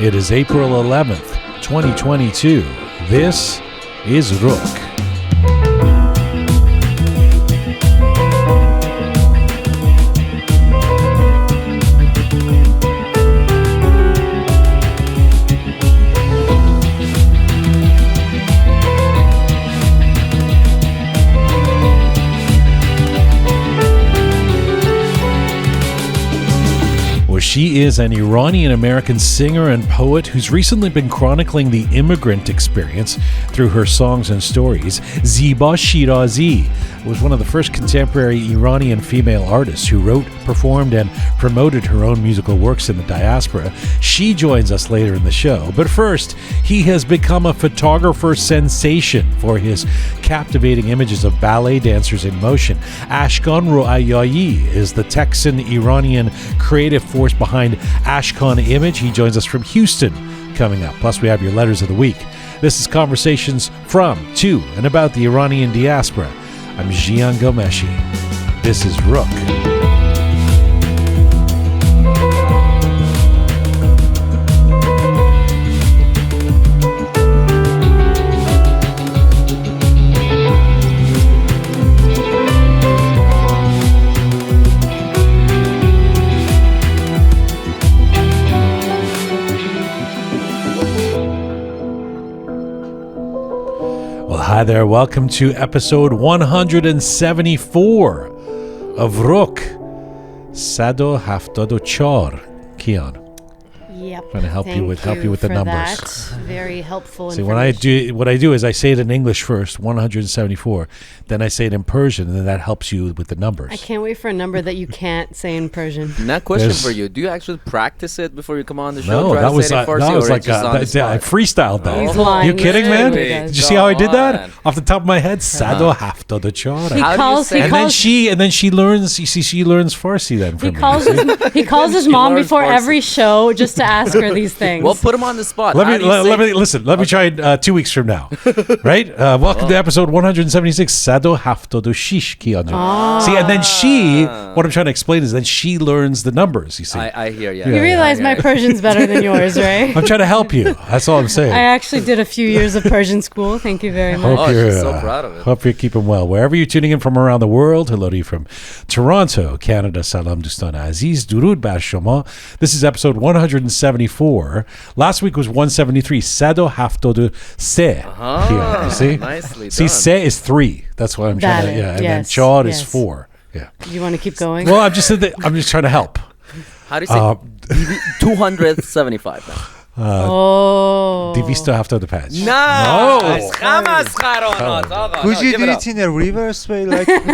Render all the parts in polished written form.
It is April 11th, 2022. This is Roqe. She is an Iranian-American singer and poet who's recently been chronicling the immigrant experience through her songs and stories. Ziba Shirazi was one of the first contemporary Iranian female artists who wrote, performed, and promoted her own musical works in the diaspora. She joins us later in the show. But first, he has become a photographer sensation for his captivating images of ballet dancers in motion. Ashkan Roayaee is the Texan-Iranian creative force behind Ashkan Image. He joins us from Houston coming up. Plus, we have your letters of the week. This is Conversations from, to, and about the Iranian diaspora. I'm Jian Ghomeshi. This is Roqe. Hi there, welcome to episode 174 of Roqe. Sado Haftado Char. Kian. Yep. Trying to help you with the numbers. That. Very helpful. See, what I do is I say it in English first, 174. Then I say it in Persian, and then that helps you with the numbers. I can't wait for a number that you can't say in Persian. Now, question for you: do you actually practice it before you come on the show? No, that was like I freestyled that. He's lying. You kidding, man? Did you see how I did that off the top of my head? Sado Haftado Char. And then she learns. You see, she learns Farsi then from me. He calls his mom before every show just to ask her these things. Well, put him on the spot. Let me try it 2 weeks from now. Right? Welcome to episode 176. Sado Haftado Shish Kian. See, and then what I'm trying to explain is then she learns the numbers, you see. I hear you. You realize my Persian's better than yours, right? I'm trying to help you. That's all I'm saying. I actually did a few years of Persian school. Thank you very much. She's so proud of it. Hope you're keeping well. Wherever you're tuning in from around the world, hello to you from Toronto, Canada. Salam Dustan Aziz. Durud Bar Shoma. This is episode 174. Last week was 173. Sado Haftado Se. You see? Nicely See, done. Se is 3. That's what I'm trying to. Yeah, and then Chad is 4. Yeah. Do you want to keep going? Well, I'm just trying to help. How do you say 275 now? Divisto Haftado patch. No. Could you do it in a reverse way, like I'm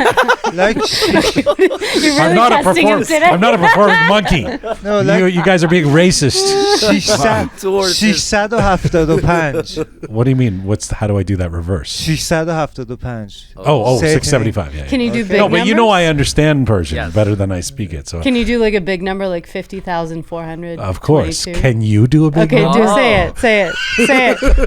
not a performing monkey. No, you guys are being racist. ششصد و هفتاد و پنج. What do you mean? How do I do that reverse? 675. Oh, 675. Yeah. Can you do big No, but numbers? you know I understand Persian better than I speak it. So Can you do like a big number like 50,400? of course. Can you do a big Okay, number? say it.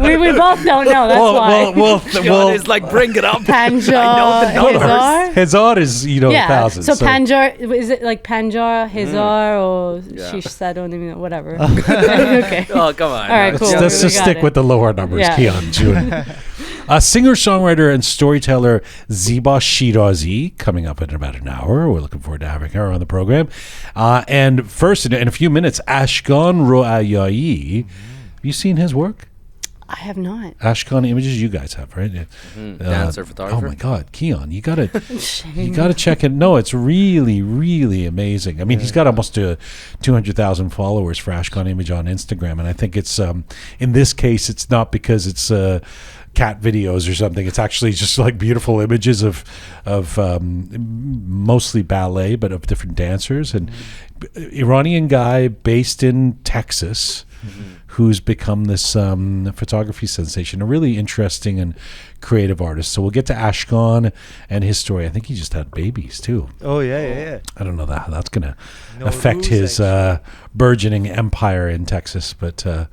We both don't know. That's why. Well, It's like bring it up. Panjar, Hezar. Hezar is, thousands. So Panjar, is it like Panjar, Hezar, or Shish Sado, whatever. Okay. Oh, come on. All right, cool. Let's just stick with the lower numbers. Yeah. Kian, June. Singer-songwriter and storyteller Ziba Shirazi coming up in about an hour. We're looking forward to having her on the program. And first, in a few minutes, Ashkan Roayaee. Have you seen his work? I have not. Ashkan Images, you guys have, right? Dancer, photographer. Oh my God, Keon, you gotta check it. No, it's really, really amazing. I mean, he's got almost 200,000 followers for Ashkan Image on Instagram, and I think it's in this case, it's not because it's cat videos or something. It's actually just like beautiful images of mostly ballet, but of different dancers and Iranian guy based in Texas. Who's become this photography sensation, a really interesting and creative artist. So we'll get to Ashkan and his story. I think he just had babies too. Oh, yeah. I don't know how that's going to affect his burgeoning empire in Texas. But on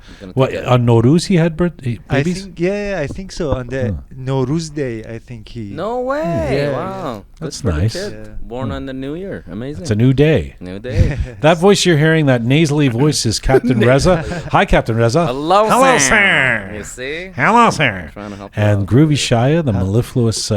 Nowruz he had babies? I think so. On the Nowruz Day, I think he... No way. Yeah. Wow. That's nice. Born on the new year. Amazing. It's a new day. New day. That voice you're hearing, that nasally voice is Captain Reza. Hi, Captain Captain Reza. Hello, Hello, Sam. sir. You see? Hello, sir. Trying to help you And out. Groovy Shia, the mellifluous,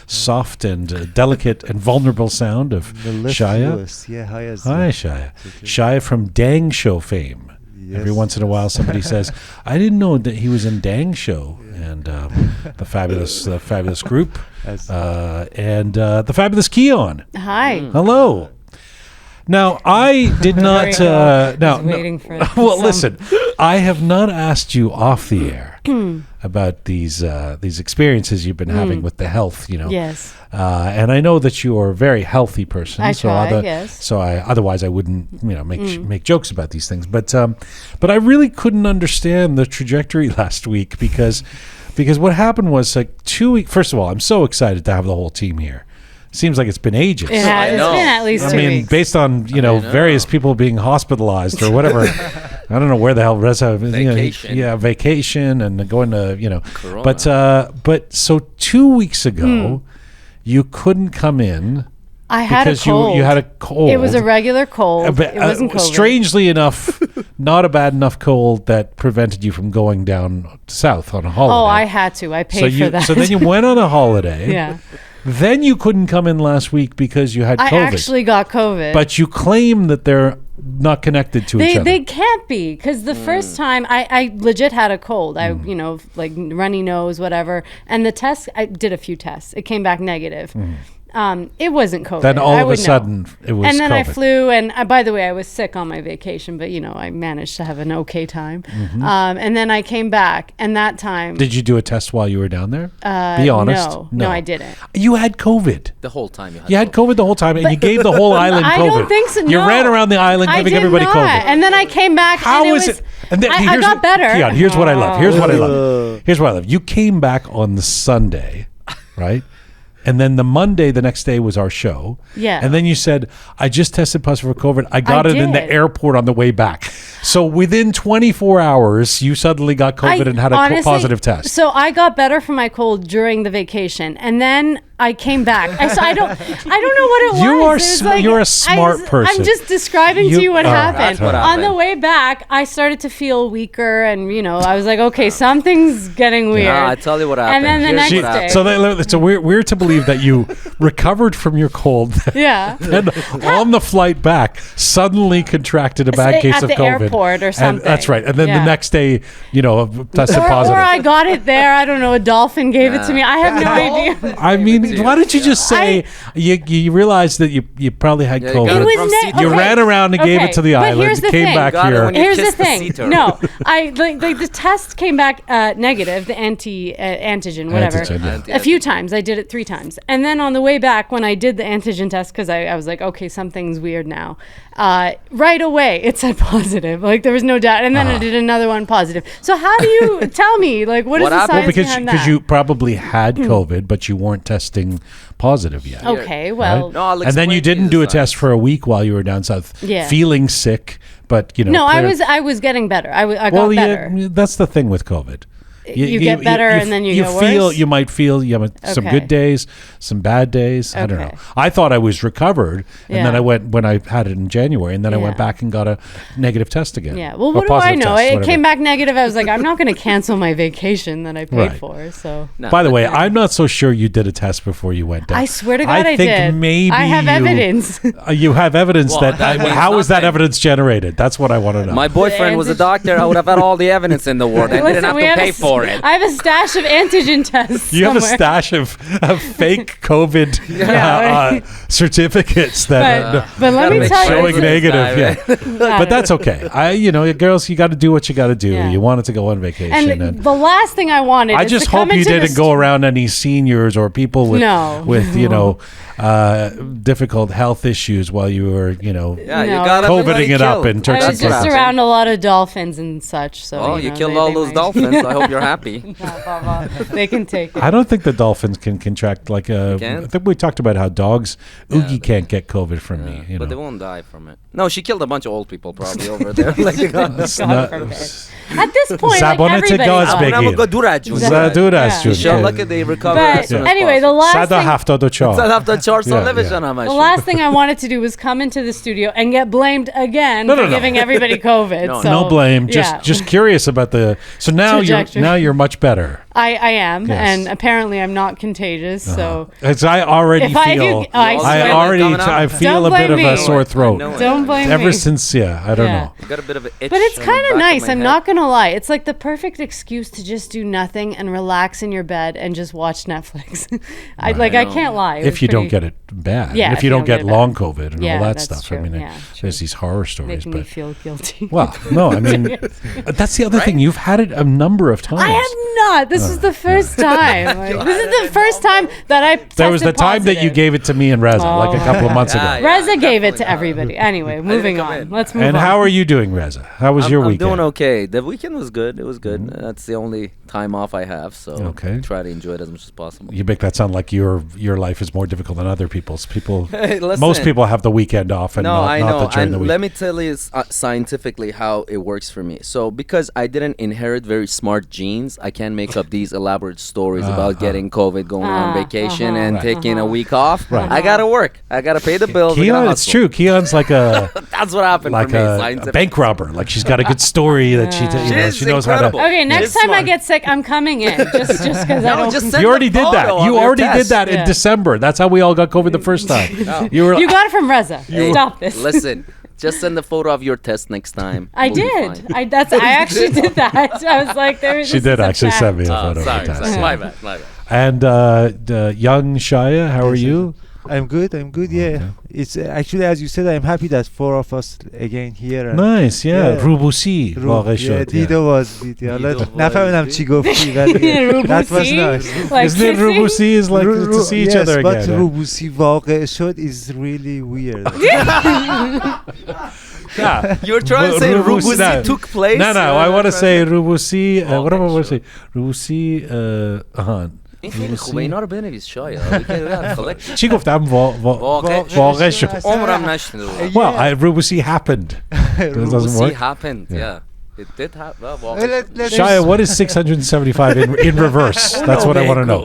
soft and delicate and vulnerable sound of Shia. Mellifluous. Yeah, hi, Hi, Shia. Shia from Dang Show fame. Every once in a while, somebody says, "I didn't know that he was in Dang Show," and the fabulous group, and the fabulous Keon. Hi. Hello. Now, I did not. Now, waiting for well, listen, I have not asked you off the air about these experiences you've been having with the health. Yes. And I know that you are a very healthy person. I try, yes. So otherwise I wouldn't, make jokes about these things. But I really couldn't understand the trajectory last week because what happened was like 2 weeks. First of all, I'm so excited to have the whole team here. Seems like it's been ages. It's been at least 2 weeks. Based on various people being hospitalized or whatever. I don't know where the hell Reza Vacation. Vacation and going to Corona. But so 2 weeks ago you couldn't come in. I had a cold. You had a cold. It was a regular cold. It wasn't COVID. Strangely enough, not a bad enough cold that prevented you from going down south on a holiday. Oh, I had to. I paid for that. So then you went on a holiday. Yeah. Then you couldn't come in last week because you had COVID. I actually got COVID. But you claim that they're not connected to each other. They can't be, because the first time I legit had a cold. I like runny nose, whatever. And the test, I did a few tests. It came back negative. It wasn't COVID. Then all of a sudden, it was And then COVID. I flew, and by the way, I was sick on my vacation, but I managed to have an okay time. And then I came back, and that time... Did you do a test while you were down there? Be honest. No, I didn't. You had COVID. The whole time You had COVID the whole time, and you gave the whole island COVID. I don't think so. You ran around the island giving everybody COVID. And then I came back, How and is it? And then, I got better. Keon, here's what I love. Here's what I love. You came back on the Sunday, right? And then the Monday, the next day, was our show. Yeah. And then you said, I just tested positive for COVID. I got it in the airport on the way back. So within 24 hours, you suddenly got COVID and had a positive test. So I got better from my cold during the vacation. And then I came back. I don't know what it was. You're a smart person. I'm just describing to you what happened. What On the way back, I started to feel weaker. And, I was like, okay, something's getting weird. Yeah, I tell you what happened. And then the next day. So we're to believe that you recovered from your cold. Yeah. And on the flight back, suddenly contracted a bad case of COVID. At the airport or something. And that's right. And then the next day, tested positive. Or I got it there. I don't know. A dolphin gave it to me. I have no idea. I mean, why don't you just say you realized that you probably had COVID? You ran around and gave it to the island. Here's the came thing. back here. Here's the thing. No, the test came back negative, the antigen, whatever. Antigen, yeah. A few times. I did it 3 times. And then on the way back, when I did the antigen test, because I was like, okay, something's weird now. Right away, it said positive. Like, there was no doubt. And then I did another one positive. So how do you tell me? Like, what is the science behind that? Because you probably had COVID, but you weren't testing positive yet. Okay, well. Right? No, I'll and then you explain didn't do a science. test for a week while you were down south, feeling sick, but No, I was getting better. I got better. Yeah, that's the thing with COVID. You get better and then you get worse? You might feel you have some good days, some bad days. I don't know. I thought I was recovered, and then I went when I had it in January, and then I went back and got a negative test again. Yeah. Well, what do I know? It came back negative. I was like, I'm not going to cancel my vacation that I paid for. So. No, by the way, I'm not so sure you did a test before you went down. I swear to God, I think did. maybe I have evidence. You have evidence Well, that. How was that evidence generated? That's what I want to know. My boyfriend was a doctor. I would have had all the evidence in the world. I didn't have to pay for it. I have a stash of antigen tests. You have a stash of fake COVID certificates that but let me tell you, showing negative. Yeah. But that's okay. Girls, you got to do what you got to do. You wanted to go on vacation, and the last thing I wanted. I just hope you didn't go around any seniors or people with difficult health issues while you were you got COVIDing it up in Turks I and was just Caicos. around a lot of dolphins and such. So you killed all those dolphins. I hope you're happy. They can take it. I don't think the dolphins can contract like a. Can't? I think we talked about how dogs. Yeah, Oogie can't get COVID from me. You But they know. won't die from it. No, she killed a bunch of old people probably over there. Like, It's God not- forbid. At this point, like Zabonete everybody. Gazbek. I'm gonna go do Zaduras Yeah. Inshallah that they recover But as soon as anyway, the possible. last thing. Yeah. The last thing I wanted to do was come into the studio and get blamed again No, for no, no. giving everybody COVID. No, so, No blame. yeah. Just curious about the. So now Trajectory. you're much better. I am, Yes. and apparently I'm not contagious. So As I already If I feel. do- I swear. I feel Don't a bit blame of me. a sore throat. don't blame Ever me. since, I don't know. Got a bit of an itch. But it's on the kind back of nice. my I'm head. not gonna lie. It's like the perfect excuse to just do nothing and relax in your bed and just watch Netflix. I can't lie. It was If you don't pretty- get it bad. Yeah, And if you don't get it long bad. COVID and Yeah, all that that's stuff. true. I mean, Yeah, there's these horror stories. making me But feel guilty. well, no, I mean, that's the other thing. You've had it a number of times. I have not. This is the first time. Like, this is the first time that I. There was the tested time that you positive. gave it to me and Reza like a couple of months ago. Yeah. Reza gave it to definitely. everybody. Anyway, moving come on. in. Let's move And on. how are you doing, Reza? How was your I'm weekend? doing okay. The weekend was good. It was good. That's the only time off I have, so Okay. try to enjoy it as much as possible. You make that sound like your life is more difficult than other people's. People, Hey, listen. most people have the weekend off and No, not, I not know. the during And the week. let me tell you scientifically how it works for me. So, because I didn't inherit very smart genes, I can't make up these elaborate stories about getting COVID, going on vacation, and taking a week off. Right. I gotta work. I gotta pay the bills. I gotta Keon, it's hustle. true. Keon's like a That's what happened like for me. a scientific. bank robber. Like she's got a good story that She's she knows incredible. how to. Okay, next It's time I smart. get sick, I'm coming in just because I No, don't. just send You the already did that. photo of You your already did test. that in Yeah. December. That's how we all got COVID the first time. You were. You got it from Reza. Stop this. Listen, just send the photo of your test next time. I We'll be did. fine. I actually did that. I was like, there. She did actually send me a photo of sorry, the test. sorry. yeah. My bad, my bad. And the young Shaya, how are Yes, you? I'm good. Yeah. It's actually, as you said, I'm happy that four of us again here. and- Nice, yeah. Yeah. روبوسی واقع Yeah, شد. yeah. دیدو was دیدی. حالا دیدو نفهمیدم چی گفتی ولی that was nice. Like Isn't it kissing? Rubusi is like to see each yes, other but again? yeah. روبوسی واقع شد is really weird. Yeah. You're trying to say Rubusi- no. Rubusi took place? No, I want to say Rubusi. What am I Okay, want to say? Rubusi. این خیلی خوبه اینا رو بنویس شاید. چی گفتم واقع شد. عمرم نشنیده بودم. Well, Rubusi happened. That doesn't Rubusi work. happened, yeah. It did happen. Shia, what is 675 in reverse? That's what I want to know.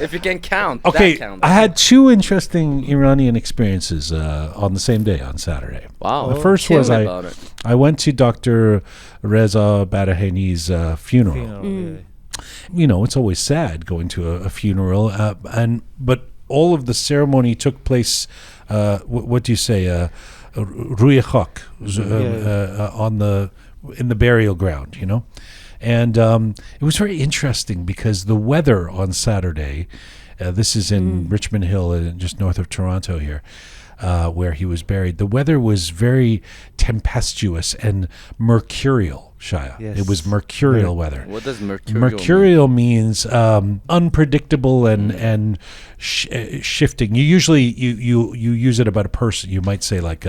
If you can count. Okay, that count. I had two interesting Iranian experiences on the same day on Saturday. Wow. The first Tell was me about it. I went to Dr. Reza Badahani's funeral. You know, it's always sad going to a funeral, but all of the ceremony took place. What do you say? Roayaee, in the burial ground. You know, and it was very interesting because the weather on Saturday. This is in Richmond Hill, just north of Toronto here. Where he was buried, the weather was very tempestuous and mercurial. Shia, Yes. it was mercurial weather. What does mercurial Mercurial means unpredictable and shifting. You usually you use it about a person. You might say like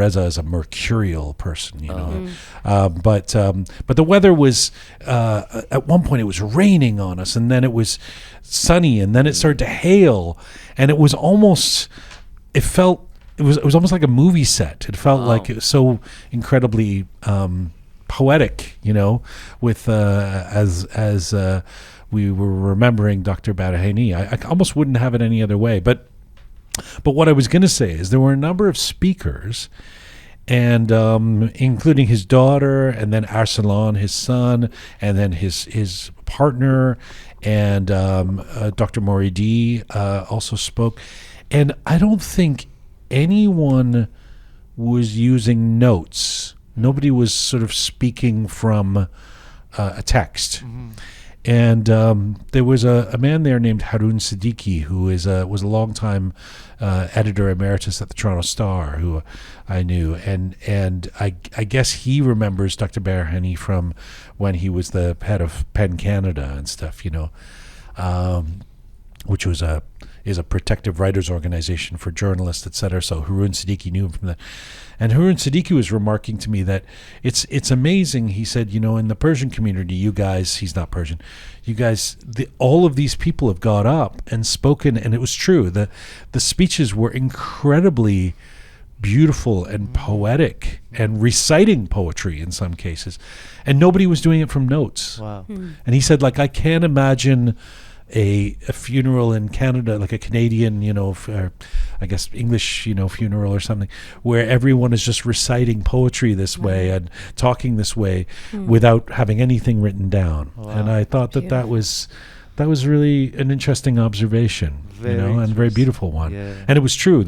Reza is a mercurial person, you know. But the weather was at one point it was raining on us, and then it was sunny, and then it started to hail, and it was almost. It was almost like a movie set. It felt like it was so incredibly poetic, you know, with as we were remembering Dr. Badahani. I almost wouldn't have it any other way. But what I was going to say is there were a number of speakers, and including his daughter, and then Arsalan, his son, and then his partner, and Dr. Moridi also spoke. And I don't think anyone was using notes. Nobody was sort of speaking from a text. And there was a man there named Harun Siddiqui, who was a longtime editor emeritus at the Toronto Star, who I knew. And I guess he remembers Dr. Badahani from when he was the head of PEN Canada and stuff, you know, which was is a protective writers organization for journalists, etc. So Haroon Siddiqui knew him from that. And Haroon Siddiqui was remarking to me that it's amazing. He said, in the Persian community, you guys, he's not Persian, you guys, all of these people have got up and spoken, and it was true. The speeches were incredibly beautiful and poetic and reciting poetry in some cases. And nobody was doing it from notes. Wow. And he said, I can't imagine a funeral in Canada, like a Canadian, I guess English, funeral or something, where everyone is just reciting poetry this way and talking this way without having anything written down. Wow. And I thought that was really an interesting observation, and a very beautiful one. Yeah. And it was true.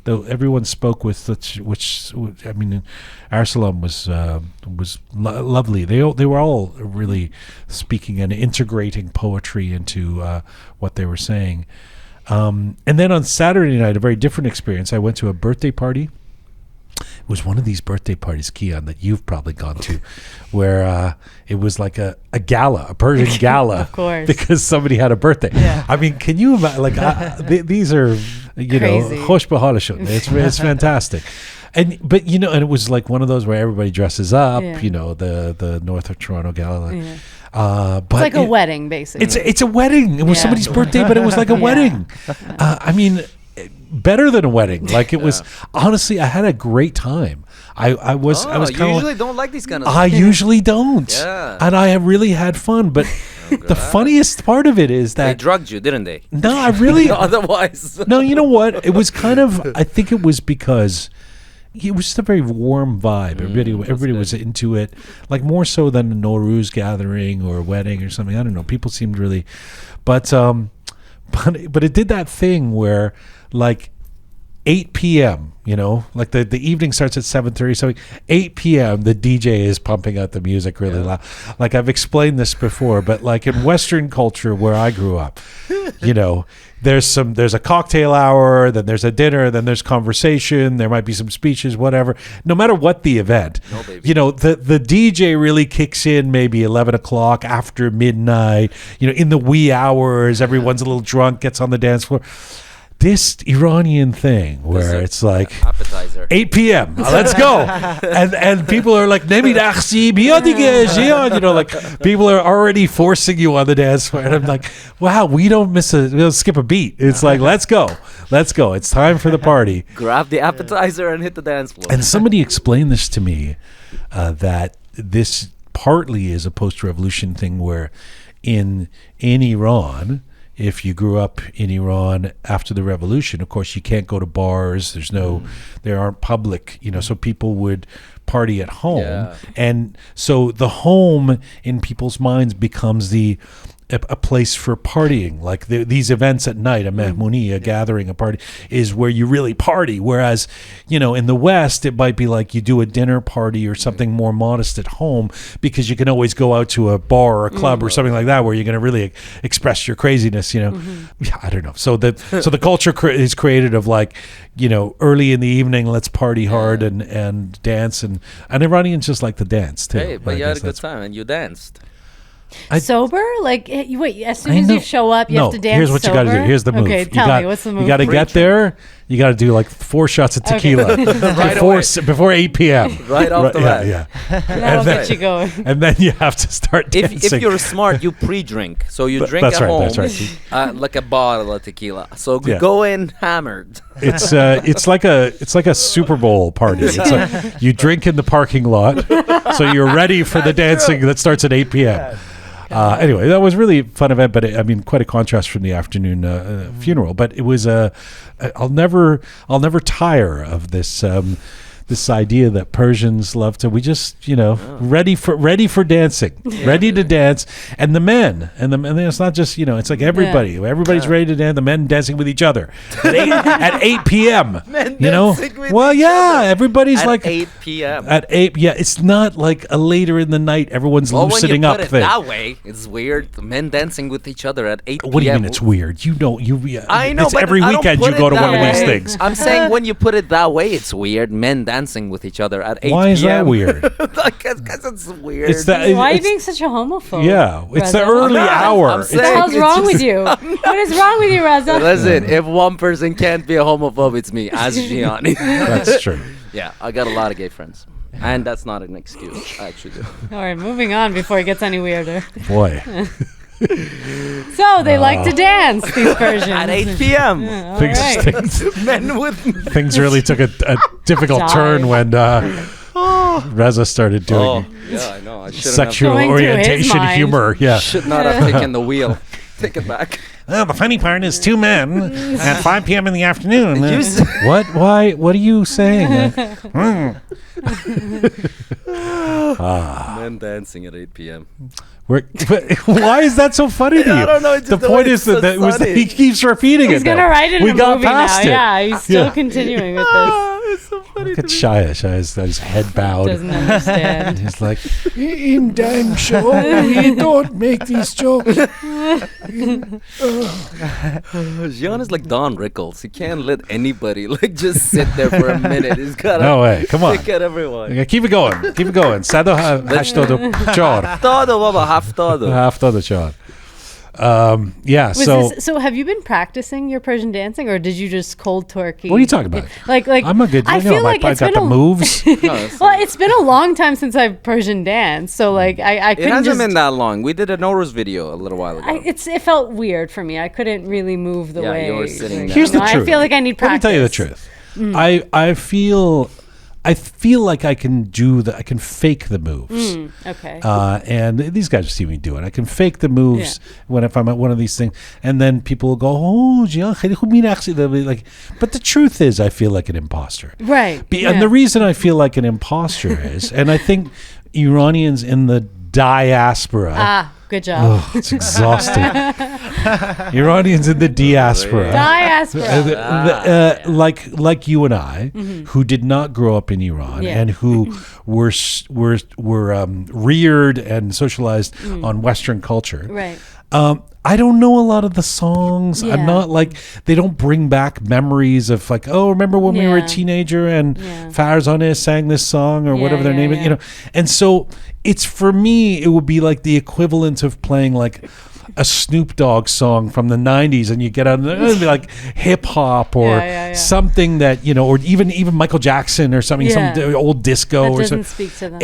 Everyone spoke with which I mean, Arsalam was lovely. They were all really speaking and integrating poetry into what they were saying. And then on Saturday night, a very different experience. I went to a birthday party. It was one of these birthday parties, Kian, that you've probably gone to, where it was like a gala, a Persian gala, of course, because somebody had a birthday. Yeah. I mean, can you imagine? These are, khosh bahalashun. It's fantastic. But and it was like one of those where everybody dresses up. Yeah. The North of Toronto gala. Yeah. But it's like a wedding, basically. It's a wedding. It was somebody's birthday, but it was like a wedding. I mean, better than a wedding. Like it was, honestly, I had a great time. I was kind of, you usually don't like these kind of I usually don't. Yeah. And I have really had fun. But the funniest part of it is they that drugged you, didn't they? no, I really Otherwise. no, you know what? It was kind of, I think it was because it was just a very warm vibe. Everybody was into it, like more so than a Nowruz gathering or a wedding or something. I don't know. People seemed really, but it did that thing where like 8 p.m., like the evening starts at 7:30, so 8 p.m. the DJ is pumping out the music really loud. Like I've explained this before, but like in Western culture where I grew up, there's a cocktail hour, then there's a dinner, then there's conversation, there might be some speeches, whatever. No matter what the event, the DJ really kicks in maybe 11 o'clock after midnight, in the wee hours, everyone's a little drunk, gets on the dance floor. This Iranian thing where it's like appetizer. 8 p.m. Let's go, and people are like, like people are already forcing you on the dance floor, and I'm like, wow, we don't skip a beat. It's like let's go. It's time for the party. Grab the appetizer and hit the dance floor. And somebody explained this to me, that this partly is a post-revolution thing where in Iran, if you grew up in Iran after the revolution, of course, you can't go to bars. There aren't public, so people would party at home. Yeah. And so the home in people's minds becomes a place for partying. Like these events at night, a mehmouni, a gathering, a party, is where you really party. Whereas, in the West, it might be like you do a dinner party or something more modest at home because you can always go out to a bar or a club or something like that where you're going to really express your craziness, Yeah, I don't know. So the culture is created of like, early in the evening, let's party hard and dance. And Iranians just like to dance too. Hey, but you had a good time and you danced. Sober? Like, wait, as soon as you show up, you have to dance. Here's what you got to do. Here's the move. Okay, tell me, what's the move? You got to get there. You got to do like 4 shots of tequila before 8 p.m. Right off the bat. Yeah. That'll get you going. And then you have to start dancing. If you're smart, you pre-drink. So you drink at home. That's right. Like a bottle of tequila. So go in hammered. It's like a Super Bowl party. It's like you drink in the parking lot, so you're ready for the dancing that starts at 8 p.m. Anyway, that was really a fun event, but quite a contrast from the afternoon funeral. But it was I'll never tire of this this idea that Persians love to. We just ready for dancing, ready to dance, and the men and it's not just it's like everybody's ready to dance. The men dancing with each other at 8 p.m. Men dancing with each other. Everybody's at like 8 p.m. At 8, it's not like a later in the night. Everyone's loosening up thing. thing. That way, it's weird. The men dancing with each other at 8 p.m. What do you mean it's weird? I know, it's but every I don't weekend put you go to one of way. these things. I'm saying when you put it that way, it's weird. Men dancing dancing with each other at 8 p.m. Why is that weird? Because it's weird. It's that. Why are you it's- being such a homophobe? Yeah, it's the Reza? early hour. I'm What saying- the hell's It's wrong just- with you? What is wrong with you, Reza? Listen, if one person can't be a homophobe, it's me. Ask Gianni. That's true. Yeah, I got a lot of gay friends. And that's not an excuse. I actually do. All right, moving on before it gets any weirder. Boy, So they like to dance, these Persians. At 8 p.m. All things, right. Men with things really took a difficult Die. turn when Reza started doing Oh, yeah, I know. I shouldn't sexual Going through his orientation mind. humor. Yeah. should not have taken the wheel. Take it back. Well, the funny part is 2 men at 5 p.m. in the afternoon. You s- What? Why? What are you saying? Men dancing at 8 p.m. Why is that so funny to you? I don't know, it's The just the point way is it's so that was that funny. he keeps repeating He's it. going to though. write it We in a got movie now. past it. Yeah, he's still Yeah. continuing with this. It's so funny. Look at Shia. Shia's got his head bowed. Doesn't understand. He's like, in dime show, you don't make these jokes. Gian is like Don Rickles. He can't let anybody like just sit there for a minute. He's gotta No way. Come on. pick at everyone. Okay, keep it going. Keep it going. Sado hashtado chor. Todo, baba, half todo. Halftado chor. Yeah, Was so so have you been practicing your Persian dancing, or did you just cold turkey? what are you talking about? Like I'm a good, I you know, feel like I it's got been the a moves. No, it's- well, it's been a long time since I've Persian danced, so like I it couldn't hasn't just. been that long. We did a Norus video a little while ago. It felt weird for me. I couldn't really move the Yeah, way. you were sitting like, down. Here's you the know, truth. I feel like I need Let me practice. tell you the truth. I feel like I can I can fake the moves. Okay. And these guys see me do it. I can fake the moves if I'm at one of these things, and then people will go, "Oh, Jian, they'll be like." But the truth is, I feel like an imposter. Right. And the reason I feel like an imposter is, and I think Iranians in the diaspora. Good job. Oh, it's exhausting. Iranians in the diaspora. Diaspora. Like you and I, who did not grow up in Iran Yeah. and who were reared and socialized on Western culture. Right. I don't know a lot of the songs. Yeah. I'm not like, they don't bring back memories of like, oh, remember when we were a Yeah. teenager and Yeah. Farzaneh sang this song or whatever their yeah, name is, yeah. you know. And so it's, for me, it would be like the equivalent of playing like a Snoop Dogg song from the 90s, and you get on it would be like hip hop or Yeah. something that, you know, or even Michael Jackson or something, Yeah. some old disco That or doesn't something. speak to them.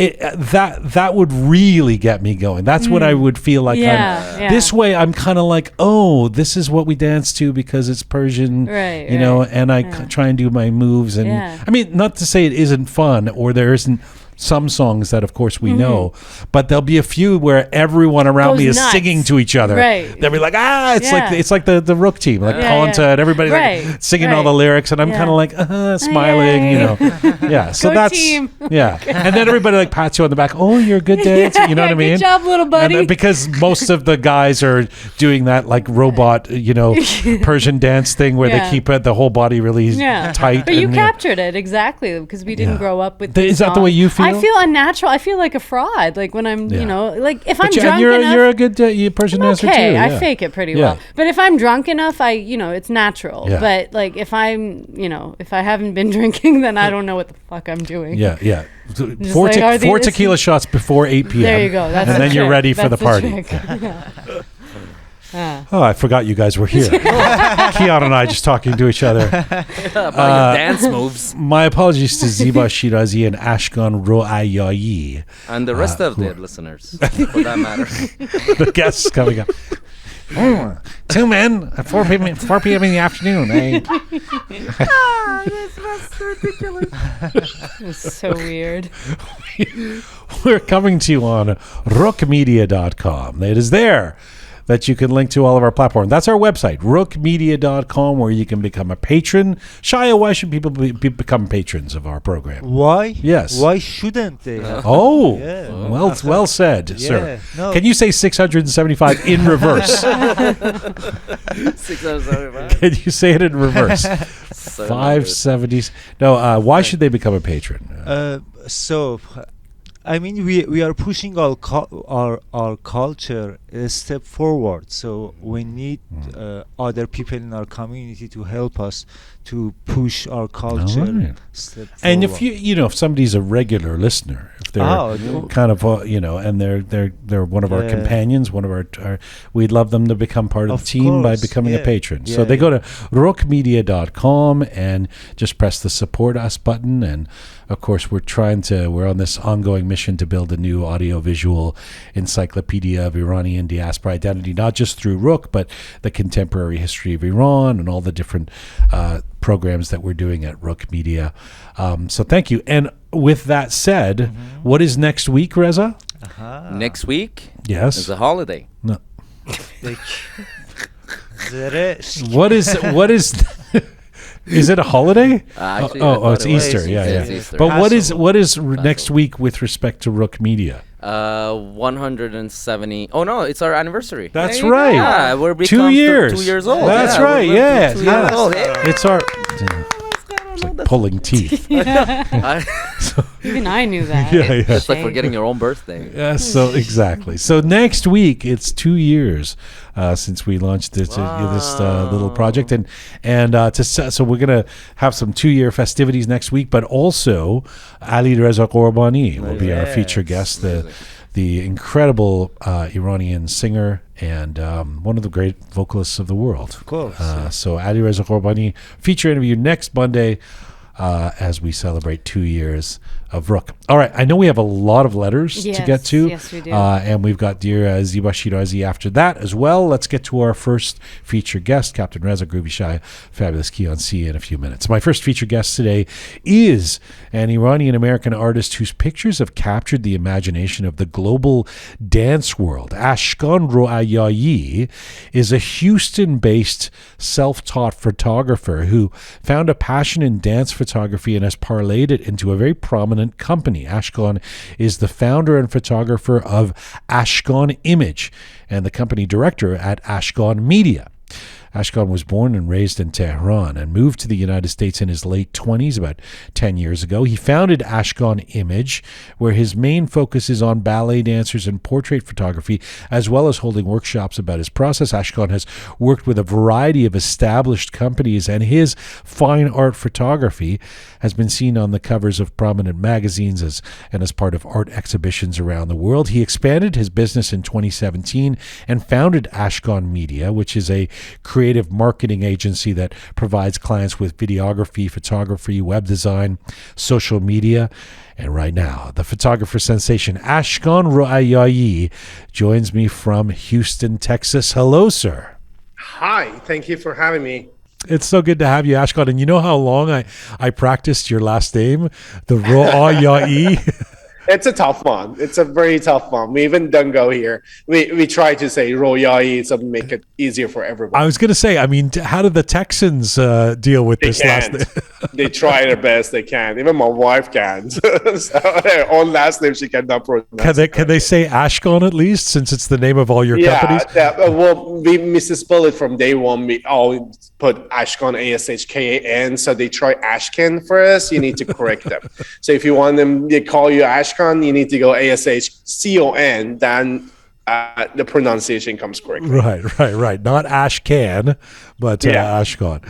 That would really get me going. That's what I would feel like. Yeah. This way, I'm kind of like, oh, this is what we dance to because it's Persian, Right, you know, right. and I try and do my moves. And Yeah. I mean, not to say it isn't fun or there isn't some songs that, of course, we know, but there'll be a few where everyone around Goes me is nuts. singing to each other. Right. They'll be like, it's Yeah. like the Roqe team, like Ponta and everybody Right, like singing all right. the lyrics, and I'm Yeah. kind of like smiling, Yay. you know. Yeah, so Go that's team. yeah, and then everybody like pats you on the back. Oh, you're a good dancer. You know what I mean? Good job, little buddy. And, because most of the guys are doing that like robot, you know, Persian dance thing where Yeah. they keep the whole body really tight. But you and, captured it exactly because we didn't Yeah. grow up with. Is these that the way songs. you feel? I feel unnatural. I feel like a fraud. Like when I'm, Yeah. you know, like if But I'm you- drunk you're, enough. you're a good Persian dancer too. Okay, Yeah. I fake it pretty Yeah. well. But if I'm drunk enough, it's natural. Yeah. But like if I'm, if I haven't been drinking, then I don't know what the fuck I'm doing. Yeah, yeah. Just Four, like, are four these- tequila shots before 8 p.m. There you go. That's and the then you're trick. ready for That's the party. trick. Yeah. Oh, I forgot you guys were here. Keon and I just talking to each other. About your dance moves. My apologies to Ziba, Shirazi, and Ashkan Roayaee, And the rest of the listeners, for that matter. the guests coming up. 2 men at 4 p.m. in the afternoon. Eh? It's so weird. We're coming to you on rookmedia.com. It is there that you can link to all of our platforms. That's our website, rookmedia.com, where you can become a patron. Shia, why should people become patrons of our program? Why? Yes. Why shouldn't they? Oh, Yeah. well said, sir. no. Can you say 675 in reverse? 675. Can you say it in reverse? 570. No, why should they become a patron? So, I mean, we are pushing our culture a step forward. So we need other people in our community to help us to push our culture right. step forward. And if if somebody's a regular listener, if they're kind of and they're one of our companions, one of our we'd love them to become part of the team by becoming a patron. So they go to roqemedia.com and just press the support us button. And of course, we're on this ongoing mission to build a new audiovisual encyclopedia of Iranian diaspora identity, not just through Roqe, but the contemporary history of Iran and all the different programs that we're doing at Roqe Media. So thank you. And with that said, what is next week, Reza? Next week? Yes. It's a holiday. No. What is is it a holiday? Actually, it's Easter. It's Easter. But what is next week with respect to Roqe Media? 170. Oh no, it's our anniversary. That's right. Yeah, we're 2 years. 2 years old. That's right. Yeah. 2 years old. It's our. It's like pulling teeth. Even I knew that. It's like forgetting your own birthday. Yeah. So exactly. So next week it's 2 years since we launched this little project, so we're gonna have some 2-year festivities next week, but also Ali Reza Qurbani will be our feature guest, the incredible Iranian singer and one of the great vocalists of the world. Of course. So Ali Reza Qurbani feature interview next Monday as we celebrate 2 years of Roqe. All right, I know we have a lot of letters to get to. Yes, we do. And we've got dear Ziba Shirazi after that as well. Let's get to our first feature guest, Captain Reza Groovy Shai, Fabulous Key on C in a few minutes. My first feature guest today is an Iranian-American artist whose pictures have captured the imagination of the global dance world. Ashkan Roayaee is a Houston-based self-taught photographer who found a passion in dance photography and has parlayed it into a very prominent company. Ashkan is the founder and photographer of Ashkan Image and the company director at Ashkan Media. Ashkan was born and raised in Tehran and moved to the United States in his late 20s, about 10 years ago. He founded Ashkan Image, where his main focus is on ballet dancers and portrait photography, as well as holding workshops about his process. Ashkan has worked with a variety of established companies, and his fine art photography has been seen on the covers of prominent magazines and as part of art exhibitions around the world. He expanded his business in 2017 and founded Ashkan Media, which is a creative marketing agency that provides clients with videography, photography, web design, social media. And right now, the photographer sensation Ashkan Roayaee joins me from Houston, Texas. Hello, sir. Hi, thank you for having me. It's so good to have you, Ashkan. And you know how long I practiced your last name? The Roayaee? It's a tough one. It's a very tough one. We even don't go here. We try to say Roayaee to make it easier for everyone. I was going to say, I mean, how do the Texans deal with this last name? They try their best. They can't. Even my wife can't. So her own last name she cannot pronounce. Can they say Ashkan at least, since it's the name of all your companies? Yeah. Well, we misspelled it from day one. We always put Ashkan, Ashkan. So they try Ashkan first. You need to correct them. So if you want them to call you Ashkan, you need to go Ashcon, then the pronunciation comes correctly. Right. Not Ashkan, but Ashkan.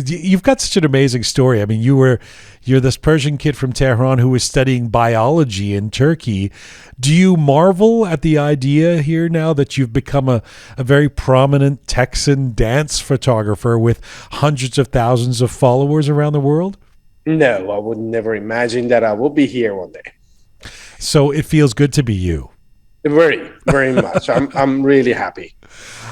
You've got such an amazing story. I mean, you're this Persian kid from Tehran who was studying biology in Turkey. Do you marvel at the idea here now that you've become a very prominent Texan dance photographer with hundreds of thousands of followers around the world? No, I would never imagine that I will be here one day. So it feels good to be you. Very, very much. I'm really happy.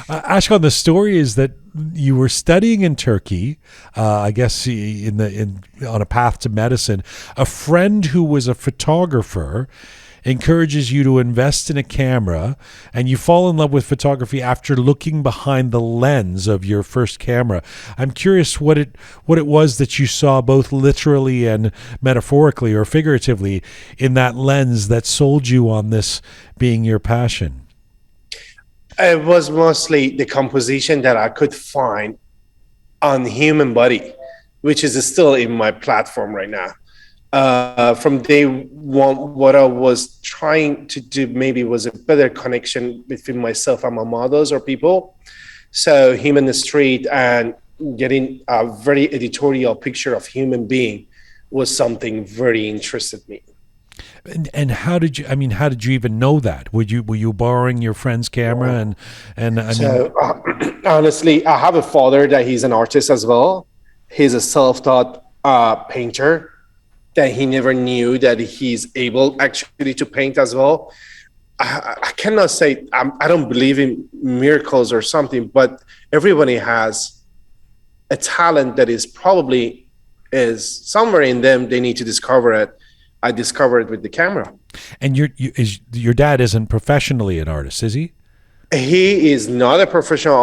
Ashkan, the story is that you were studying in Turkey, I guess on a path to medicine. A friend who was a photographer encourages you to invest in a camera, and you fall in love with photography after looking behind the lens of your first camera. I'm curious what it was that you saw, both literally and metaphorically or figuratively, in that lens that sold you on this being your passion. It was mostly the composition that I could find on human body, which is still in my platform right now. From day one, what I was trying to do maybe was a better connection between myself and my models or people. So him in the street and getting a very editorial picture of human being was something very interested me. And how did you? I mean, how did you even know that? Were you borrowing your friend's camera? And I mean, So honestly, I have a father that he's an artist as well. He's a self-taught painter that he never knew that he's able actually to paint as well. I cannot say I don't believe in miracles or something, but everybody has a talent that is probably is somewhere in them. They need to discover it. I discovered it with the camera. and your dad isn't professionally an artist, is he? He is not a professional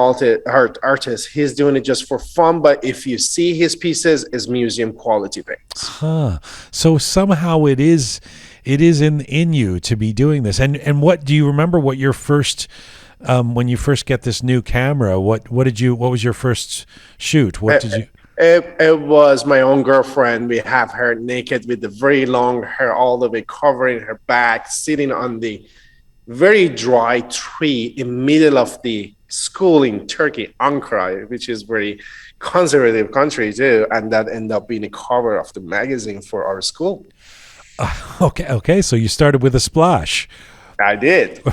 artist. He's doing it just for fun. But if you see his pieces, it's museum quality things. Huh. So somehow it is in you to be doing this. And what do you remember? What your first when you first get this new camera? What was your first shoot? What did you? It was my own girlfriend. We have her naked with the very long hair all the way covering her back, sitting on the very dry tree in middle of the school in Turkey, Ankara, which is very conservative country too, and that ended up being a cover of the magazine for our school. Okay. So you started with a splash. I did.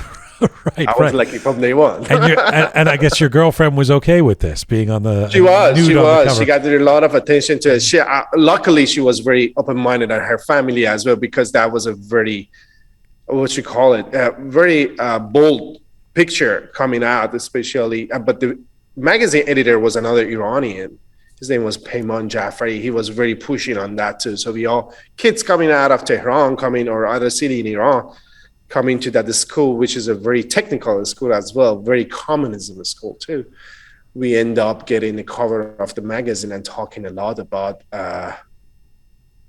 Right. I was lucky from day one. and I guess your girlfriend was okay with this being on the. She was. Cover. She got a lot of attention to it. Luckily, she was very open-minded, and her family as well, because that was a very, what you call it, a very bold picture coming out, especially. But the magazine editor was another Iranian. His name was Peyman Jafari. He was very pushing on that too. So we all kids coming out of Tehran, or other city in Iran, coming to that school, which is a very technical school as well, very communism school too. We end up getting the cover of the magazine and talking a lot about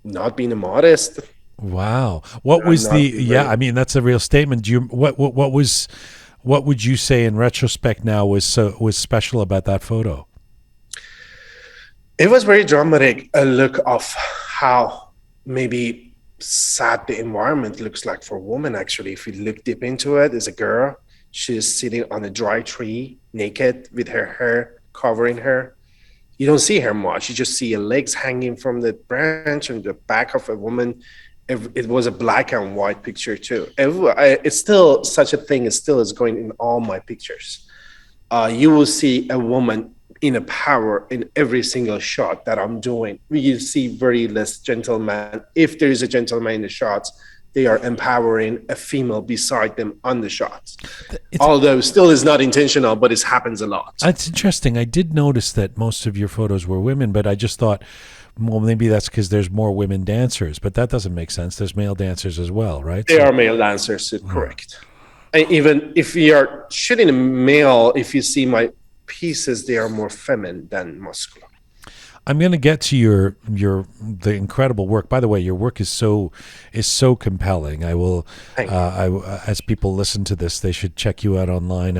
not being a modest. Wow. What was I mean, that's a real statement. What would you say in retrospect now was special about that photo? It was very dramatic, a look of how maybe sad the environment looks like for women. Actually, if you look deep into it, there's a girl. She's sitting on a dry tree, naked, with her hair covering her. You don't see her much. You just see her legs hanging from the branch and the back of a woman. It was a black and white picture too. It's still such a thing. It still is going in all my pictures. You will see a woman in a power in every single shot that I'm doing. You see very less gentleman. If there is a gentleman in the shots, they are empowering a female beside them on the shots. Although still is not intentional, but it happens a lot. That's interesting. I did notice that most of your photos were women, but I just thought, well, maybe that's because there's more women dancers, but that doesn't make sense. There's male dancers as well, right? There are male dancers, correct. And even if you are shooting a male, if you see my pieces, they are more feminine than muscular. I'm going to get to the incredible work. By the way, your work is so compelling. I will, as people listen to this, they should check you out online.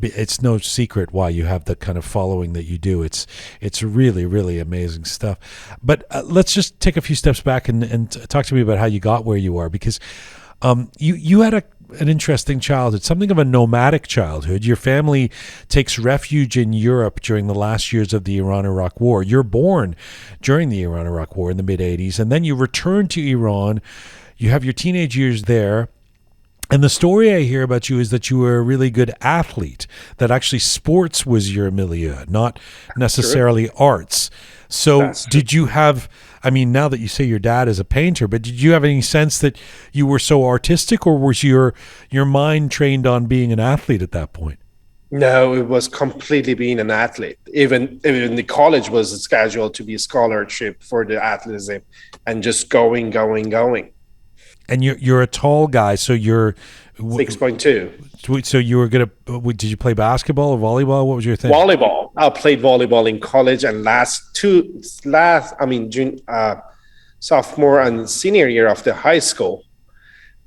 It's no secret why you have the kind of following that you do. It's really, really amazing stuff. But let's just take a few steps back and talk to me about how you got where you are, because you had an interesting childhood, something of a nomadic childhood. Your family takes refuge in Europe during the last years of the Iran-Iraq War. You're born during the Iran-Iraq War in the mid-'80s, and then you return to Iran. You have your teenage years there. And the story I hear about you is that you were a really good athlete, that actually sports was your milieu, not necessarily arts. So did you have, I mean, now that you say your dad is a painter, but did you have any sense that you were so artistic, or was your mind trained on being an athlete at that point? No, it was completely being an athlete. Even the college was scheduled to be a scholarship for the athleticism and just going. And you're a tall guy, so you're 6.2. So you were gonna? Did you play basketball or volleyball? What was your thing? Volleyball. I played volleyball in college, and sophomore and senior year of the high school.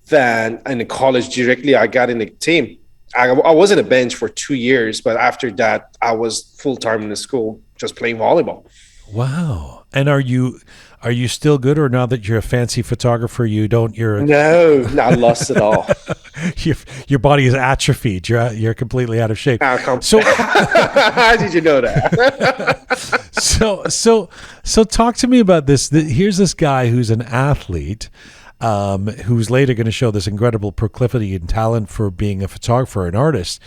Then in the college directly, I got in the team. I was on a bench for 2 years, but after that, I was full time in the school just playing volleyball. Wow. And are you still good, or now that you're a fancy photographer, you're No, I lost it all. your body is atrophied. You're completely out of shape. So How did you know that? so talk to me about this. Here's this guy who's an athlete, who's later going to show this incredible proclivity and talent for being a photographer, an artist.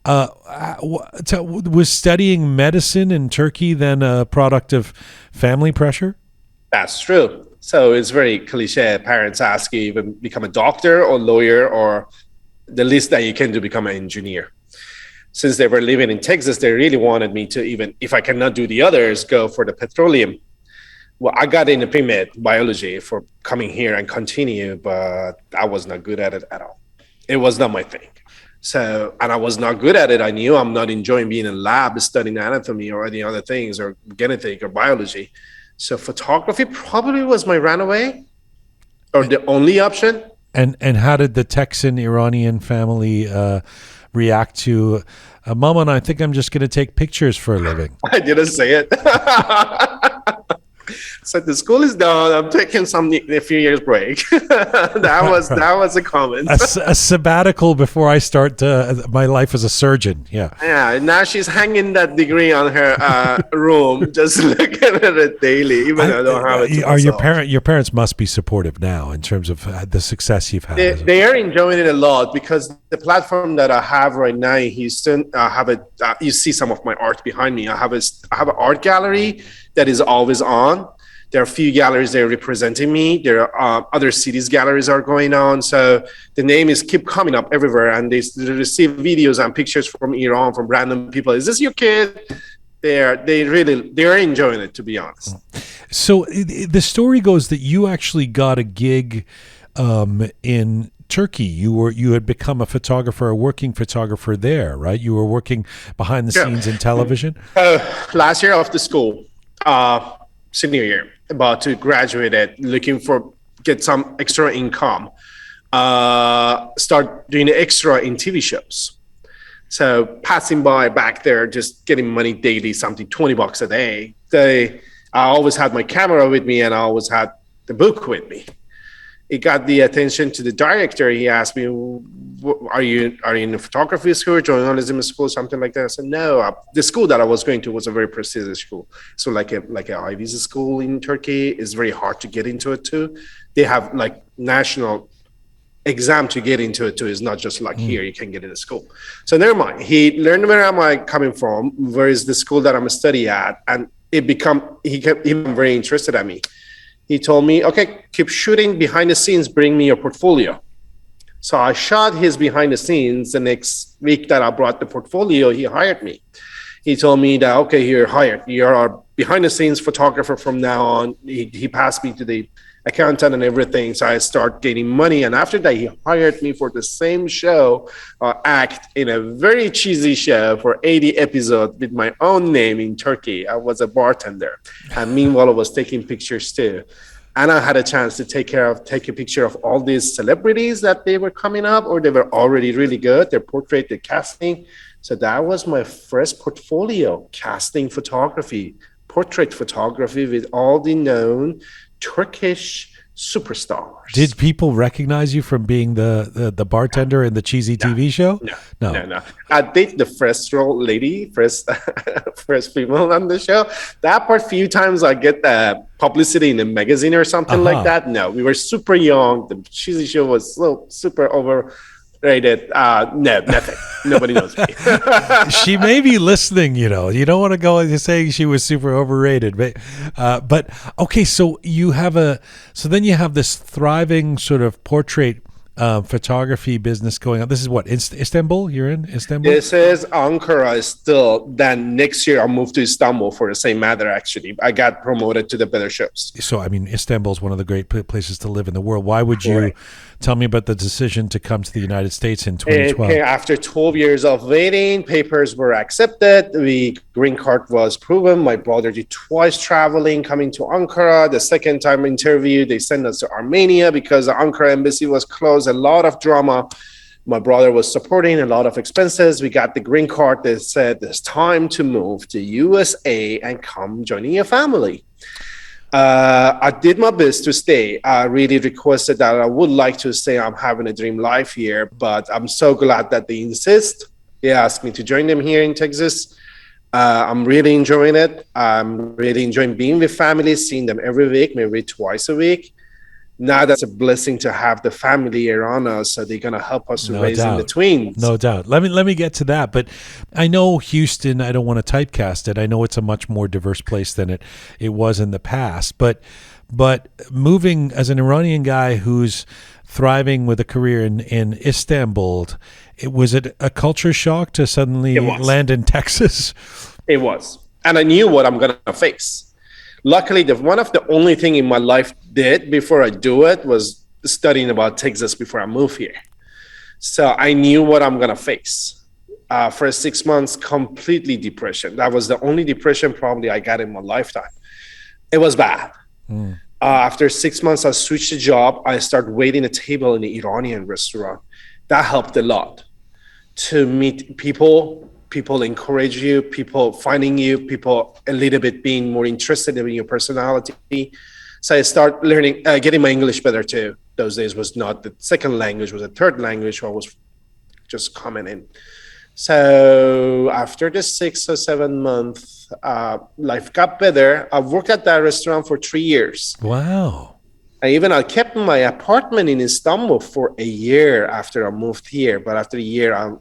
Was studying medicine in Turkey then a product of family pressure? That's true. So it's very cliche. Parents ask you even become a doctor or lawyer, or the least that you can do, become an engineer. Since they were living in Texas, they really wanted me to, even if I cannot do the others, go for the petroleum. Well, I got into pre-med biology for coming here and continue, but I was not good at it at all. It was not my thing. So, and I was not good at it. I knew I'm not enjoying being in a lab studying anatomy or any other things or genetic or biology. So photography probably was my runaway or the only option. And how did the Texan Iranian family react to, Mama, and I think I'm just going to take pictures for a living? I didn't say it. So the school is done. I'm taking a few years break. that was a comment. A sabbatical before I start my life as a surgeon. Yeah. Yeah. Now she's hanging that degree on her room, just looking at it daily, even though I don't have it. Are your parents must be supportive now in terms of the success you've had? They are enjoying it a lot, because the platform that I have right now in Houston, you see some of my art behind me. I have an art gallery that is always on. There are a few galleries that are representing me. There are other cities galleries are going on. So the name is keep coming up everywhere, and they receive videos and pictures from Iran, from random people. Is this your kid? They're enjoying it, to be honest. So the story goes that you actually got a gig in Turkey. You had become a photographer, a working photographer there, right? You were working behind the scenes in television. Last year after school, senior year, about to graduate it, get some extra income, start doing extra in TV shows. So passing by back there, just getting money daily, something $20 a day. I always had my camera with me, and I always had the book with me. It got the attention to the director. He asked me, are you in a photography school, journalism school, something like that? I said, no. The school that I was going to was a very prestigious school. So like a Ivy school in Turkey is very hard to get into it too. They have like national exam to get into it too. It's not just like here, you can get into school. So never mind. He learned where am I coming from, where is the school that I'm studying at, and he became very interested in me. He told me, okay, keep shooting behind the scenes, bring me your portfolio. So I shot his behind the scenes. The next week that I brought the portfolio, he hired me. He told me that, okay, you're hired. You're our behind the scenes photographer from now on. He passed me to the accountant and everything. So I start getting money. And after that, he hired me for the same show, act in a very cheesy show for 80 episodes with my own name in Turkey. I was a bartender. And meanwhile, I was taking pictures too. And I had a chance to take a picture of all these celebrities that they were coming up, or they were already really good, their portrait, their casting. So that was my first portfolio, casting photography, portrait photography with all the known Turkish superstars. Did people recognize you from being the bartender in the cheesy TV show? No. I did the first role lady, first female on the show. That part, few times I get the publicity in a magazine or something like that. No, we were super young. The cheesy show was so super overrated. No, nothing. Nobody knows me. She may be listening, you know. You don't want to go and saying she was super overrated. But okay, so then you have this thriving sort of portrait photography business going on. This is what, Istanbul? You're in Istanbul? This is Ankara still. Then next year I'll move to Istanbul for the same matter, actually. I got promoted to the better shows. So, I mean, Istanbul is one of the great places to live in the world. Why would you tell me about the decision to come to the United States in 2012? After 12 years of waiting, papers were accepted. The green card was proven. My brother did twice traveling, coming to Ankara. The second time interview, they sent us to Armenia because the Ankara embassy was closed. A lot of drama. My brother was supporting a lot of expenses. We got the green card that said it's time to move to USA and come joining your family. I did my best to stay. I really requested that I would like to stay. I'm having a dream life here, but I'm so glad that they insist. They asked me to join them here in Texas. I'm really enjoying it. I'm really enjoying being with family, seeing them every week, maybe twice a week. Now that's a blessing to have the family around us, so they're gonna help us raising the twins. No doubt. Let me get to that. But I know Houston, I don't want to typecast it. I know it's a much more diverse place than it was in the past. But moving as an Iranian guy who's thriving with a career in Istanbul, was it a culture shock to suddenly land in Texas? It was. And I knew what I'm gonna face. Luckily, one of the only thing in my life did before I do it was studying about Texas before I moved here. So I knew what I'm gonna face. For 6 months, completely depression. That was the only depression probably I got in my lifetime. It was bad. After 6 months, I switched the job. I started waiting a table in the Iranian restaurant. That helped a lot to meet people. People encourage you, people finding you, people a little bit being more interested in your personality. So I start learning, getting my English better too. Those days was not the second language, was a third language. I was just coming in. So after the 6 or 7 months, life got better. I worked at that restaurant for 3 years. Wow. I kept my apartment in Istanbul for a year after I moved here. But after a year, I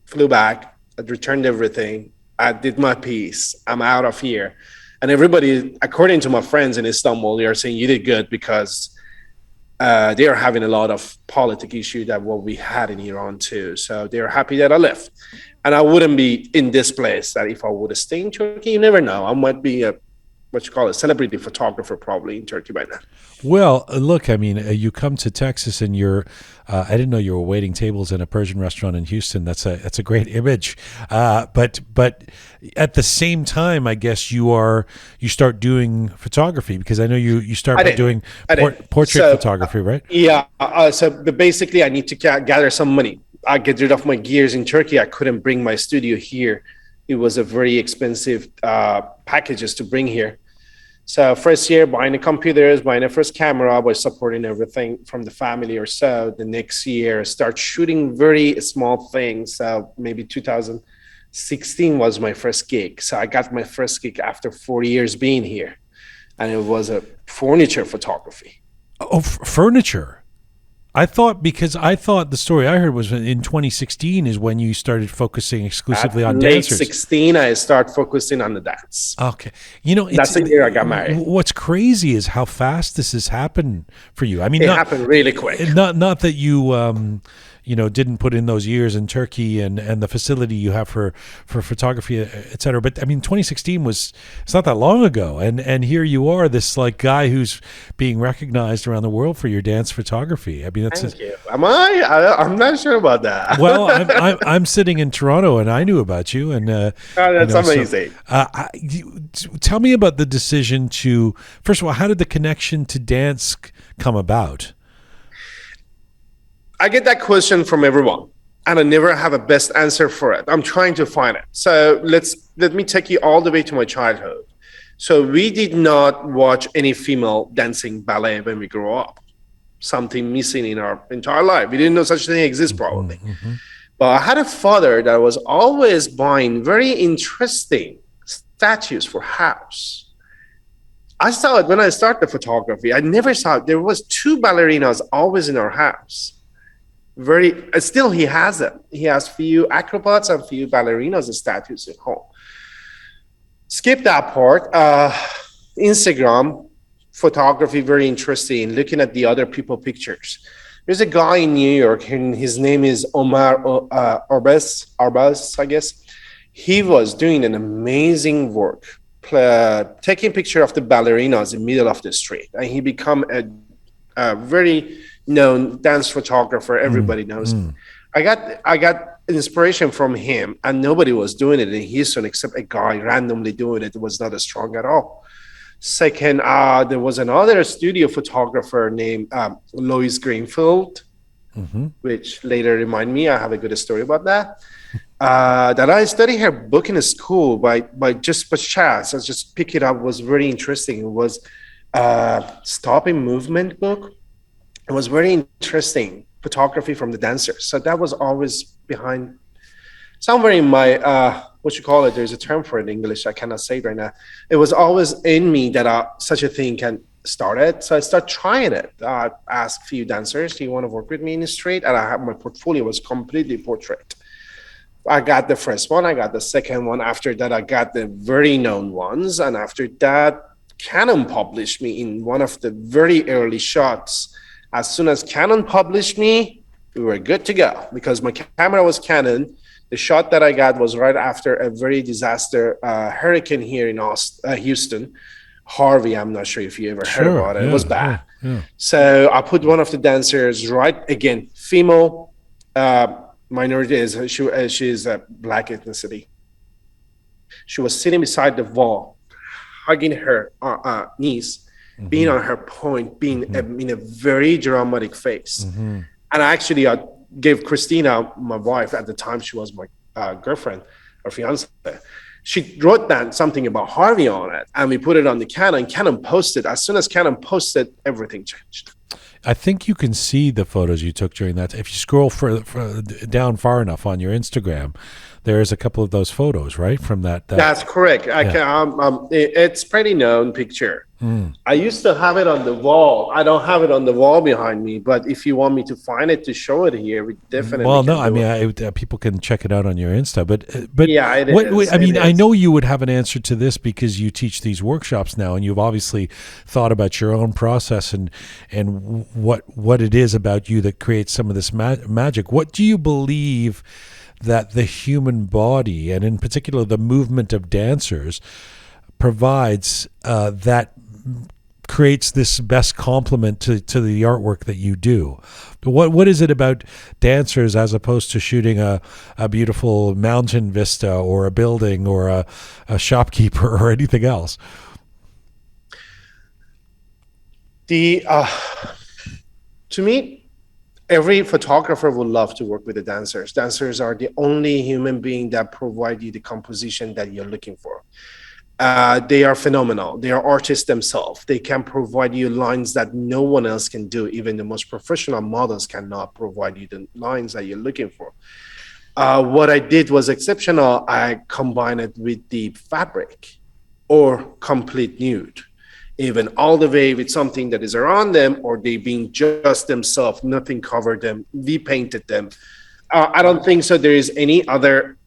flew back. I returned everything. I did my piece. I'm out of here. And everybody, according to my friends in Istanbul, they are saying you did good because they are having a lot of politic issue that what we had in Iran too. So they are happy that I left. And I wouldn't be in this place that if I would have stayed in Turkey. You never know. I might be a celebrity photographer probably in Turkey by now. Well, look, I mean, you come to Texas and you're, I didn't know you were waiting tables in a Persian restaurant in Houston. That's a great image. But at the same time, I guess you start doing photography because I know you start by doing portrait photography, right? Yeah. So basically I need to gather some money. I get rid of my gears in Turkey. I couldn't bring my studio here. It was a very expensive packages to bring here. So first year, buying the computers, buying the first camera, was supporting everything from the family or so. The next year, start shooting very small things. So maybe 2016 was my first gig. So I got my first gig after 4 years being here. And it was a furniture photography. Oh, furniture. I thought the story I heard was in 2016 is when you started focusing exclusively on dancers. Late 16, I start focusing on the dance. Okay. You know, that's the year I got married. What's crazy is how fast this has happened for you. I mean, it happened really quick. Not that you didn't put in those years in Turkey and the facility you have for photography, et cetera. But I mean, 2016 it's not that long ago. And here you are, this like guy who's being recognized around the world for your dance photography. I mean, thank you. Am I? I'm not sure about that. Well, I'm sitting in Toronto and I knew about you. And that's amazing. So, tell me about the decision to, first of all, how did the connection to dance come about? I get that question from everyone, and I never have a best answer for it. I'm trying to find it. So let me take you all the way to my childhood. So we did not watch any female dancing ballet when we grew up. Something missing in our entire life. We didn't know such a thing exists probably. Mm-hmm. But I had a father that was always buying very interesting statues for house. I saw it when I started photography. I never saw it. There was 2 ballerinas always in our house. Still he has it. He has few acrobats and few ballerinas statues at home. Skip that part. Instagram photography, very interesting. Looking at the other people pictures. There's a guy in New York, and his name is Omar Arbaz, I guess. He was doing an amazing work, taking picture of the ballerinas in the middle of the street, and he become a very known dance photographer. Everybody knows him. I got inspiration from him, and nobody was doing it in Houston except a guy randomly doing it. It was not as strong at all. Second, there was another studio photographer named Lois Greenfield. which later remind me, I have a good story about that. That I studied her book in a school by chance. I just pick it up. Was very interesting. It was stopping movement book. It was very interesting photography from the dancers. So that was always behind somewhere in my what you call it. There's a term for it in English. I cannot say it right now. It was always in me that such a thing can start it. So I start trying it. I asked a few dancers, "Do you want to work with me in the street?" And I had my portfolio was completely portrait. I got the first one, I got the second one. After that, I got the very known ones. And after that, Canon published me in one of the very early shots. As soon as Canon published me, we were good to go because my camera was Canon. The shot that I got was right after a very disaster hurricane here in Houston. Harvey, I'm not sure if you ever heard about it. It was bad. Yeah. So I put one of the dancers right, again, female, minority, she's a black ethnicity. She was sitting beside the wall, hugging her niece, being on her point, being in a very dramatic face. And actually, I gave Christina, my wife at the time, she was my girlfriend or fiance. She wrote down something about Harvey on it, and we put it on the Canon. Canon posted. As soon as Canon posted, everything changed. I think you can see the photos you took during that. If you scroll down far enough on your Instagram, there's a couple of those photos, right? From that. That's correct. It's pretty known picture. I used to have it on the wall. I don't have it on the wall behind me, but if you want me to find it to show it here, we definitely. Well, no, I mean, people can check it out on your Insta, but yeah, it is. I mean, I know you would have an answer to this because you teach these workshops now, and you've obviously thought about your own process and what it is about you that creates some of this magic. What do you believe that the human body, and in particular the movement of dancers, provides that creates this best complement to the artwork that you do? What is it about dancers as opposed to shooting a beautiful mountain vista or a building or a shopkeeper or anything else? To me, every photographer would love to work with the dancers. Dancers are the only human being that provide you the composition that you're looking for. They are phenomenal. They are artists themselves. They can provide you lines that no one else can do. Even the most professional models cannot provide you the lines that you're looking for. What I did was exceptional. I combined it with the fabric or complete nude, even all the way with something that is around them, or they being just themselves, nothing covered them. We painted them. I don't think so there is any other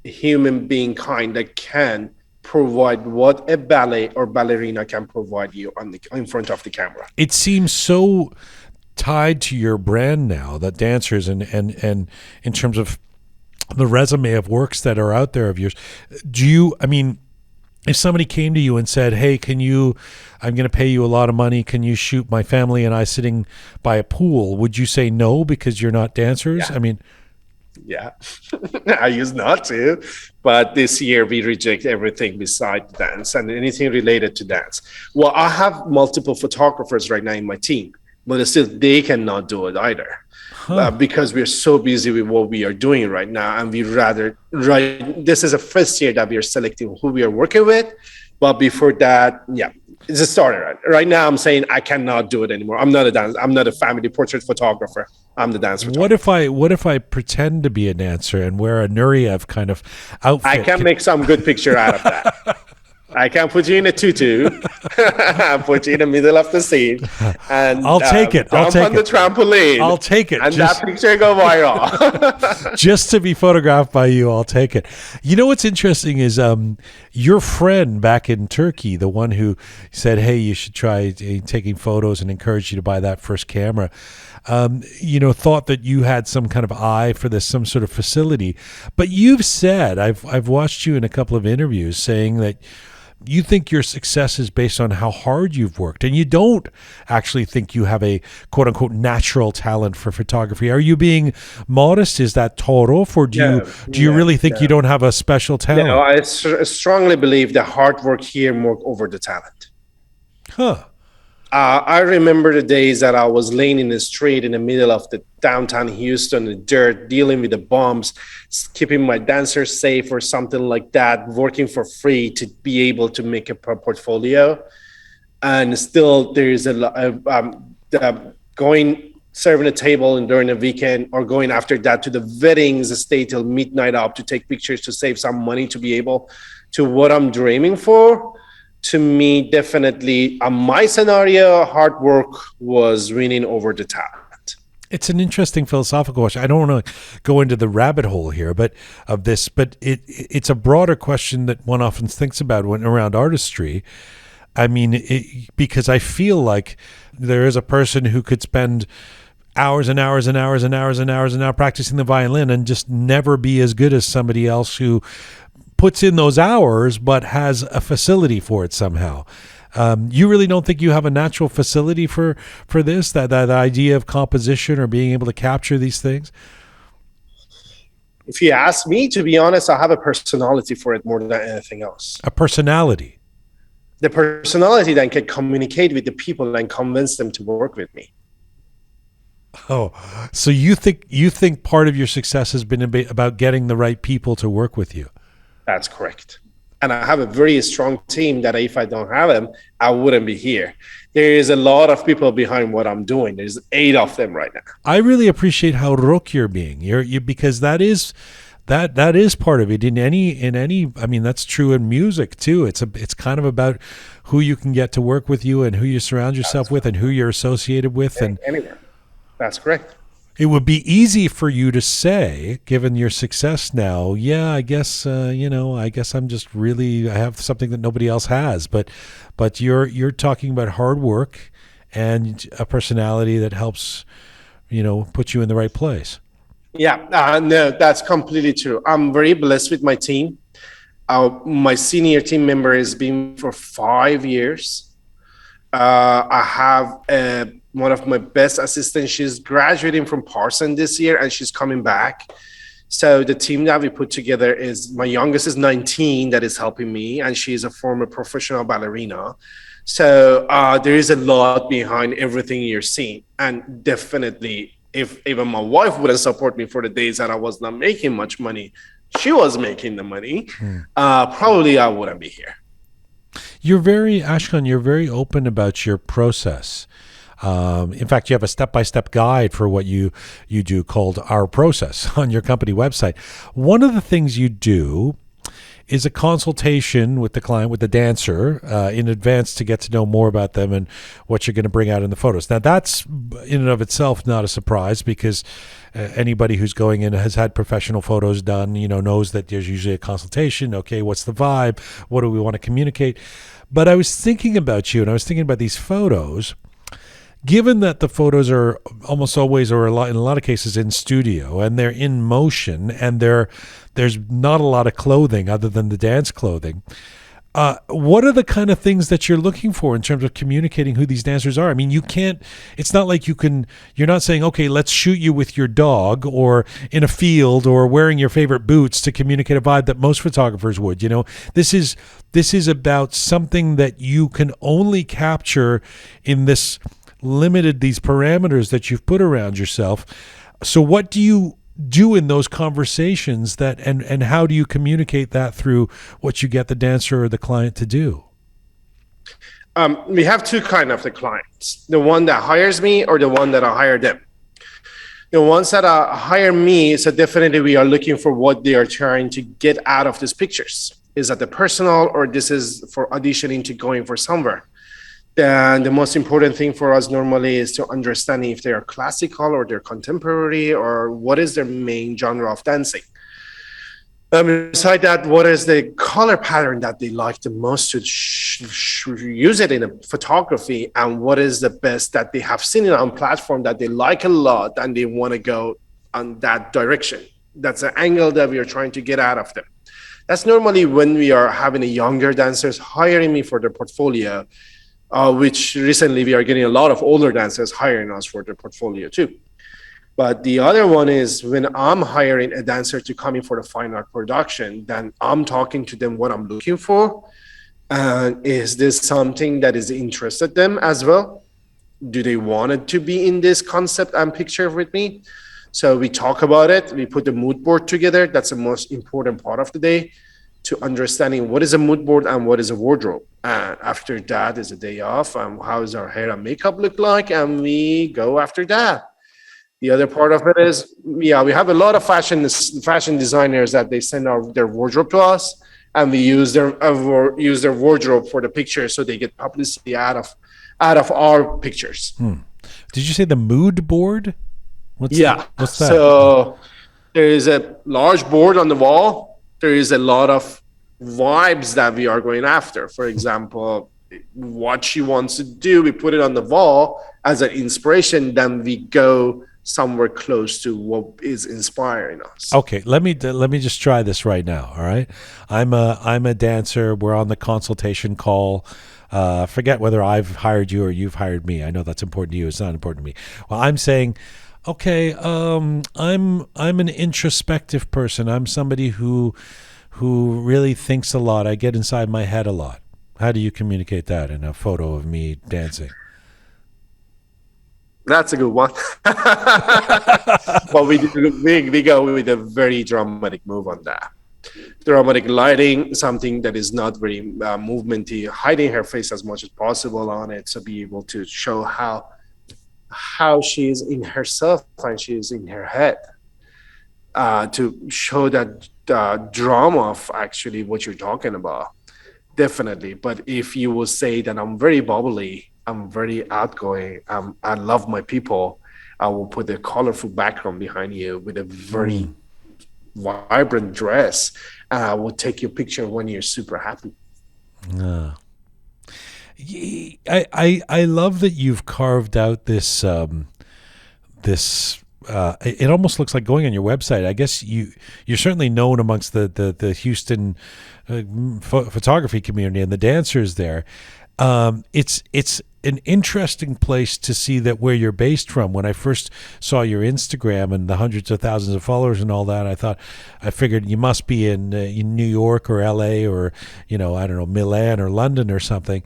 human being kind that can provide what a ballet or ballerina can provide you in front of the camera. It seems so tied to your brand now, that dancers and in terms of the resume of works that are out there of yours. If somebody came to you and said, "Hey, I'm going to pay you a lot of money. Can you shoot my family and I sitting by a pool?" Would you say no because you're not dancers? Yeah. Yeah, I used not to, but this year we reject everything besides dance and anything related to dance. Well, I have multiple photographers right now in my team, but still they cannot do it either because we're so busy with what we are doing right now, and this is the first year that we are selecting who we are working with. But before that, yeah, it's a starter. Right now, I'm saying I cannot do it anymore. I'm not a dancer. I'm not a family portrait photographer. I'm the dance photographer. What if I pretend to be a dancer and wear a Nureyev kind of outfit? I can make some good picture out of that. I can put you in a tutu, put you in the middle of the scene, and I'll take it. Jump on the trampoline. I'll take it. And that picture go viral. Just to be photographed by you, I'll take it. You know what's interesting is your friend back in Turkey, the one who said, "Hey, you should try taking photos," and encouraged you to buy that first camera. Thought that you had some kind of eye for this, some sort of facility. But you've said, I've watched you in a couple of interviews saying that you think your success is based on how hard you've worked, and you don't actually think you have a quote unquote natural talent for photography. Are you being modest? Is that torof, or do you really think you don't have a special talent? No, I strongly believe the hard work here more over the talent. Huh. I remember the days that I was laying in the street in the middle of the downtown Houston, the dirt, dealing with the bombs, keeping my dancers safe or something like that, working for free to be able to make a portfolio. And still, there's a lot of going serving a table and during the weekend, or going after that to the weddings, stay till midnight up to take pictures to save some money to be able to what I'm dreaming for. To me, definitely, my scenario, hard work was winning over the talent. It's an interesting philosophical question. I don't want to go into the rabbit hole here, but it's a broader question that one often thinks about when around artistry. I mean, because I feel like there is a person who could spend hours and hours and hours and hours and hours and hours practicing the violin and just never be as good as somebody else who puts in those hours but has a facility for it somehow. You really don't think you have a natural facility for this, that idea of composition or being able to capture these things? If you ask me, to be honest, I have a personality for it more than anything else. A personality? The personality that can communicate with the people and convince them to work with me. Oh, so you think part of your success has been about getting the right people to work with you? That's correct. And I have a very strong team that if I don't have them, I wouldn't be here. There is a lot of people behind what I'm doing. There's 8 of them right now. I really appreciate how Roqe you're being. You because that is part of it in any. I mean, that's true in music too. It's kind of about who you can get to work with you and who you surround yourself with and who you're associated with. And anywhere. That's correct. It would be easy for you to say, given your success now, yeah, I guess I guess I have something that nobody else has. But you're talking about hard work and a personality that helps, put you in the right place. Yeah, no, that's completely true. I'm very blessed with my team. My senior team member has been for 5 years. I have one of my best assistants. She's graduating from Persian this year, and she's coming back. So the team that we put together is, my youngest is 19 that is helping me, and she's a former professional ballerina. So there is a lot behind everything you're seeing. And definitely, if even my wife wouldn't support me for the days that I was not making much money, she was making the money, probably I wouldn't be here. Ashkan, you're very open about your process. In fact, you have a step-by-step guide for what you do called Our Process on your company website. One of the things you do is a consultation with the client, with the dancer, in advance to get to know more about them and what you're going to bring out in the photos. Now, that's in and of itself not a surprise, because anybody who's going in has had professional photos done, knows that there's usually a consultation. Okay, what's the vibe? What do we want to communicate? But I was thinking about you, and I was thinking about these photos. Given that the photos are almost always, or in a lot of cases, in studio, and they're in motion, and there's not a lot of clothing other than the dance clothing, what are the kind of things that you're looking for in terms of communicating who these dancers are? I mean, it's not like you're not saying, okay, let's shoot you with your dog or in a field or wearing your favorite boots to communicate a vibe that most photographers would. This is about something that you can only capture in these parameters that you've put around yourself. So what do you do in those conversations and how do you communicate that through what you get the dancer or the client to do? We have 2 kinds of the clients: the one that hires me or the one that I hire them. The ones that hire me, so definitely we are looking for what they are trying to get out of these pictures. Is that the personal, or this is for auditioning to going for somewhere? Then the most important thing for us normally is to understand if they are classical or they're contemporary, or what is their main genre of dancing. Beside that, what is the color pattern that they like the most to use it in a photography, and what is the best that they have seen it on platform that they like a lot and they want to go on that direction. That's the angle that we are trying to get out of them. That's normally when we are having a younger dancers hiring me for their portfolio, which recently we are getting a lot of older dancers hiring us for their portfolio too. But the other one is when I'm hiring a dancer to come in for the fine art production, then I'm talking to them what I'm looking for. And is this something that is interested them as well? Do they want it to be in this concept and picture with me? So we talk about it. We put the mood board together. That's the most important part of the day, to understanding what is a mood board and what is a wardrobe. And after that is a day off. And how does our hair and makeup look like? And we go after that. The other part of it is, yeah, we have a lot of fashion designers that they send their wardrobe to us, and we use their wardrobe for the picture, so they get publicity out of our pictures. Did you say the mood board? What's that? So there is a large board on the wall. There is a lot of vibes that we are going after. For example, what she wants to do, we put it on the wall as an inspiration. Then we go somewhere close to what is inspiring us. Okay, let me just try this right now. All right, I'm a dancer. We're on the consultation call. Forget whether I've hired you or you've hired me. I know that's important to you. It's not important to me. Well, I'm saying, okay, I'm an introspective person. I'm somebody who really thinks a lot. I get inside my head a lot. How do you communicate that in a photo of me dancing? That's a good one. Well, we go with a very dramatic move on that. Dramatic lighting, something that is not very movementy, hiding her face as much as possible on it, to be able to show how she is in herself and she is in her head, to show that drama of actually what you're talking about. Definitely. But if you will say that I'm very bubbly, I'm very outgoing, I love my people, I will put a colorful background behind you with a very vibrant dress, and I will take your picture when you're super happy. I love that you've carved out this it almost looks like going on your website. I guess you're certainly known amongst the Houston photography community and the dancers there. It's an interesting place to see that where you're based from. When I first saw your Instagram and the hundreds of thousands of followers and all that, I figured you must be in New York or LA or, I don't know, Milan or London or something.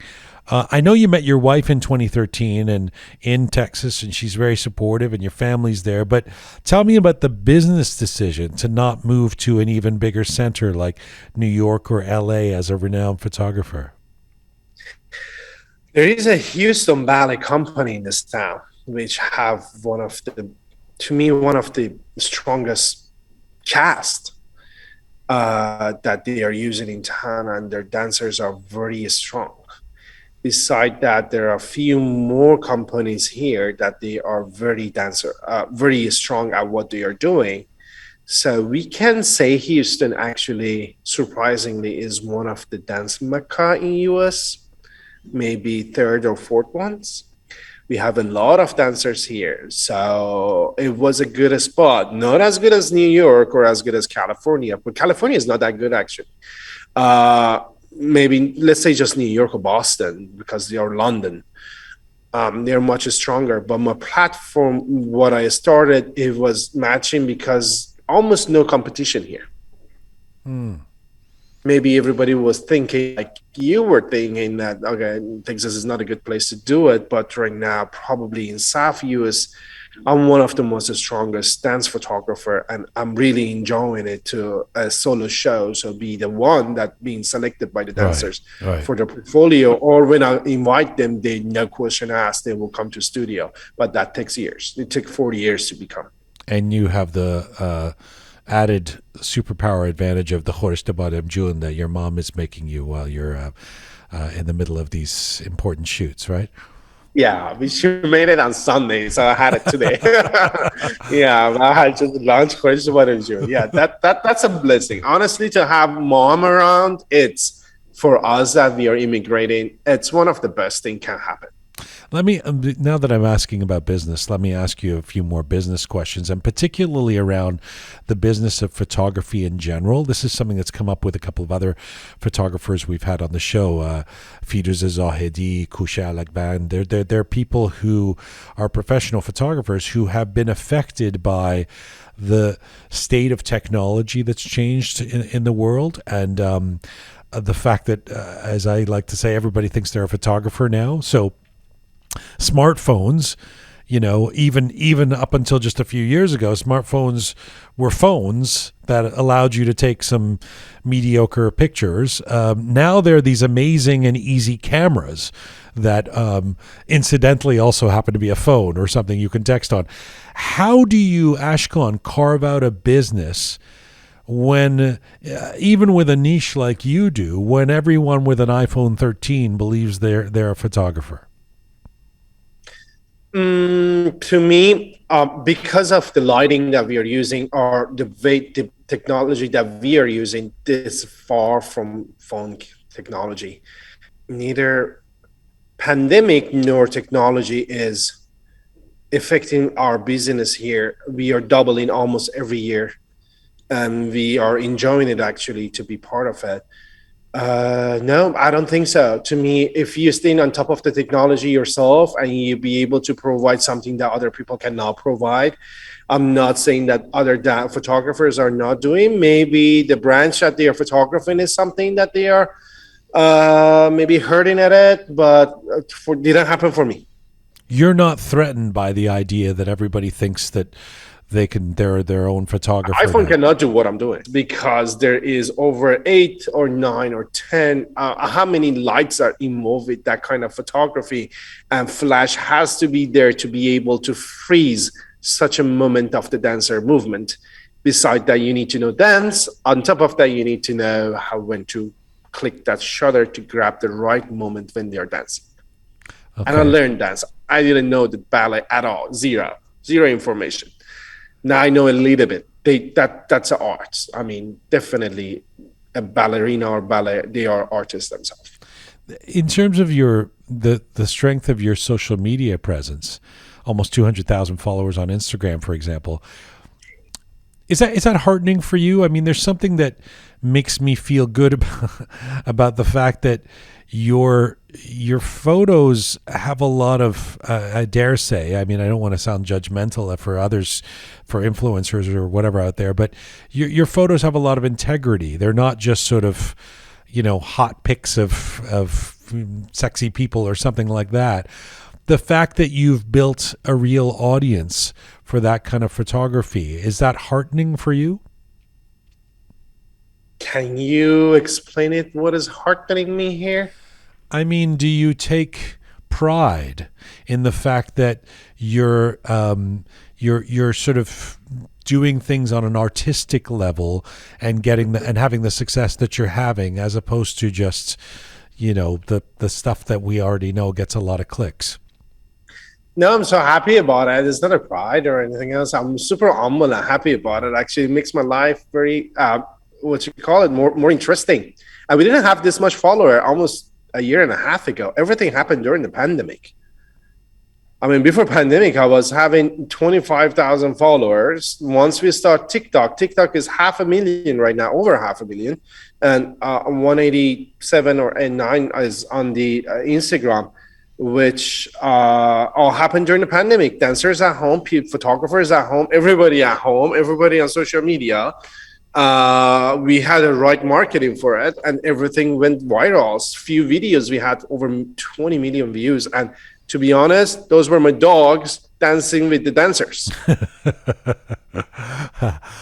I know you met your wife in 2013 and in Texas, and she's very supportive and your family's there. But tell me about the business decision to not move to an even bigger center like New York or LA as a renowned photographer. There is a Houston Ballet company in this town, which have one of the strongest cast that they are using in town, and their dancers are very strong. Besides that, there are a few more companies here that they are very strong at what they are doing. So we can say Houston actually, surprisingly, is one of the dance mecca in US. Maybe third or fourth ones. We have a lot of dancers here, so it was a good spot. Not as good as New York or as good as California, but California is not that good actually. Maybe let's say just New York or Boston, because they are London. They're much stronger. But my platform, what I started, it was matching because almost no competition here. Maybe everybody was thinking, like you were thinking, that, okay, Texas is not a good place to do it. But right now, probably in South US, I'm one of the most strongest dance photographer, and I'm really enjoying it to a solo show. So be the one that being selected by the dancers for their portfolio, or when I invite them, they no question asked, they will come to studio. But that takes years. It took 40 years to become. And you have the added superpower advantage of the Khoresh de Badem June that your mom is making you while you're in the middle of these important shoots, right? Yeah, she made it on Sunday, so I had it today. Yeah, I had just launched Khoresh de Badem June. Yeah, that's a blessing. Honestly, to have mom around, it's for us that we are immigrating. It's one of the best things can happen. Let me, now that I'm asking about business, let me ask you a few more business questions, and particularly around the business of photography in general. This is something that's come up with a couple of other photographers we've had on the show, Firuze Zahedi, Kusha Alakban. They're people who are professional photographers who have been affected by the state of technology that's changed in the world, and the fact that, as I like to say, everybody thinks they're a photographer now. So smartphones, even up until just a few years ago, smartphones were phones that allowed you to take some mediocre pictures. Now there are these amazing and easy cameras that incidentally also happen to be a phone or something you can text on. How do you, Ashkan, carve out a business when, even with a niche like you do, when everyone with an iPhone 13 believes they're a photographer? To me, because of the lighting that we are using or the technology that we are using, this is far from phone technology. Neither pandemic nor technology is affecting our business here. We are doubling almost every year, and we are enjoying it actually to be part of it. No, I don't think so. To me, if you stay on top of the technology yourself and you be able to provide something that other people cannot provide, I'm not saying that other photographers are not doing. Maybe the branch that they are photographing is something that they are maybe hurting at it, but didn't happen for me. You're not threatened by the idea that everybody thinks that they're their own photographer. iPhone cannot do what I'm doing because there is over 8 or 9 or 10 how many lights are involved with that kind of photography, and flash has to be there to be able to freeze such a moment of the dancer movement. Beside that, you need to know dance. On top of that, you need to know when to click that shutter to grab the right moment when they're dancing. Okay. And I learned dance. I didn't know the ballet at all. Zero information. Now I know a little bit. That's an art. I mean, definitely a ballerina or ballet, they are artists themselves. In terms of the strength of your social media presence, almost 200,000 followers on Instagram, for example, is that heartening for you? I mean, there's something that makes me feel good about the fact that your photos have a lot of, I dare say, I mean, I don't want to sound judgmental for others, for influencers or whatever out there, but your photos have a lot of integrity. They're not just sort of, hot pics of sexy people or something like that. The fact that you've built a real audience for that kind of photography, is that heartening for you? Can you explain it? What is heartening me here? I mean, do you take pride in the fact that you're sort of doing things on an artistic level and having the success that you're having, as opposed to just, the stuff that we already know gets a lot of clicks? No, I'm so happy about it. It's not a pride or anything else. I'm super humble and happy about it. Actually, it makes my life very, more interesting. And we didn't have this much follower almost a year and a half ago. Everything happened during the pandemic. I mean, before pandemic, I was having 25,000 followers. Once we start TikTok is 500,000 right now, over 500,000. And 187 or 9 is on the Instagram, which all happened during the pandemic. Dancers at home, photographers at home, everybody at home, everybody on social media. We had a right marketing for it, and everything went viral. Few videos, we had over 20 million views. And to be honest, those were my dogs dancing with the dancers.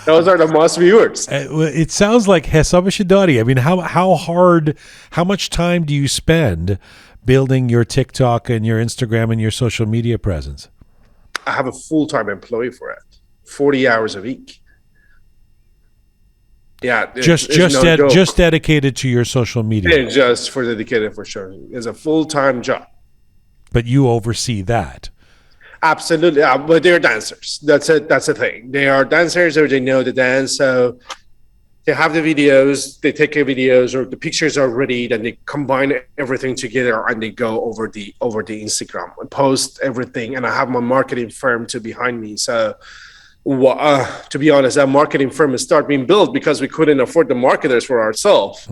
Those are the most viewers. It sounds like Hesab Shidari. I mean, how much time do you spend building your TikTok and your Instagram and your social media presence? I have a full-time employee for it, 40 hours a week. Yeah, just dedicated to your social media. Just for dedicated, for sure. It's a full-time job. But you oversee that. Absolutely, but they're dancers. That's the thing. They are dancers, or they know the dance. So they have the videos, they take the videos, or the pictures are ready. Then they combine everything together and they go over the Instagram and post everything. And I have my marketing firm behind me. So to be honest, that marketing firm has started being built because we couldn't afford the marketers for ourselves.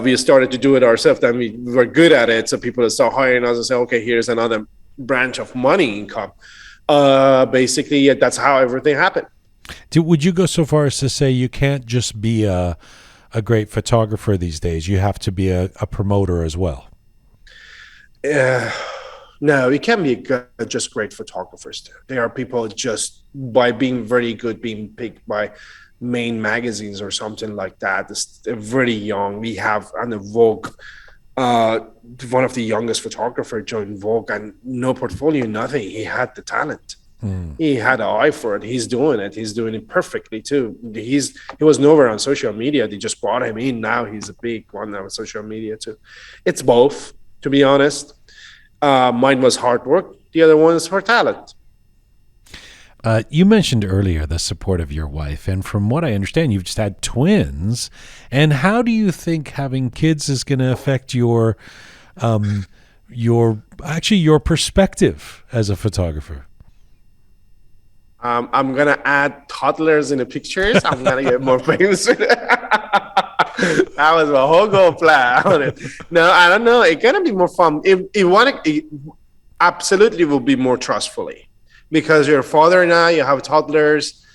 We started to do it ourselves, then we were good at it, so people start hiring us and say, okay, here's another branch of money income. Basically, that's how everything happened. Would you go so far as to say you can't just be a a great photographer these days. You have to be a promoter as well. No, it can be just great photographers too. There are people just by being very good, being picked by main magazines or something like that. They're very young. We have on the Vogue, one of the youngest photographer joined Vogue, and no portfolio, nothing. He had the talent. He had an eye for it. He's doing it. He's doing it perfectly too. He was nowhere on social media. They just brought him in. Now he's a big one on social media too. It's both, to be honest. Mine was hard work. The other one is her talent. You mentioned earlier the support of your wife, and from what I understand, you've just had twins. And how do you think having kids is going to affect your perspective as a photographer? I'm gonna add toddlers in the pictures. I'm gonna get more famous. That was my whole goal plan on it. No, I don't know. It's gonna be more fun. It absolutely will be more trustfully because you're a father now. You have toddlers.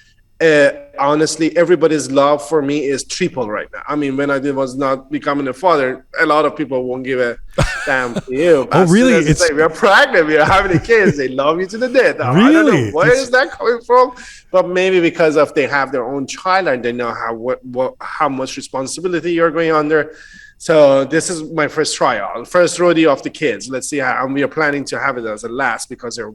Honestly, everybody's love for me is triple right now. I mean, when I was not becoming a father, a lot of people won't give a damn to you. Oh, really? It's like, we're pregnant, we're having kids, they love you to the death. Really? I don't know where is that coming from, but maybe because of they have their own child and they know how much responsibility you're going under. So this is my first trial, first rodeo of the kids. Let's see how, and we are planning to have it as a last because they're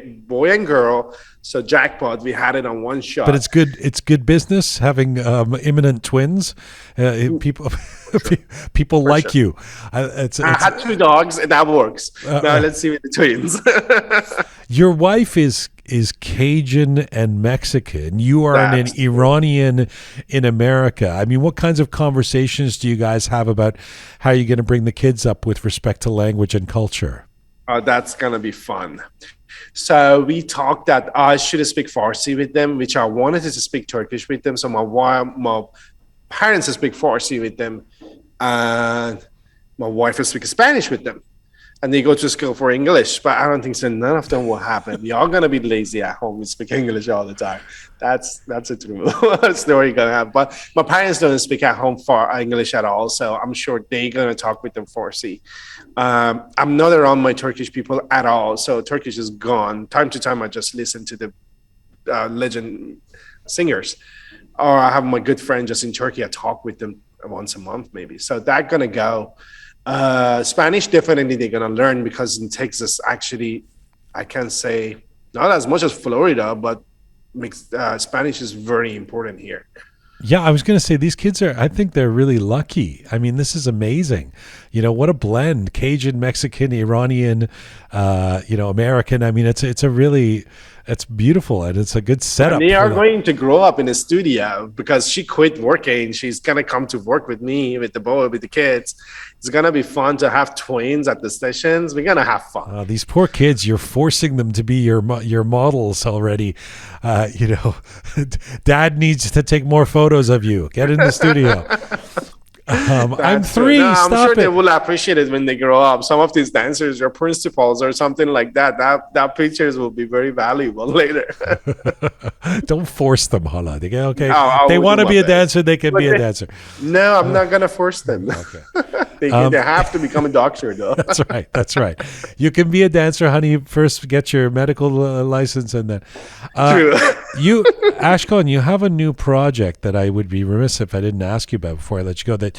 boy and girl. So jackpot, we had it on one shot. But it's good. It's good business having imminent twins. People like sure. you. I had 2 dogs. That works. Now let's see with the twins. Your wife is Cajun and Mexican. You are an Iranian in America. I mean, what kinds of conversations do you guys have about how you're going to bring the kids up with respect to language and culture? That's going to be fun. So we talked that I should speak Farsi with them, which I wanted to speak Turkish with them. So my parents speak Farsi with them, and my wife will speak Spanish with them. And they go to school for English, but I don't think so. None of them will happen. We are gonna be lazy at home. We speak English all the time. That's a true story gonna happen. But my parents don't speak at home for English at all, so I'm sure they're gonna talk with them Farsi. I'm not around my Turkish people at all, so Turkish is gone. Time to time, I just listen to the legend singers, or I have my good friend just in Turkey. I talk with them once a month, maybe. So that's gonna go. Spanish definitely they're gonna learn because in Texas actually I can say not as much as Florida, but Spanish is very important here. Yeah, I was going to say these kids I think they're really lucky. I mean, this is amazing. You know, what a blend. Cajun, Mexican, Iranian, American. I mean, it's beautiful and it's a good setup. And they are going to grow up in a studio because she quit working. She's going to come to work with me, with the boy, with the kids. It's going to be fun to have twins at the sessions. We're going to have fun. These poor kids, you're forcing them to be your models already. Dad needs to take more photos of you. Get in the studio. I'm 3. No, I'm Stop sure it. they will appreciate it when they grow up. Some of these dancers are principals or something like that. That pictures will be very valuable later. Don't force them, Hala. Okay, No, they want to be a best. dancer. They can be a dancer. No, I'm not gonna force them. Okay. They have to become a doctor, though. That's right. You can be a dancer, honey. First, get your medical license, and then. True. Ashkan, you have a new project that I would be remiss if I didn't ask you about before I let you go. That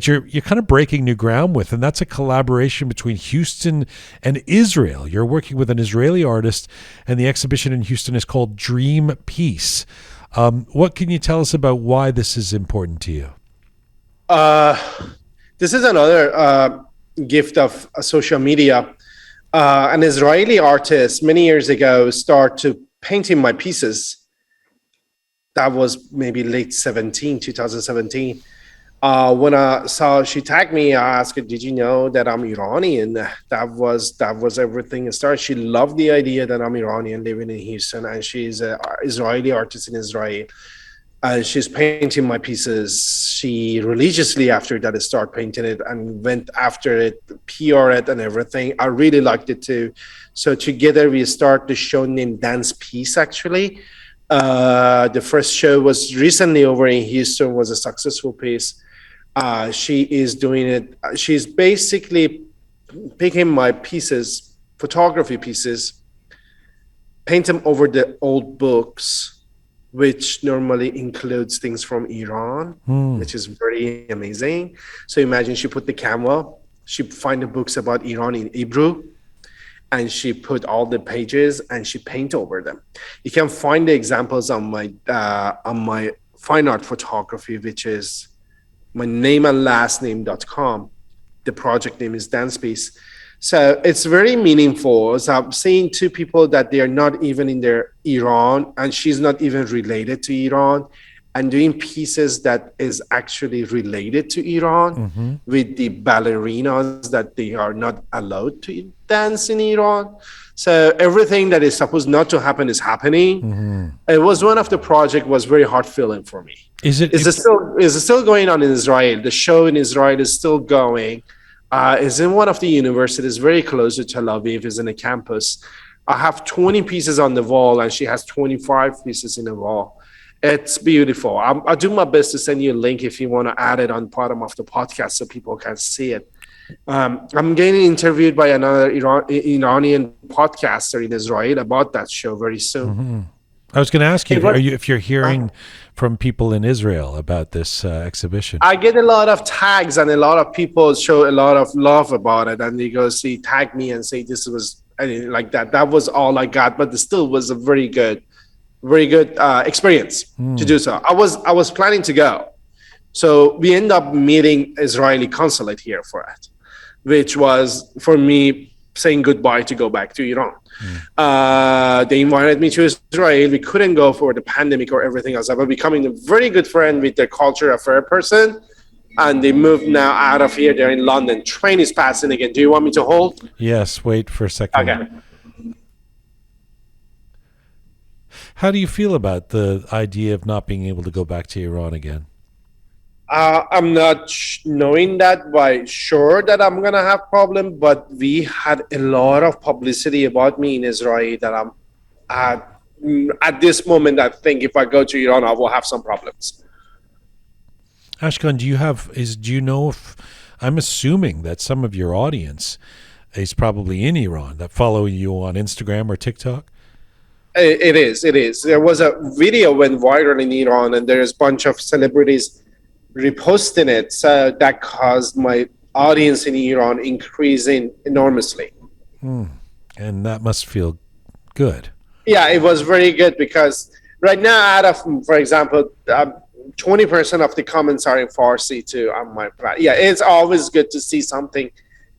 you're kind of breaking new ground with, and that's a collaboration between Houston and Israel. You're working with an Israeli artist, and the exhibition in Houston is called Dream Peace. What can you tell us about why this is important to you? This is another gift of social media. An Israeli artist many years ago started to painting my pieces. That was maybe late 2017. When I saw she tagged me, I asked her, "Did you know that I'm Iranian?" That was everything. It started. She loved the idea that I'm Iranian living in Houston, and she's an Israeli artist in Israel. She's painting my pieces. She religiously after that started painting it and went after it, PR it and everything. I really liked it too. So together we start the show named Dance Peace actually. The first show was recently over in Houston, was a successful piece. She is doing it. She's basically picking my pieces, photography pieces, paint them over the old books, which normally includes things from Iran, which is very amazing. So imagine she put the camera, she find the books about Iran in Hebrew, and she put all the pages and she paint over them. You can find the examples on my fine art photography, which is my name and last name.com. The project name is Dance Piece. So it's very meaningful. So I'm seeing two people that they are not even in their Iran, and she's not even related to Iran, and doing pieces that is actually related to Iran with the ballerinas that they are not allowed to dance in Iran. So everything that is supposed not to happen is happening. It was one of the project was very hard feeling for me. Is it still going on in Israel? The show in Israel is still going. Is in one of the universities very close to Tel Aviv, is in a campus. I have 20 pieces on the wall and she has 25 pieces in the wall. It's beautiful. I'll do my best to send you a link if you want to add it on bottom of the podcast so people can see it. I'm getting interviewed by another Iranian podcaster in Israel about that show very soon. I was going to ask you, if you're hearing from people in Israel about this exhibition. I get a lot of tags and a lot of people show a lot of love about it, and they go tag me and say this was like that. That was all I got, but it still was a very good experience to do so. I was planning to go, so we end up meeting Israeli consulate here for it, which was for me saying goodbye to go back to Iran. They invited me to Israel. We couldn't go for the pandemic or everything else, but becoming a very good friend with the culture affair person. And they moved now out of here. They're in London. Train is passing again. Do you want me to hold? Yes, wait for a second. Okay. How do you feel about the idea of not being able to go back to Iran again? I'm not knowing that by sure that I'm going to have problem, but we had a lot of publicity about me in Israel that I'm at this moment, I think if I go to Iran, I will have some problems. Ashkan, do you know if, I'm assuming that some of your audience is probably in Iran that follow you on Instagram or TikTok? It is. There was a video went viral in Iran and there's a bunch of celebrities reposting it, so that caused my audience in Iran increasing enormously. And that must feel good. Yeah, it was very good because right now, out of, for example, 20% of the comments are in Farsi too on my platform. Yeah, it's always good to see something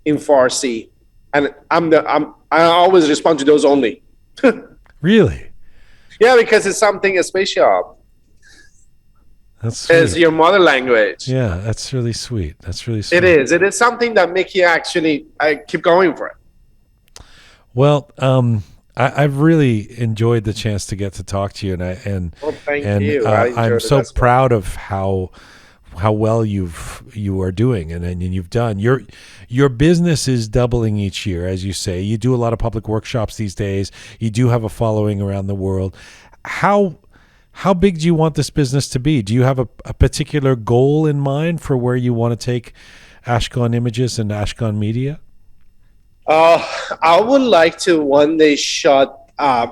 in Farsi, and I always respond to those only. Really? Yeah, because it's something special. That's sweet. It's your mother language. Yeah, that's really sweet. It is. It is something that makes you actually keep going for it. Well, I've really enjoyed the chance to get to talk to you, and thank you. I'm so proud of how well you are doing, and you've done. Your business is doubling each year, as you say. You do a lot of public workshops these days. You do have a following around the world. How big do you want this business to be? Do you have a particular goal in mind for where you want to take Ashkan Images and Ashkan Media? I would like to one day shot a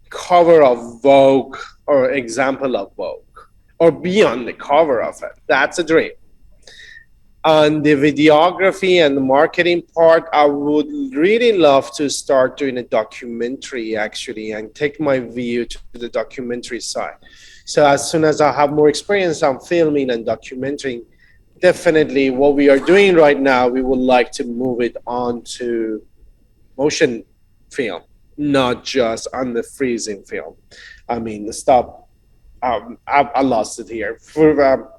cover of Vogue or example of Vogue or be on the cover of it. That's a dream. On the videography and the marketing part, I would really love to start doing a documentary actually and take my view to the documentary side. So as soon as I have more experience on filming and documenting, definitely what we are doing right now, we would like to move it on to motion film, not just on the freezing film. I mean, stop. I lost it here. For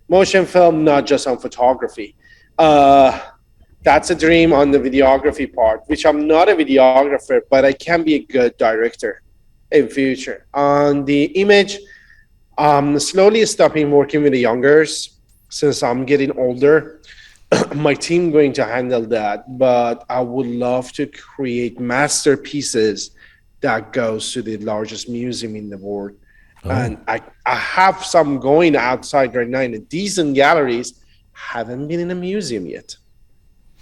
motion film, not just on photography. That's a dream on the videography part, which I'm not a videographer, but I can be a good director in future. On the image, I'm slowly stopping working with the youngers since I'm getting older. My team going to handle that, but I would love to create masterpieces that goes to the largest museum in the world. And I have some going outside right now in the decent galleries, haven't been in a museum yet.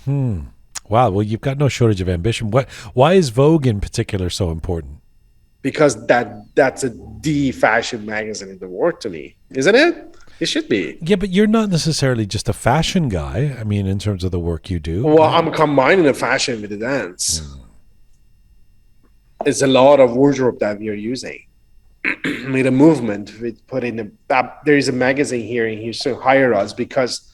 Wow. Well, you've got no shortage of ambition. Why is Vogue in particular so important? Because that's the fashion magazine in the world to me, isn't it? It should be. Yeah, but you're not necessarily just a fashion guy. I mean, in terms of the work you do. Well, I'm combining the fashion with the dance. It's a lot of wardrobe that we are using. With a movement, we put in there is a magazine here in Houston hire us because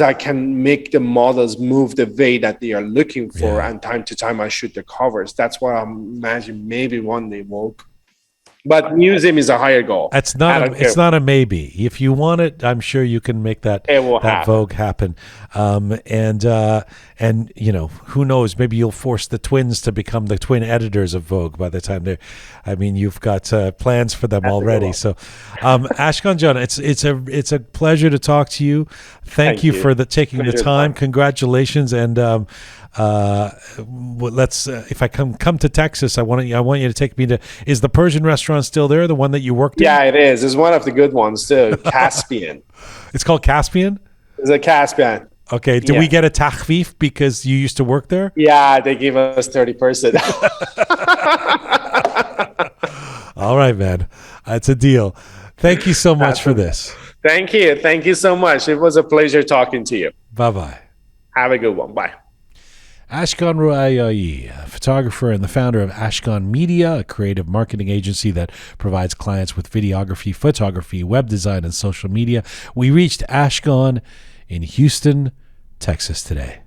I can make the models move the way that they are looking for, and time to time I shoot the covers. That's why I'm imagining maybe one day Vogue. But museum is a higher goal. It's not a maybe. If you want it, I'm sure you can make that Vogue happen. And you know, who knows? Maybe you'll force the twins to become the twin editors of Vogue by the time they're. I mean, you've got plans for them already. So, Ashkan John, it's a pleasure to talk to you. Thank you for taking the time. Congratulations, and let's. If I come to Texas, I want you to take me to. Is the Persian restaurant still there? The one that you worked in? Yeah, it is. It's one of the good ones too. Caspian. It's called Caspian? It's a Caspian. Okay. Did we get a takhfif because you used to work there? Yeah, they gave us 30%. All right, man. That's a deal. Thank you so much for this. Thank you. Thank you so much. It was a pleasure talking to you. Bye-bye. Have a good one. Bye. Ashkan Roayaee, a photographer and the founder of Ashkan Media, a creative marketing agency that provides clients with videography, photography, web design, and social media. We reached Ashkan in Houston, Texas today.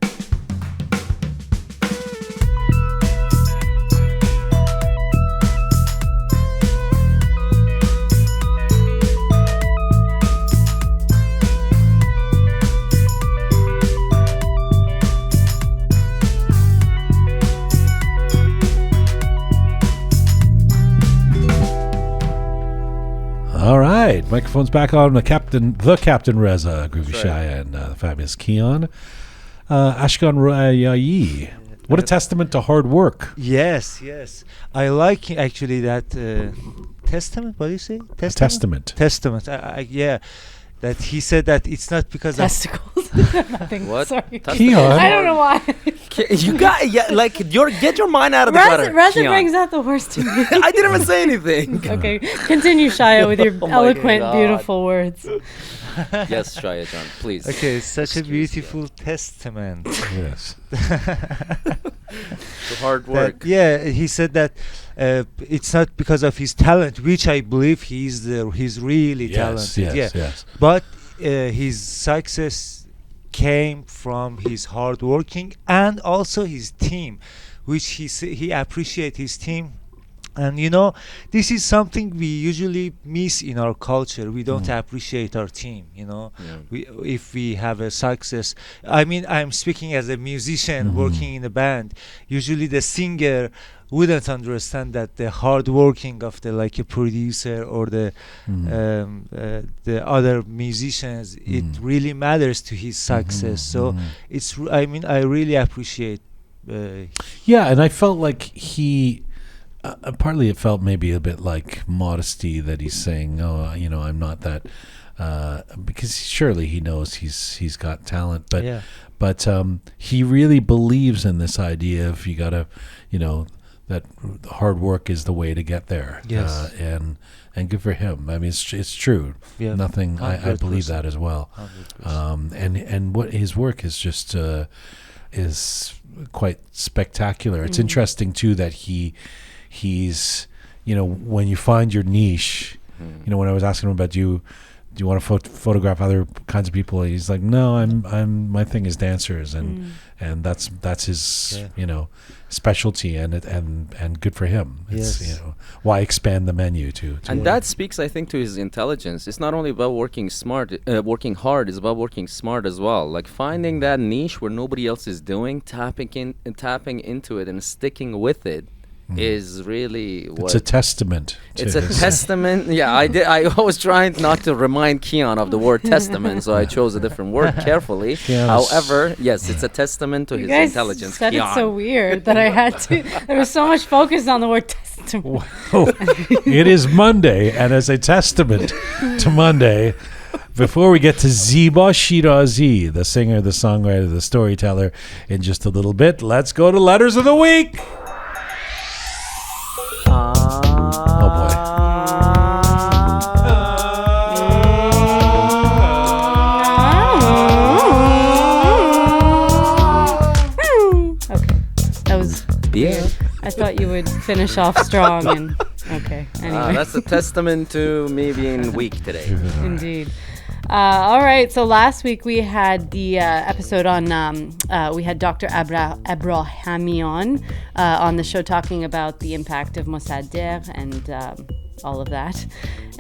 All right, microphone's back on. The Captain Reza, Groovy Shia, and the fabulous Keon. Ashkan Roayaee. What a testament to hard work. Yes. I like actually that testament. What do you say? Testament. Yeah. That he said that it's not because testicles. Nothing. What? Sorry. Keon. I don't know why. You got get your mind out of the gutter. Reza brings out the worst in me. I didn't even say anything. Okay, continue, Shia, with your eloquent, beautiful words. Yes, Shia John, please. Okay, such a beautiful testament. Yes. The hard work. He said that it's not because of his talent, which I believe he's really talented. Yes. But his success came from his hard working and also his team, which he appreciates his team. And you know, this is something we usually miss in our culture. We don't appreciate our team. You know, if we have a success. I mean, I'm speaking as a musician working in a band. Usually, the singer wouldn't understand that the hard working of the a producer or the other musicians. It really matters to his success. So it's. I mean, I really appreciate. And I felt like he. Partly it felt maybe a bit like modesty that he's saying, I'm not that, because surely he knows he's got talent, but he really believes in this idea of you gotta, that hard work is the way to get there. Yes. And good for him. I mean, it's true. Yeah. Nothing. I believe that as well. And what his work is just is quite spectacular. It's interesting too that he's, when you find your niche, when I was asking him about, do you want to photograph other kinds of people? He's like, no, I'm my thing is dancers, and that's his, specialty, and good for him. It's, why expand the menu to and that speaks, I think, to his intelligence. It's not only about working hard, it's about working smart as well. Like finding that niche where nobody else is doing, tapping into it and sticking with it. Is really it's a testament. It's a testament. Yeah, I was trying not to remind Keon of the word testament, so I chose a different word carefully. Yes. However, yes, it's a testament to his intelligence. Said Keon. It's so weird that I had to. There was so much focus on the word testament. It is Monday, and as a testament to Monday, before we get to Ziba Shirazi, the singer, the songwriter, the storyteller, in just a little bit, let's go to Letters of the Week. Oh boy. Okay, that was. Yeah. I thought you would finish off strong and. Okay. Anyway. That's a testament to me being weak today. Indeed. All right. So last week we had the episode on, we had Dr. Abrahamian on the show talking about the impact of Mossadegh and all of that.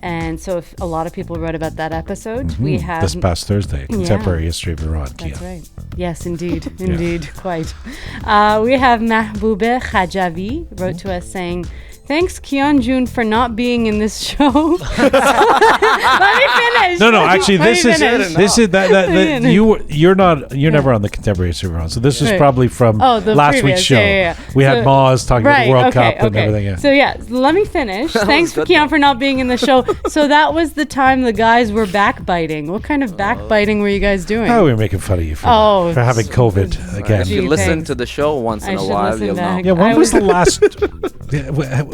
And so if a lot of people wrote about that episode, we have... This past Thursday, Contemporary History of Iran. That's right. Yes, indeed. Indeed. Quite. We have Mahbouba Khajavi wrote to us saying... Thanks, Kian Jun, for not being in this show. Let me finish. No. Actually, this is that you're never on the Contemporary History of Iran. So this is probably from the last previous, week's show. Yeah. We had Maz talking about the World Cup and everything. Yeah. So let me finish. Thanks, Kian, for not being in the show. So that was the time the guys were backbiting. What kind of backbiting were you guys doing? Oh, we were making fun of you for having COVID again. If you listen to the show once in a while, you'll know. Yeah. When was the last?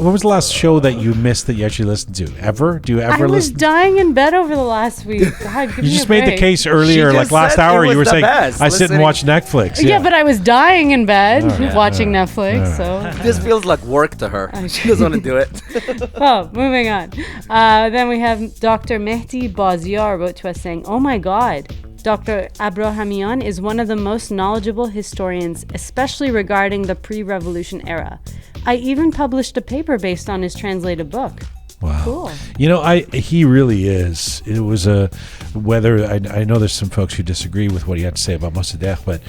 When was the last show that you missed that you actually listened to? Ever? Do you ever listen? I was dying in bed over the last week. God, give you me just a made the break. case earlier, like last hour. You were saying, I sit and watch Netflix. Yeah, but I was dying in bed watching Netflix. Right. So this feels like work to her. She doesn't want to do it. Oh, moving on. Then we have Dr. Mehdi Baziar wrote to us saying, oh my God, Dr. Abrahamian is one of the most knowledgeable historians, especially regarding the pre-revolution era. I even published a paper based on his translated book. Wow. Cool. You know, he really is. It was I know there's some folks who disagree with what he had to say about Mossadegh, but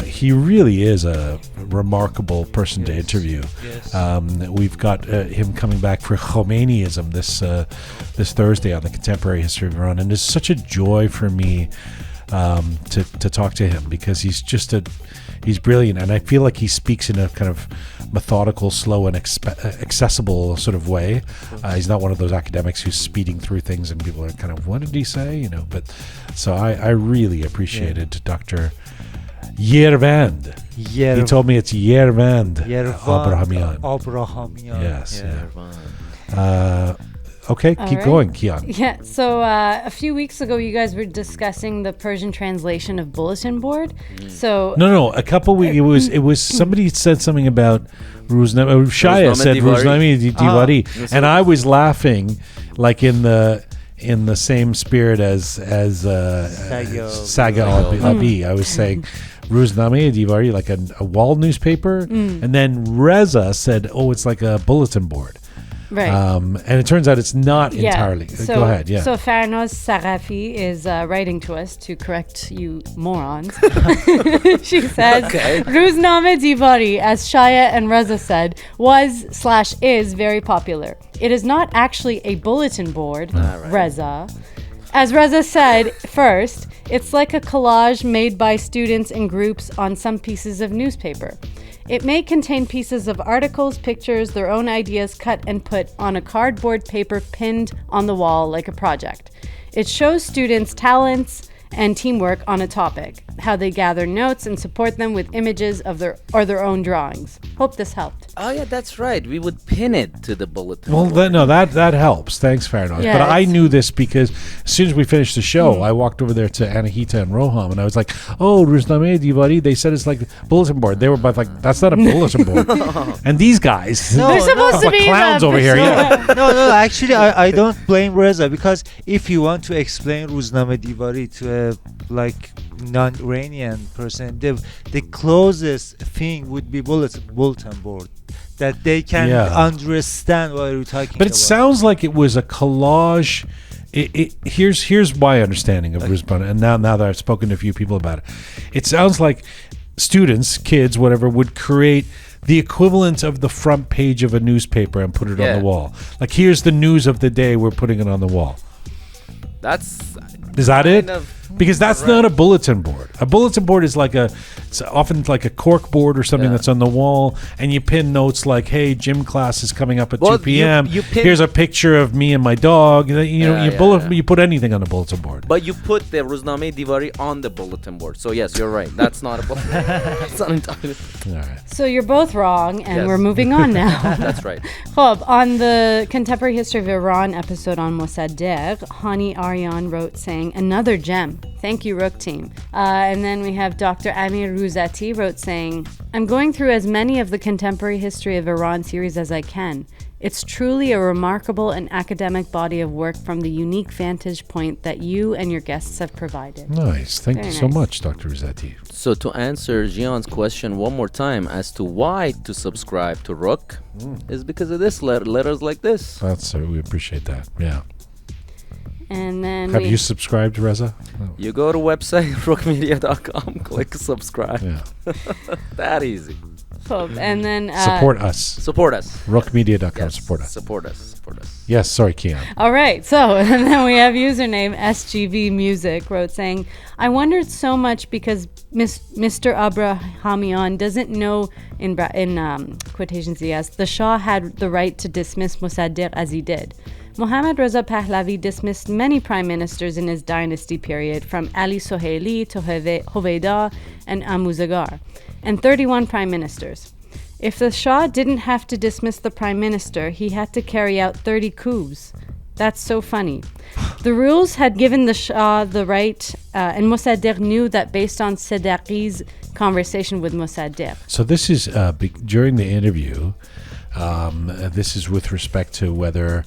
he really is a remarkable person to interview. Yes. We've got him coming back for Khomeinism this Thursday on the Contemporary History of Iran, and it's such a joy for me to talk to him because he's brilliant, and I feel like he speaks in a kind of methodical, slow, and accessible sort of way. He's not one of those academics who's speeding through things and people are kind of, what did he say? But so I really appreciated Dr. Yervand. He told me it's Yervand Abrahamian. Yes. Okay, keep going, Kian. Yeah, so a few weeks ago, you guys were discussing the Persian translation of bulletin board. So no, a couple weeks. It was somebody said something about Shaya said Rozname Divari, and I was laughing, like in the same spirit as Saga Abi. I was saying Rozname Divari, like a wall newspaper, and then Reza said, "Oh, it's like a bulletin board." Right. And it turns out it's not entirely. Go ahead. Yeah. So Farnoz Sarafi is writing to us to correct you morons. She says, Rozname Divari, as Shaya and Reza said, was/is very popular. It is not actually a bulletin board, Reza. As Reza said first, it's like a collage made by students in groups on some pieces of newspaper. It may contain pieces of articles, pictures, their own ideas cut and put on a cardboard paper pinned on the wall like a project. It shows students' talents and teamwork on a topic, how they gather notes and support them with images of their own drawings. Hope this helped. Oh yeah, that's right. We would pin it to the bulletin. Well, that helps. Thanks, Farnoz. Yes. But I knew this because as soon as we finished the show, I walked over there to Anahita and Roham, and I was like, "Oh, Rozname Divari." They said it's like bulletin board. They were both like, "That's not a bulletin board." And these guys, they're supposed to be clowns over here. Yeah. No. Actually, I don't blame Reza because if you want to explain Rozname Divari to a non-Iranian person, the closest thing would be bulletin board that they can understand what you're talking about. But it sounds like it was a collage. Here's my understanding of Ruzban, and now that I've spoken to a few people about it, it sounds like students, kids, whatever, would create the equivalent of the front page of a newspaper and put it on the wall. Like, here's the news of the day, we're putting it on the wall. That's Is that it? Kind of. Because that's not a bulletin board. A bulletin board is it's often like a cork board or something that's on the wall, and you pin notes like, "Hey, gym class is coming up at 2 p.m. you pin- Here's a picture of me and my dog." You put anything on the bulletin board. But you put the Rozname Divari on the bulletin board. So yes, you're right. That's not a bulletin. It's not entirely. All right. So you're both wrong, and Yes. we're moving on now. That's right. Khob, on the Contemporary History of Iran episode on Mossadegh, Hani Aryan wrote saying, "Another gem. Thank you, Roqe team." And then we have Dr. Amir Ruzati wrote saying, "I'm going through as many of the Contemporary History of Iran series as I can. It's truly a remarkable and academic body of work from the unique vantage point that you and your guests have provided." Nice. Thank Very you so nice. much, Dr. Rossetti. So to answer Jian's question one more time as to why to subscribe to Roqe is because of this letters like this. We appreciate that. Yeah. And then Have you subscribed, Reza? Oh, You go to website roqemedia.com, click subscribe. yeah. That easy. Khob, and then Support us. Support us. Rockmedia.com. Yes, Support us. Support us. Support us. Yes. Sorry, Kian. All right, so and then we have username SGV Music wrote saying, "I wondered so much because Mr. Abrahamian doesn't know in quotations yes the Shah had the right to dismiss Mossadegh as he did. Mohammad Reza Pahlavi dismissed many prime ministers in his dynasty period, from Ali Sohaili to Hoveyda and Amuzagar, and 31 prime ministers. If the Shah didn't have to dismiss the prime minister, he had to carry out 30 coups. That's so funny. The rules had given the Shah the right, and Mossadegh knew that based on Sadaqi's conversation with Mossadegh." So this is during the interview. This is with respect to whether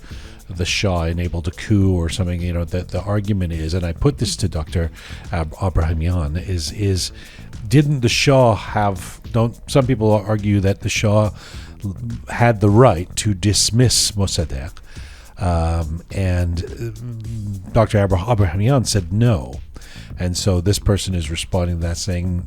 the Shah enabled a coup or something. The argument is, and I put this to Dr. Abrahamian, is didn't the Shah some people argue that the Shah had the right to dismiss Mossadegh, and Dr. Abrahamian said no. And so this person is responding to that saying,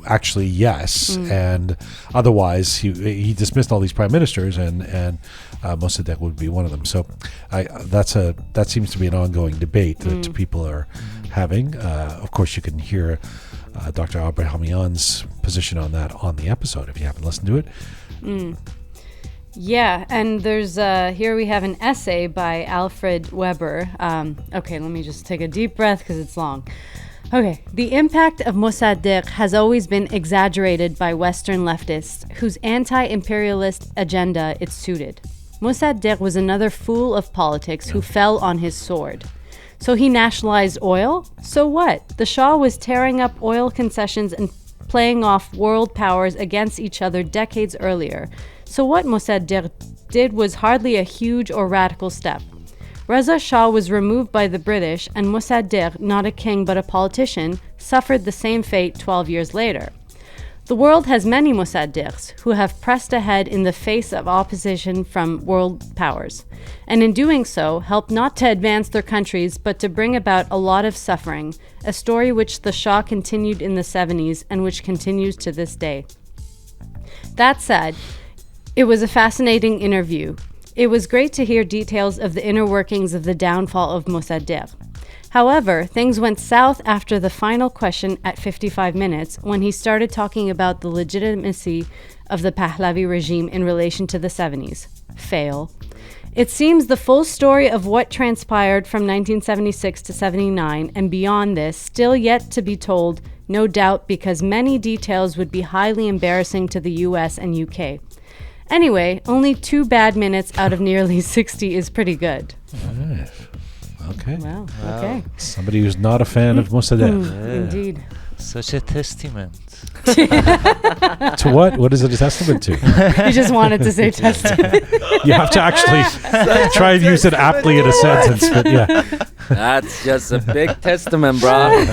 actually, yes. And otherwise, he dismissed all these prime ministers, and Mossadegh would be one of them. So that seems to be an ongoing debate that people are having. Of course, you can hear Dr. Abrahamian's position on that on the episode if you haven't listened to it. Yeah, and there's here we have an essay by Alfred Weber. Okay, let me just take a deep breath because it's long. Okay, the impact of Mossadegh has always been exaggerated by Western leftists whose anti-imperialist agenda it suited. Mossadegh was another fool of politics who fell on his sword. So he nationalized oil? So what? The Shah was tearing up oil concessions and playing off world powers against each other decades earlier. So what Mossadegh did was hardly a huge or radical step. Reza Shah was removed by the British, and Mossadegh, not a king but a politician, suffered the same fate 12 years later. The world has many Mossadeghs who have pressed ahead in the face of opposition from world powers, and in doing so helped not to advance their countries but to bring about a lot of suffering, a story which the Shah continued in the 70s and which continues to this day. That said, it was a fascinating interview. It was great to hear details of the inner workings of the downfall of Mossadegh. However, things went south after the final question at 55 minutes when he started talking about the legitimacy of the Pahlavi regime in relation to the 70s. Fail. It seems the full story of what transpired from 1976 to 79 and beyond this still yet to be told, no doubt because many details would be highly embarrassing to the US and UK. Anyway, only 2 bad minutes out of nearly 60 is pretty good. Nice. Okay. Wow. Okay. Somebody who's not a fan of Mossadegh. Indeed. Such a testament. To what? What is it a testament to? You just wanted to say testament. You have to actually try and use it aptly in a sentence. But yeah, That's just a big testament, bro.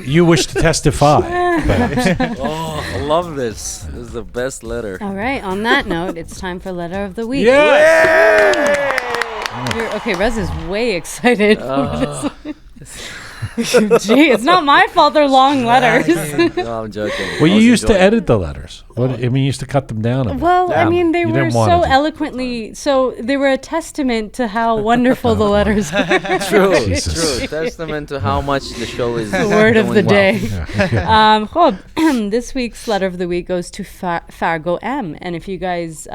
you wish to testify. Perhaps. Oh, I love this. This is the best letter. All right. On that note, it's time for letter of the week. Yeah. Okay, Rez is way excited. Gee, it's not my fault they're long letters. No, I'm joking. Well, I you was used to enjoying edit the letters. What, I mean, you used to cut them down a bit. Well, I mean, they You were didn't want so to do- eloquently, so they were a testament to how wonderful the letters are. True, Jesus. true. Testament to how much the show is. The word of the doing well. day. Rob, this week's letter of the week goes to Fargo M. And if you guys,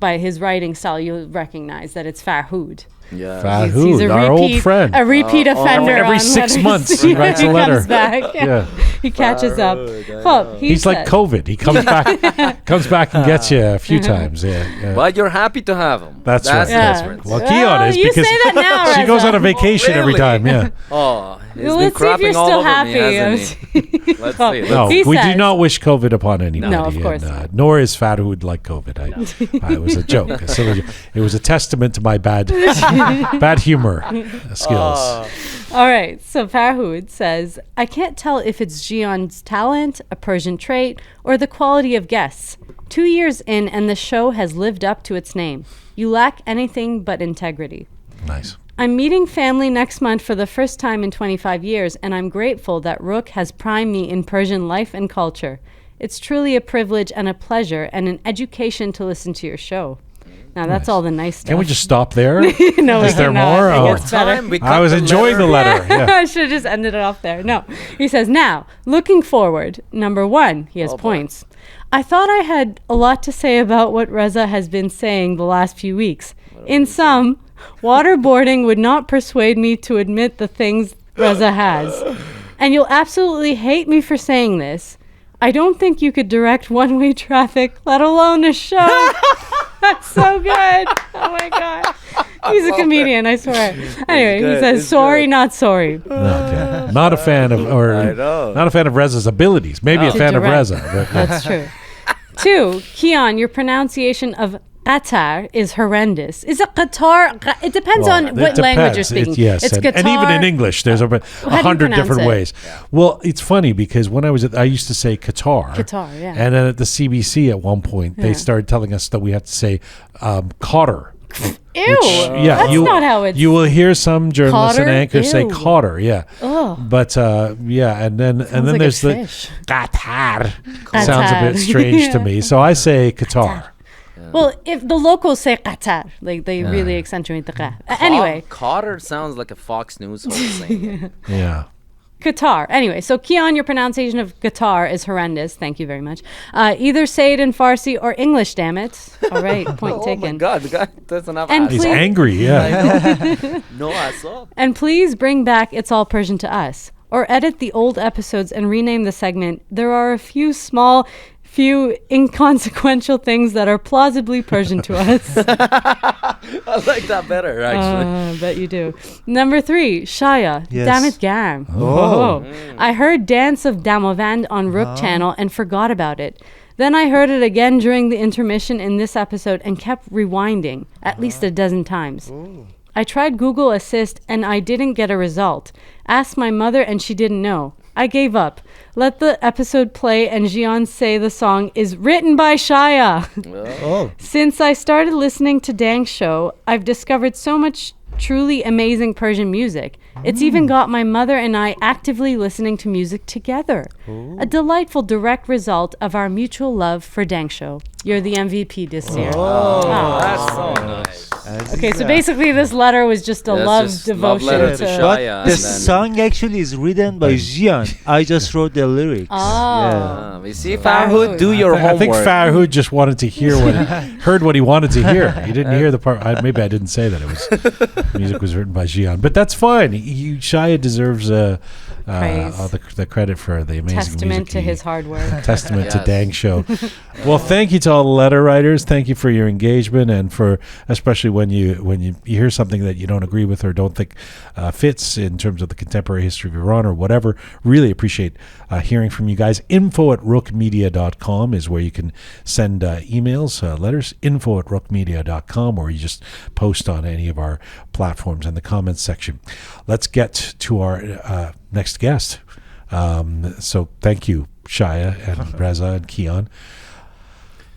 by his writing style, you'll recognize that it's Farhood. Yeah. Farhood, our old friend. A repeat offender. Every on 6 letters. months he writes a letter. Comes back. Yeah. He catches up. Farhood, I Rob, know. He's like COVID. He comes back and gets you a few times. Yeah. But you're happy to have him. That's right. the Yeah. difference. Well, Keon is you because say that now, she goes Reza. on a vacation every Really? time. Yeah. Oh, he's Well, been let's see if you're crapping all still over happy. me, hasn't he? Let's see. No, He we do says- not wish COVID upon anybody. No, of course not. Nor is Farhood like COVID. It was a joke. It was a testament to my bad humor skills. All right. So Farhood says, I can't tell if it's Jian's talent, a Persian trait, or the quality of guests. 2 years in, and the show has lived up to its name. You lack anything but integrity. Nice. I'm meeting family next month for the first time in 25 years, and I'm grateful that Roqe has primed me in Persian life and culture. It's truly a privilege and a pleasure and an education to listen to your show. Now, that's all the nice stuff. Can we just stop there? No, Is we there cannot. more? It Oh. gets better. Time we I cut was enjoying the letter. Yeah. I should have just ended it off there. No. He says, now, looking forward, number one, he has Oh, boy. points. I thought I had a lot to say about what Reza has been saying the last few weeks. In sum, waterboarding would not persuade me to admit the things Reza has. And you'll absolutely hate me for saying this. I don't think you could direct one-way traffic, let alone a show. That's so good. Oh my God. He's a comedian, I swear. Anyway, he good, says, it's sorry, good. not sorry. Okay. Not a fan of, I know. not a fan of Reza's abilities. Maybe a To fan of direct. Reza. But That's true. 2, Keon, your pronunciation of Qatar is horrendous. Is it Qatar? It depends Well, on it what language you're depends. speaking. Yes, it's and, Qatar. and even in English, there's a do you 100 pronounce different it? ways. Well, it's funny because when I was I used to say Qatar. Qatar, yeah. And then at the CBC at one point, they started telling us that we have to say Qatar. Ew. Yeah, That's not how it's. You will hear some journalists and Qatar? anchors say Ew. Qatar, yeah. Ugh. But yeah, and then Sounds like there's a the fish. Qatar. Sounds a bit Qatar. strange to Yeah. me, so I say Qatar. Well, if the locals say Qatar, like they really accentuate the Qa. Anyway, Cotter sounds like a Fox News host saying it. Yeah. Qatar. Anyway, so Keon, your pronunciation of Qatar is horrendous. Thank you very much. Either say it in Farsi or English, damn it. All right, point Oh taken. my God, the guy doesn't have And ass. He's Please. angry, yeah. No ass up. And please bring back It's All Persian to Us. Or edit the old episodes and rename the segment. There are a few inconsequential things that are plausibly Persian to us. I like that better, actually. I bet you do. Number 3, Shaya. Yes. Damn it, Garm. Oh. I heard Dance of Damavand on Rook channel and forgot about it. Then I heard it again during the intermission in this episode and kept rewinding at least a dozen times. I tried Google Assist and I didn't get a result. Asked my mother and she didn't know. I gave up. Let the episode play and Jian say the song is written by Shaya. Oh. Since I started listening to Dang's show, I've discovered so much truly amazing Persian music. It's even got my mother and I actively listening to music together. A delightful direct result of our mutual love for Dang Show. You're the MVP this year. Ah. That's so nice. Okay, so basically this letter was just a That's love just devotion love letter to to... But Shaya, the and then- song actually is written by Jian. I just wrote the lyrics. Oh. You see, Farhood, do your I homework. think Farhood just wanted to hear heard what he wanted to hear. He didn't hear the part. Maybe I didn't say that. It was music was written by Jian, but that's fine. Shaya deserves Praise. all the credit for the amazing Testament music to his hard work. Testament to Yes. Dang Show. Well, thank you to all the letter writers. Thank you for your engagement and for especially when you hear something that you don't agree with or don't think fits in terms of the contemporary history of Iran or whatever. Really appreciate hearing from you guys. info@roqemedia.com is where you can send emails, letters. info@roqemedia.com, or you just post on any of our platforms in the comments section. Let's get to our next guest. So thank you, Shaya and Reza and Keon.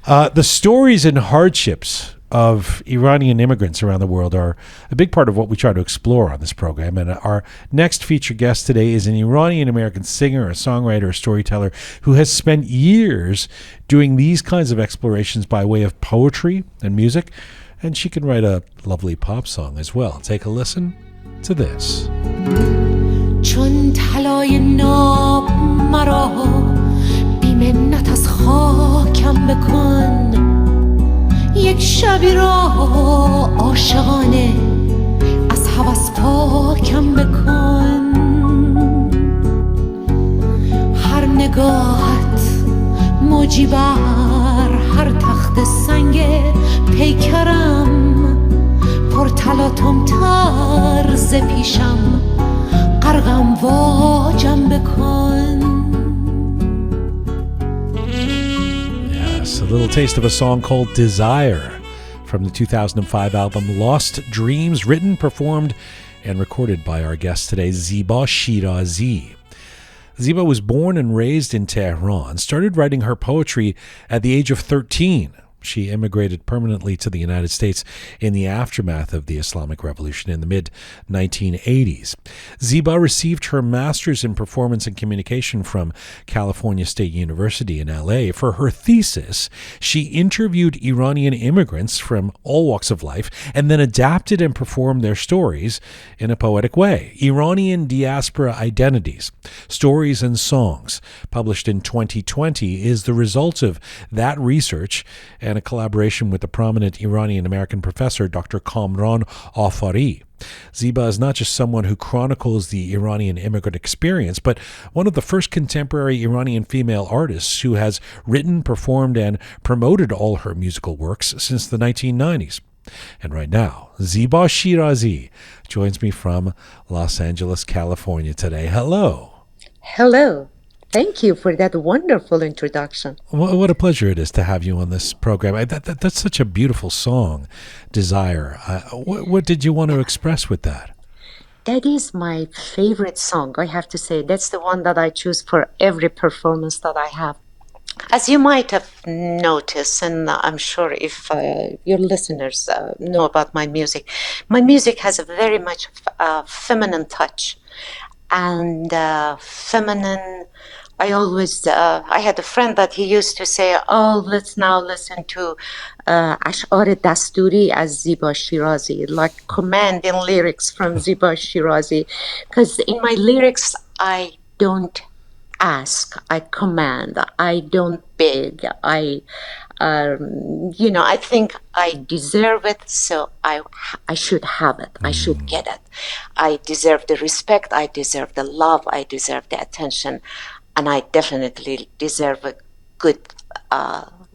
The stories and hardships of Iranian immigrants around the world are a big part of what we try to explore on this program. And our next featured guest today is an Iranian-American singer, a songwriter, a storyteller who has spent years doing these kinds of explorations by way of poetry and music. And she can write a lovely pop song as well. Take a listen to this. چون طلای ناب مرا بی منت از خاکم بکن یک شبی را عاشقانه از هوس پاکم بکن هر نگاهت موجی بر هر تخت سنگ پیکرم پرتلاطم تر ز پیشم غرقم واجم بکن. Yes, a little taste of a song called Desire from the 2005 album Lost Dreams, written, performed, and recorded by our guest today, Ziba Shirazi. Ziba was born and raised in Tehran, started writing her poetry at the age of 13. She immigrated permanently to the United States in the aftermath of the Islamic Revolution in the mid-1980s. Ziba received her master's in performance and communication from California State University in LA. For her thesis, she interviewed Iranian immigrants from all walks of life and then adapted and performed their stories in a poetic way. Iranian Diaspora Identities, Stories and Songs, published in 2020, is the result of that research and a collaboration with the prominent Iranian-American professor, Dr. Kamran Afari. Ziba is not just someone who chronicles the Iranian immigrant experience, but one of the first contemporary Iranian female artists who has written, performed, and promoted all her musical works since the 1990s. And right now, Ziba Shirazi joins me from Los Angeles, California today. Hello. Hello. Thank you for that wonderful introduction. What a pleasure it is to have you on this program. That's such a beautiful song, Desire. What did you want to express with that? That is my favorite song, I have to say. That's the one that I choose for every performance that I have. As you might have noticed, and I'm sure if your listeners know about my music has a very much feminine touch. And feminine, I always, I had a friend that he used to say, oh, let's now listen to Ash'ar Dasturi as Ziba Shirazi, like commanding lyrics from Ziba Shirazi. Because in my lyrics, I don't ask, I command, I don't beg, I think I deserve it, so I should have it, I should get it. I deserve the respect, I deserve the love, I deserve the attention, and I definitely deserve a good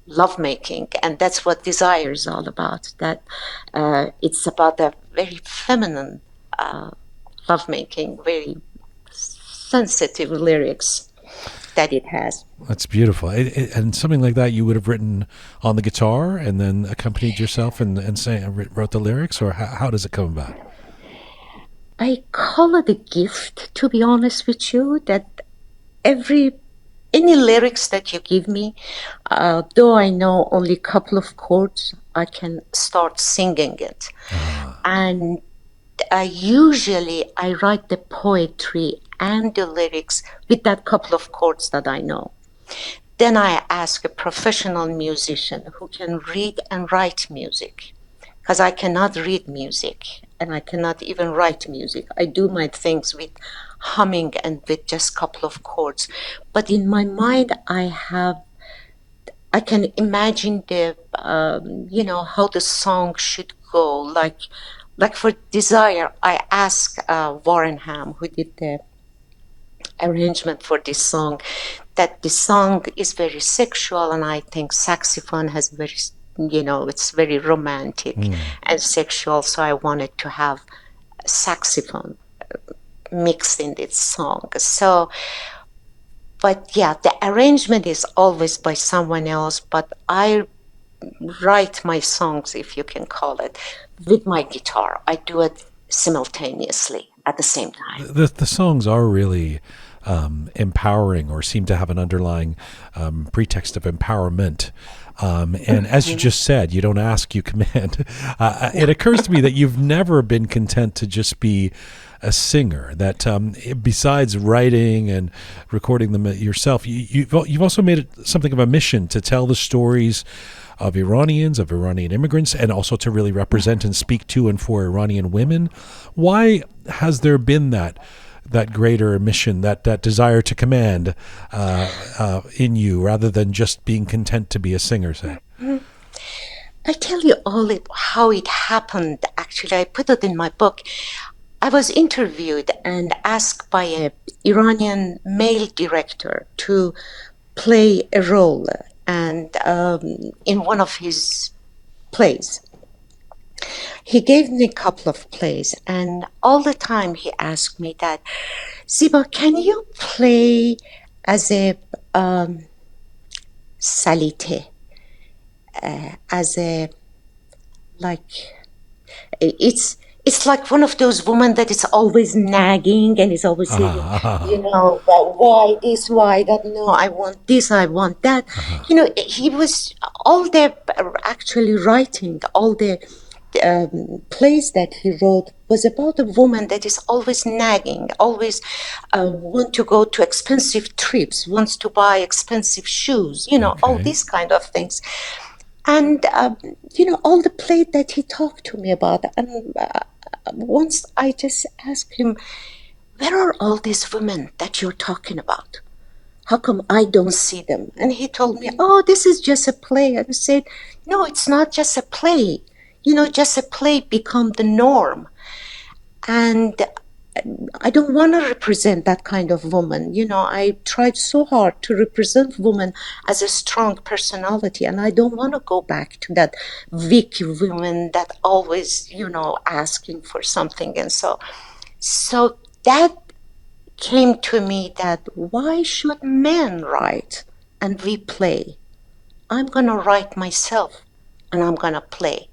lovemaking, and that's what Desire is all about. That it's about a very feminine lovemaking, very sensitive lyrics that it has. That's beautiful. And something like that you would have written on the guitar and then accompanied yourself and wrote the lyrics, or how does it come about? I call it a gift, to be honest with you, that any lyrics that you give me, though I know only a couple of chords, I can start singing it. And usually I write the poetry and the lyrics with that couple of chords that I know. Then I ask a professional musician who can read and write music, because I cannot read music and I cannot even write music. I do my things with humming and with just a couple of chords. But in my mind, I can imagine how the song should go. Like for Desire, I asked Warren Ham, who did the arrangement for this song, that the song is very sexual, and I think saxophone has very, it's very romantic and sexual, so I wanted to have saxophone mixed in this song. So, but yeah, the arrangement is always by someone else, but I write my songs, if you can call it, with my guitar. I do it simultaneously at the same time. The songs are really empowering, or seem to have an underlying pretext of empowerment. And as you just said, you don't ask, you command. It occurs to me that you've never been content to just be a singer, that besides writing and recording them yourself, you've also made it something of a mission to tell the stories of Iranians, of Iranian immigrants, and also to really represent and speak to and for Iranian women. Why has there been that greater mission, that desire to command in you, rather than just being content to be a singer, say? I tell you how it happened. Actually, I put it in my book. I was interviewed and asked by an Iranian male director to play a role and in one of his plays. He gave me a couple of plays, and all the time he asked me that, Ziba, can you play as a salite, as a, like, it's like one of those women that is always nagging and is always saying, why this, why that, no, I want this, I want that. He was actually writing all the plays that he wrote was about a woman that is always nagging, always want to go to expensive trips, wants to buy expensive shoes, all these kind of things. And, all the play that he talked to me about. And once I just asked him, where are all these women that you're talking about? How come I don't see them? And he told me, oh, this is just a play. And I said, no, it's not just a play. Just a play become the norm. And I don't want to represent that kind of woman. I tried so hard to represent women as a strong personality, and I don't want to go back to that weak woman that always, asking for something. And so that came to me that why should men write and we play? I'm going to write myself, and I'm going to play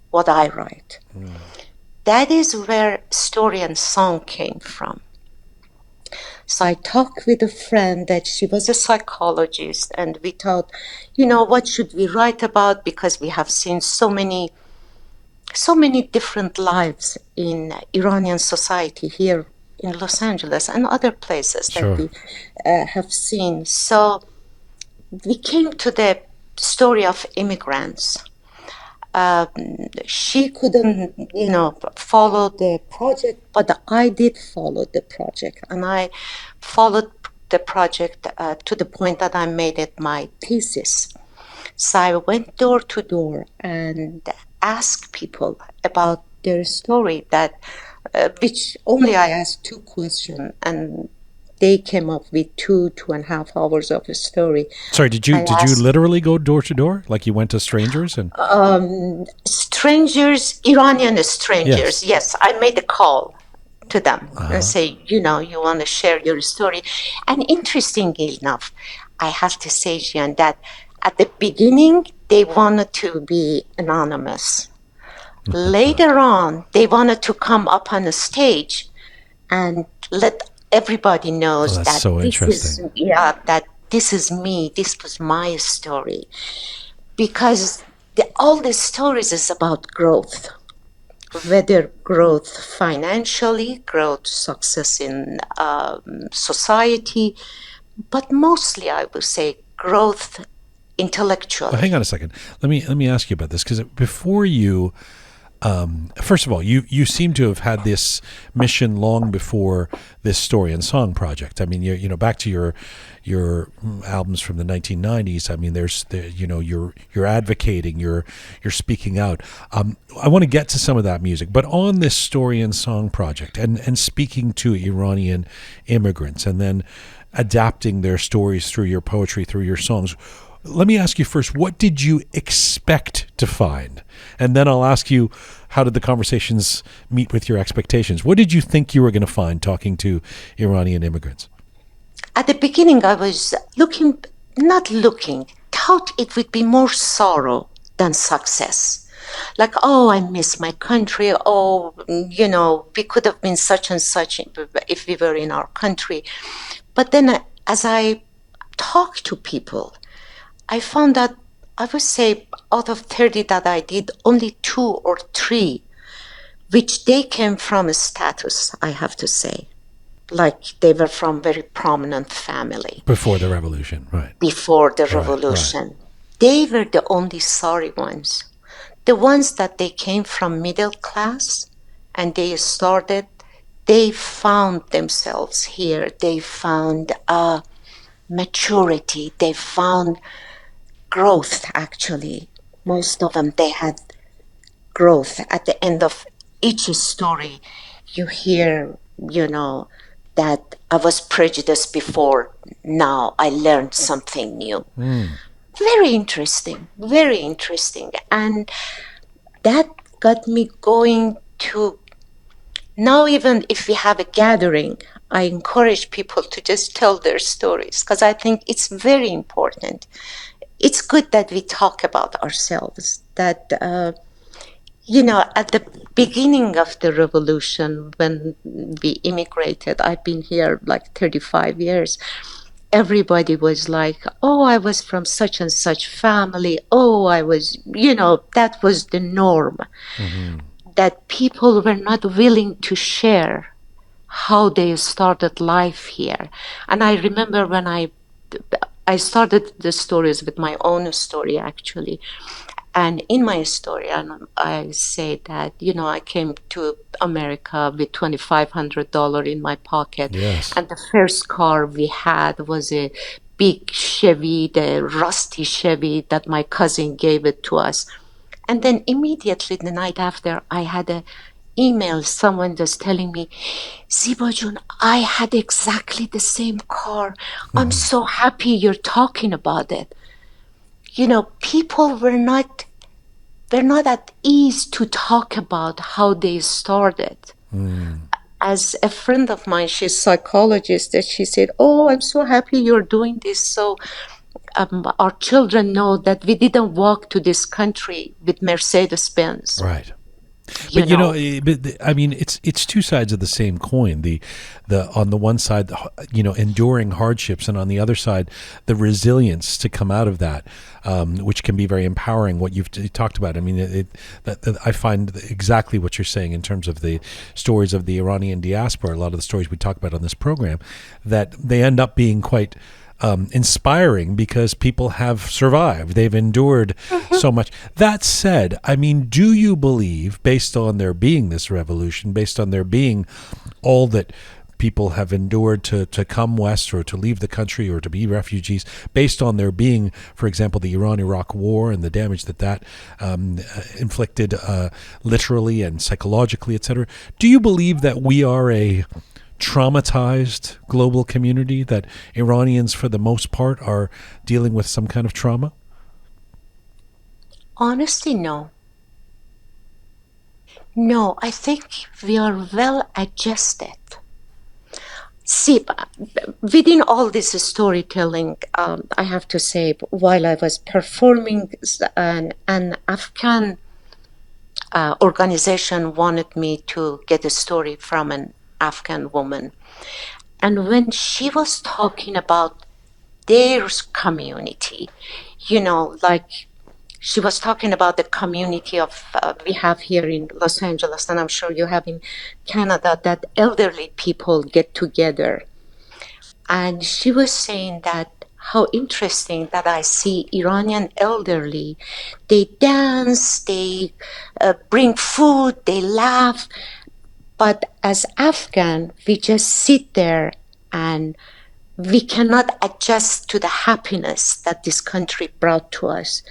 what I write. That is where story and song came from. So I talked with a friend that she was a psychologist, and we thought, what should we write about? Because we have seen so many different lives in Iranian society here in Los Angeles and other places that we have seen. So we came to the story of immigrants. She couldn't, follow the project, but I did follow the project, and I followed the project to the point that I made it my thesis. So I went door to door and asked people about their story, which only I asked 2 questions, and they came up with 2.5 hours of a story. Sorry, did you literally go door to door? Like you went to strangers and strangers, Iranian strangers? Yes, I made a call to them and say, you want to share your story. And interestingly enough, I have to say, Jian, that at the beginning they wanted to be anonymous. Later on, they wanted to come up on the stage and let everybody knows that so that this is me, this was my story. Because all the stories is about growth, whether growth financially, growth success in society, but mostly I would say growth intellectually. Well, hang on a second. Let me ask you about this, because before you first of all, you seem to have had this mission long before this story and song project. I mean, back to your albums from the 1990s. I mean, you're advocating, you're speaking out. I want to get to some of that music, but on this story and song project and speaking to Iranian immigrants and then adapting their stories through your poetry, through your songs. Let me ask you first, what did you expect to find? And then I'll ask you, how did the conversations meet with your expectations? What did you think you were going to find talking to Iranian immigrants? At the beginning, I was thought it would be more sorrow than success. Like, oh, I miss my country. Oh, we could have been such and such if we were in our country. But then as I talked to people, I found that I would say out of 30 that I did, only 2 or 3, which they came from a status, I have to say. Like they were from very prominent family Before the revolution, right? before the Right, revolution. They were the only sorry ones. The ones that they came from middle class and they found themselves here. They found maturity. They found growth, actually. Most of them, they had growth. At the end of each story, you hear, that I was prejudiced before. Now I learned something new. Very interesting, very interesting. And that got me going to now, even if we have a gathering, I encourage people to just tell their stories because I think it's very important. It's good that we talk about ourselves, that at the beginning of the revolution, when we immigrated, I've been here like 35 years. Everybody was like, oh, I was from such and such family. Oh, I was, that was the norm. That people were not willing to share how they started life here. And I remember when I started the stories with my own story, actually. And in my story, I say that, I came to America with $2,500 in my pocket. Yes. And the first car we had was a big Chevy, the rusty Chevy that my cousin gave it to us. And then immediately the night after, I had an email. Someone was telling me, Ziba Jun, I had exactly the same car. I'm so happy you're talking about it. People were not at ease to talk about how they started. As a friend of mine, she's a psychologist, that she said, oh, I'm so happy you're doing this. So our children know that we didn't walk to this country with Mercedes-Benz. Right. But I mean, it's two sides of the same coin. The on the one side, enduring hardships, and on the other side, the resilience to come out of that, which can be very empowering. What you've talked about. I mean, I find exactly what you're saying in terms of the stories of the Iranian diaspora. A lot of the stories we talk about on this program, that they end up being quite inspiring because people have survived. They've endured so much. That said, I mean, do you believe, based on there being this revolution, based on there being all that people have endured to come west or to leave the country or to be refugees, based on there being, for example, the Iran-Iraq war and the damage that inflicted literally and psychologically, etc., do you believe that we are a traumatized global community, that Iranians for the most part are dealing with some kind of trauma? Honestly, no. No, I think we are well adjusted. See, within all this storytelling, I have to say, while I was performing, an Afghan organization wanted me to get a story from an Afghan woman. And when she was talking about their community, like she was talking about the community of we have here in Los Angeles, and I'm sure you have in Canada, that elderly people get together. And she was saying that how interesting that I see Iranian elderly. They dance, they bring food, they laugh. But as Afghan, we just sit there and we cannot adjust to the happiness that this country brought to us.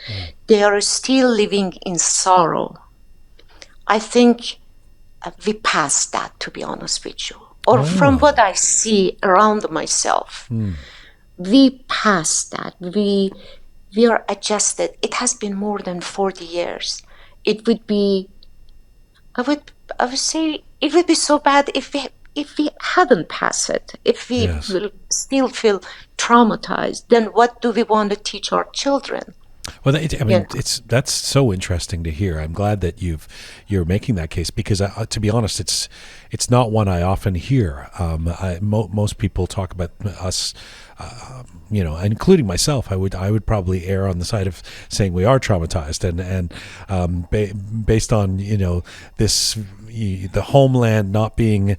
They are still living in sorrow. I think we passed that, to be honest with you. Or from what I see around myself, we passed that. We are adjusted. It has been more than 40 years. It would be, I would say, it would be so bad if we hadn't passed it, if we will still feel traumatized. Then what do we want to teach our children? Well, that's so interesting to hear. I'm glad that you're making that case because, to be honest, it's not one I often hear. Most people talk about us, including myself. I would probably err on the side of saying we are traumatized, and based on this. The homeland not being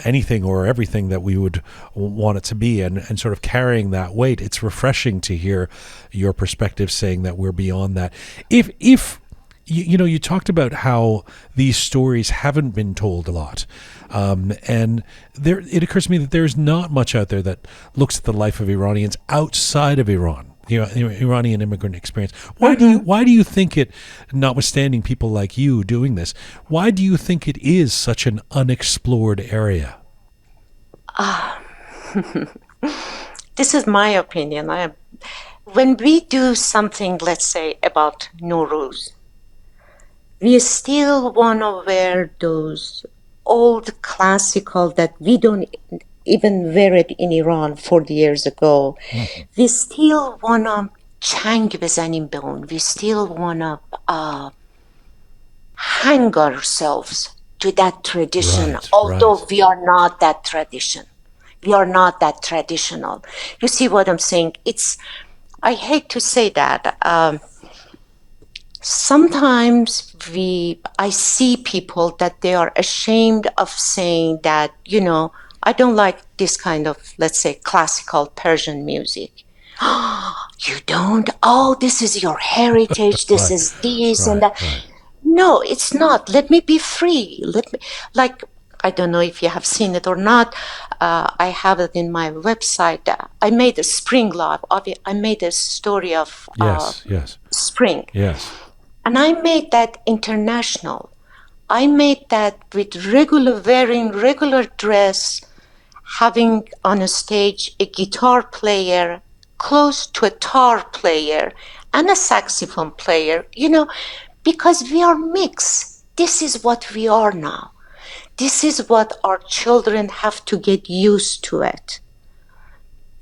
anything or everything that we would want it to be, and sort of carrying that weight. It's refreshing to hear your perspective saying that we're beyond that. If you talked about how these stories haven't been told a lot, and it occurs to me that there's not much out there that looks at the life of Iranians outside of Iran. Iranian immigrant experience. Why do you think it, notwithstanding people like you doing this, why do you think it is such an unexplored area? This is my opinion. When we do something, let's say, about Nowruz, we still want to wear those old classical that we don't even wear it in Iran 40 years ago. Mm-hmm. We still want to chang bezanim be on. We still want to hang ourselves to that tradition, although we are not that tradition. We are not that traditional. You see what I'm saying? I hate to say that. Sometimes I see people that they are ashamed of saying that, I don't like this kind of, let's say, classical Persian music. You don't? Oh, this is your heritage. This is this and that. Right. No, it's not. Let me be free. I don't know if you have seen it or not. I have it in my website. I made a spring love. I made a story of spring. Yes. And I made that international. I made that with wearing regular dress, having on a stage a guitar player close to a tar player and a saxophone player, because we are mixed. This is what we are now. This is what our children have to get used to it.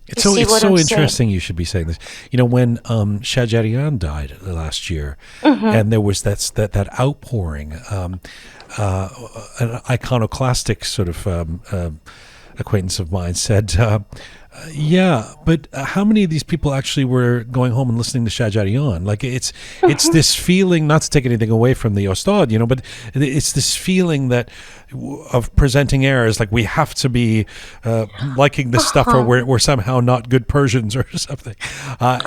It's so interesting you should be saying this. When Shahjarian died last year, mm-hmm. and there was that outpouring, an iconoclastic sort of acquaintance of mine said, but how many of these people actually were going home and listening to Shahjarian? Like it's this feeling, not to take anything away from the Ostad, but it's this feeling of presenting errors, like we have to be liking this stuff, or we're somehow not good Persians or something.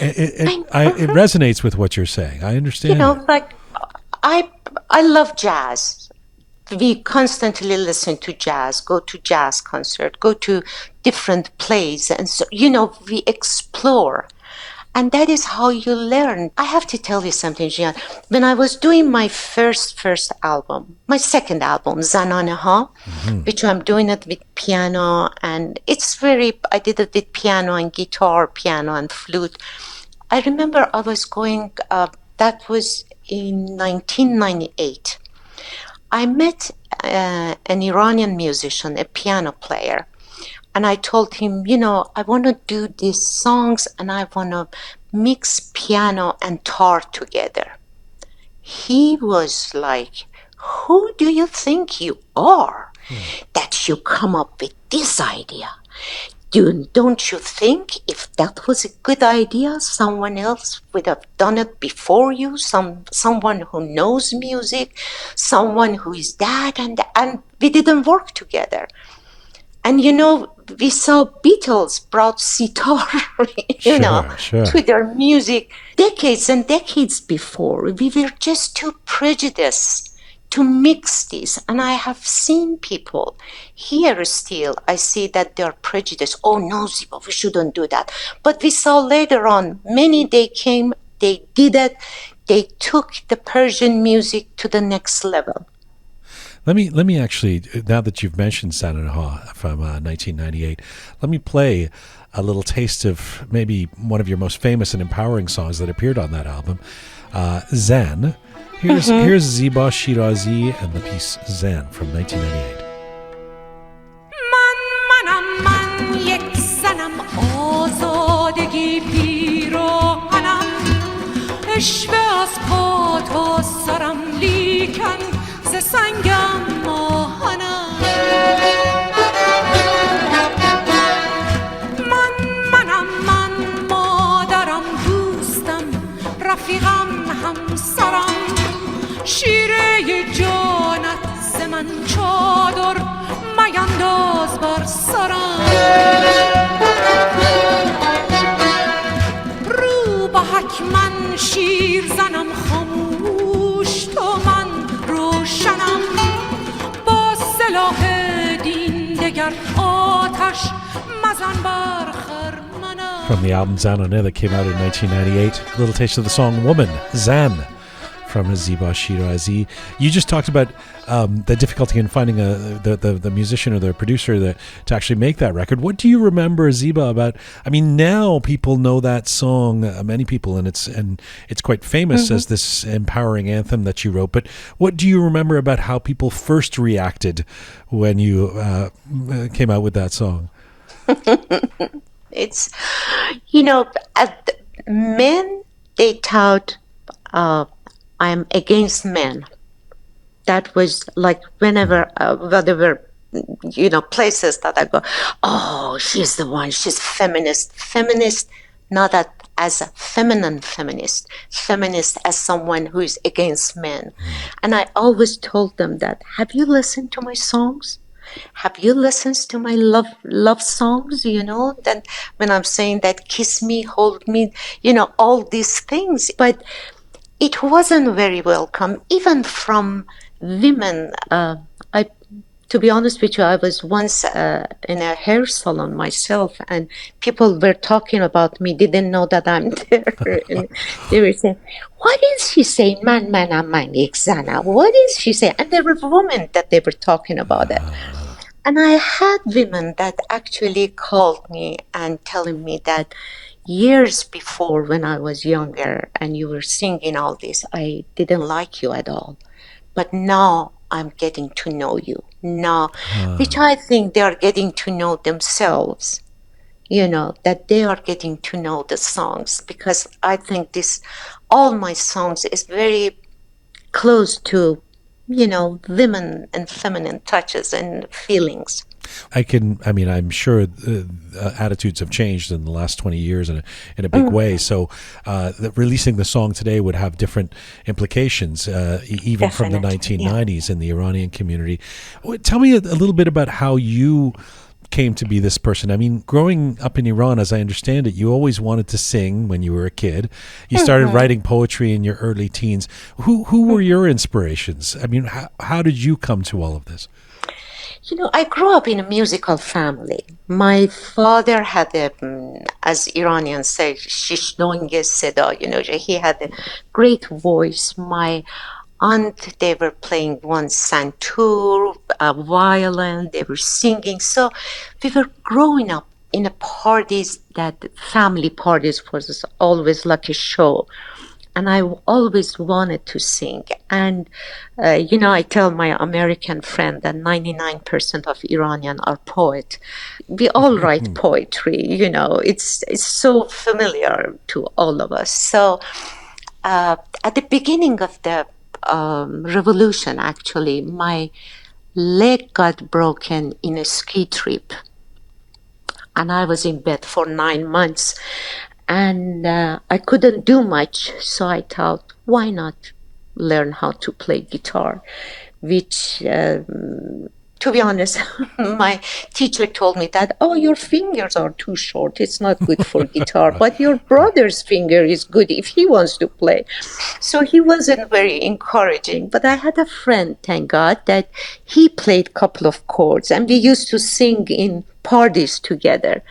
It resonates with what you're saying. I understand. I love jazz. We constantly listen to jazz, go to jazz concert, go to different plays. And so, we explore. And that is how you learn. I have to tell you something, Jian. When I was doing my first album, my second album, Zananeha, mm-hmm. which I'm doing it with piano, and I did it with piano and guitar, piano and flute. I remember I was going, that was in 1998. I met an Iranian musician, a piano player, and I told him, I want to do these songs and I want to mix piano and tar together. He was like, who do you think you are that you come up with this idea? Don't you think if that was a good idea, someone else would have done it before you? Someone who knows music, someone who is that, and we didn't work together. And we saw Beatles brought sitar, to their music decades and decades before. We were just too prejudiced to mix this. And I have seen people here still, I see that they're prejudiced. Oh no, Ziba, we shouldn't do that. But we saw later on, they came, they did it, they took the Persian music to the next level. Let me actually, now that you've mentioned Zananeha from 1998, let me play a little taste of maybe one of your most famous and empowering songs that appeared on that album, Zan. Here's Ziba, Shirazi, and the piece Zan from 1998. من یک زنم آزادگی پیراهنم جانت ز من چادر مینداز بر سرم رو به حک من شیر زنم خاموش تو من روشنم با سلاح دین دگر آتش مزن بر خرمنم. From the album Zanone that came out in 1998, a little taste of the song Woman, Zan, from Ziba Shirazi. You just talked about the difficulty in finding the musician or the producer to actually make that record. What do you remember, Ziba, about? I mean, now people know that song, many people, and it's quite famous as this empowering anthem that you wrote. But what do you remember about how people first reacted when you came out with that song? It's, men, they thought I'm against men. That was like whenever, whatever, places that I go, oh, she's the one, she's feminist. Feminist, not as a feminine feminist. Feminist as someone who is against men. And I always told them that, have you listened to my songs? Have you listened to my love songs, that when I'm saying that kiss me, hold me, all these things. But it wasn't very welcome, even from women. To be honest with you, I was once in a hair salon myself, and people were talking about me, didn't know that I'm there. And they were saying, what is she saying? Man, Zana. What is she saying? And there were women that they were talking about it. And I had women that actually called me and telling me that years before, when I was younger and you were singing all this, I didn't like you at all. But now I'm getting to know you now, which I think they are getting to know themselves, that they are getting to know the songs, because I think all my songs is very close to, women and feminine touches and feelings. I'm sure attitudes have changed in the last 20 years in a big way. So releasing the song today would have different implications, even from the 1990s in the Iranian community. Tell me a little bit about how you came to be this person. I mean, growing up in Iran, as I understand it, you always wanted to sing when you were a kid. You started writing poetry in your early teens. Who were your inspirations? I mean, how did you come to all of this? I grew up in a musical family. My father had as Iranians say, shishnoinge seda, he had a great voice. My aunt, they were playing one santur, a violin, they were singing. So we were growing up in a parties, that family parties was always like a show. And I always wanted to sing. And, I tell my American friend that 99% of Iranian are poets. We all write poetry, it's so familiar to all of us. So at the beginning of the revolution, actually, my leg got broken in a ski trip. And I was in bed for 9 months. And I couldn't do much, so I thought, why not learn how to play guitar? Which, to be honest, my teacher told me that, your fingers are too short, it's not good for guitar, but your brother's finger is good if he wants to play. So he wasn't very encouraging, but I had a friend, thank God, that he played a couple of chords, and we used to sing in parties together.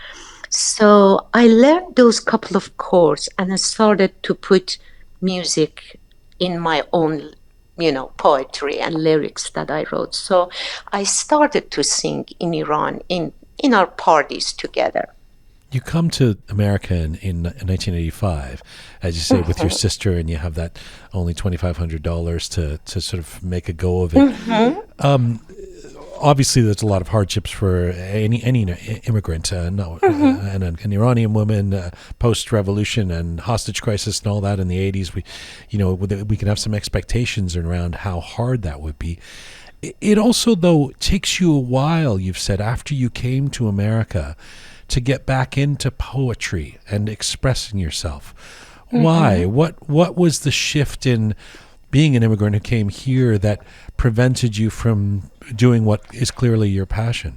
So I learned those couple of chords, and I started to put music in my own, poetry and lyrics that I wrote. So I started to sing in Iran in our parties together. You come to America in 1985, as you say, with your sister, and you have that only $2,500 to sort of make a go of it. Obviously, there's a lot of hardships for any immigrant, and an Iranian woman, post-revolution and hostage crisis and all that in the 80s. We can have some expectations around how hard that would be. It also, though, takes you a while, you've said, after you came to America, to get back into poetry and expressing yourself. Why? What was the shift in being an immigrant who came here that prevented you from doing what is clearly your passion?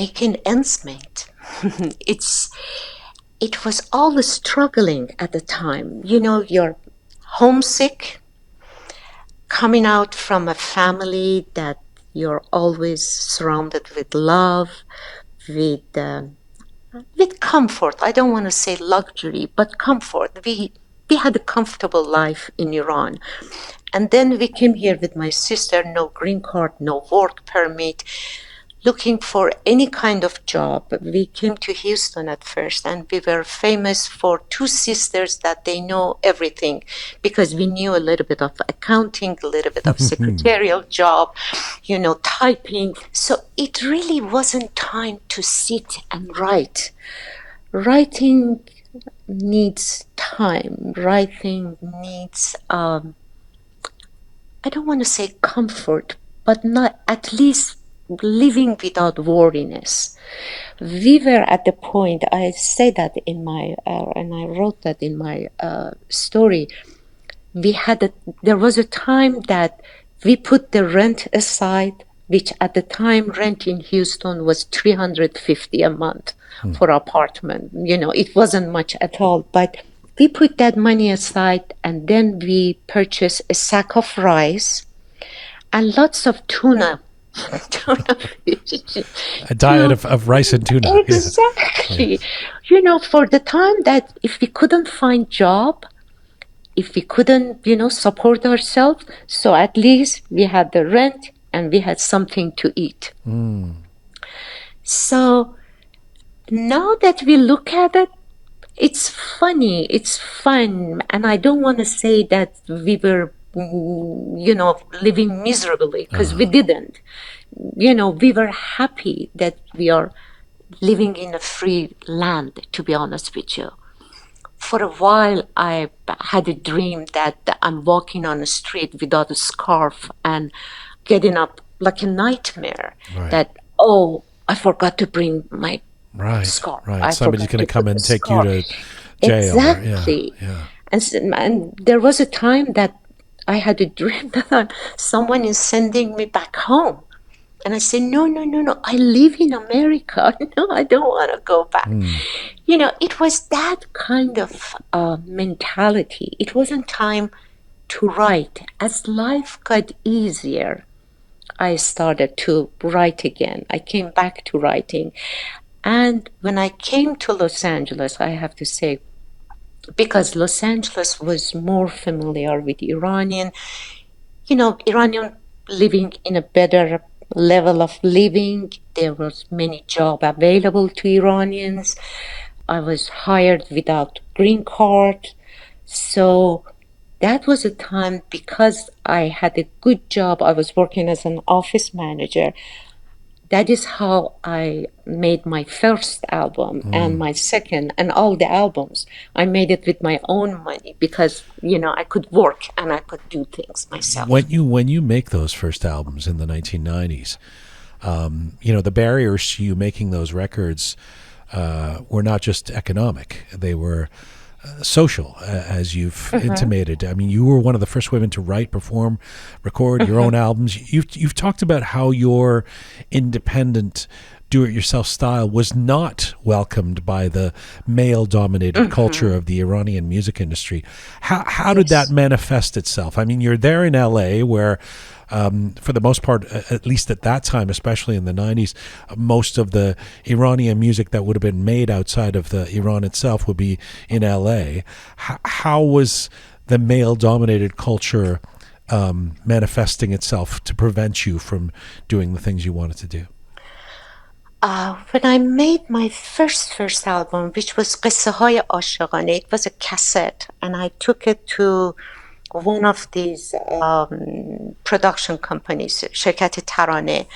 Making ends meet. It was always struggling at the time. You know, you're homesick, coming out from a family that you're always surrounded with love, with comfort. I don't want to say luxury, but comfort. We had a comfortable life in Iran. And then we came here with my sister, no green card, no work permit, looking for any kind of job. We came to Houston at first, and we were famous for two sisters that they know everything, because we knew a little bit of accounting, a little bit of secretarial job, you know, typing. So it really wasn't time to sit and write. Writing needs time. Writing needs, I don't want to say comfort, but not at least living without worriness. We were at the point, I say that in my, and I wrote that in my story, there was a time that we put the rent aside, which at the time rent in Houston was $350 a month for apartment. You know, it wasn't much at all, but we put that money aside, and then we purchased a sack of rice and lots of tuna. Tuna fish. A diet of rice and tuna. Exactly. Yeah. You know, for the time that if we couldn't find job, if we couldn't, you know, support ourselves, so at least we had the rent and we had something to eat. So now that we look at it, it's funny, it's fun, and I don't want to say that we were, you know, living miserably, because we didn't. You know, we were happy that we are living in a free land, to be honest with you. For a while, I had a dream that I'm walking on a street without a scarf and getting up like a nightmare. Right. That, oh, I forgot to bring my scarf. Right. Somebody's going to come and take you to jail. Exactly. Yeah. And there was a time that I had a dream that someone is sending me back home. And I said, no, I live in America. No, I don't want to go back. You know, it was that kind of mentality. It wasn't time to write. As life got easier, I started to write again. I came back to writing. And when I came to Los Angeles, I have to say, because Los Angeles was more familiar with Iranian, you know, Iranian living in a better level of living. There was many jobs available to Iranians. I was hired without green card. So that was a time, because I had a good job. I was working as an office manager. That is how I made my first album and my second, and all the albums. I made it with my own money because, you know, I could work and I could do things myself. When you make those first albums in the 1990s, you know, the barriers to you making those records were not just economic; they were social, as you've intimated. I mean, you were one of the first women to write, perform, record your own albums. You've talked about how your independent, do-it-yourself style was not welcomed by the male-dominated culture of the Iranian music industry. How did that manifest itself? I mean, you're there in LA where, for the most part, at least at that time, especially in the 90s, most of the Iranian music that would have been made outside of the Iran itself would be in LA. How was the male-dominated culture manifesting itself to prevent you from doing the things you wanted to do? When I made my first album, which was قصه های عاشقانه, it was a cassette, and I took it to one of these production companies, شرکت ترانه.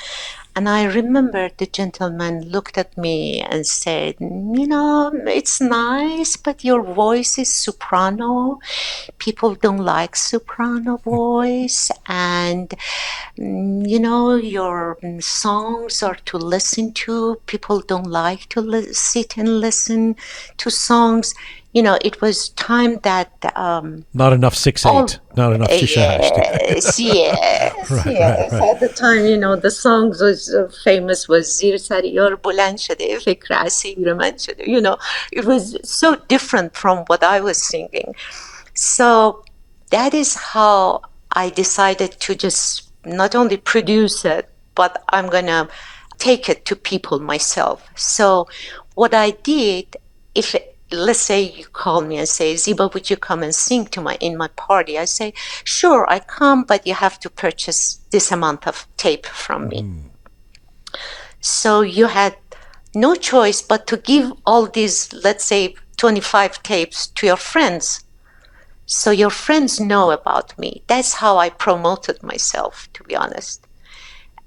And I remember the gentleman looked at me and said, you know, it's nice, but your voice is soprano. People don't like soprano voice. And, you know, your songs are to listen to. People don't like to sit and listen to songs. it was time that Not enough 6/8. Not enough shisha hash. yes, yes, Right, yes. right. At the time, the songs was famous was "Zir sar yar buland shade, fikr asir man shade." It was so different from what I was singing. So that is how I decided to just not only produce it, but I'm gonna take it to people myself. So what I did, if let's say you call me and say, Ziba, would you come and sing in my party? I say, sure, I come, but you have to purchase this amount of tape from me. So you had no choice but to give all these, let's say, 25 tapes to your friends. So your friends know about me. That's how I promoted myself, to be honest.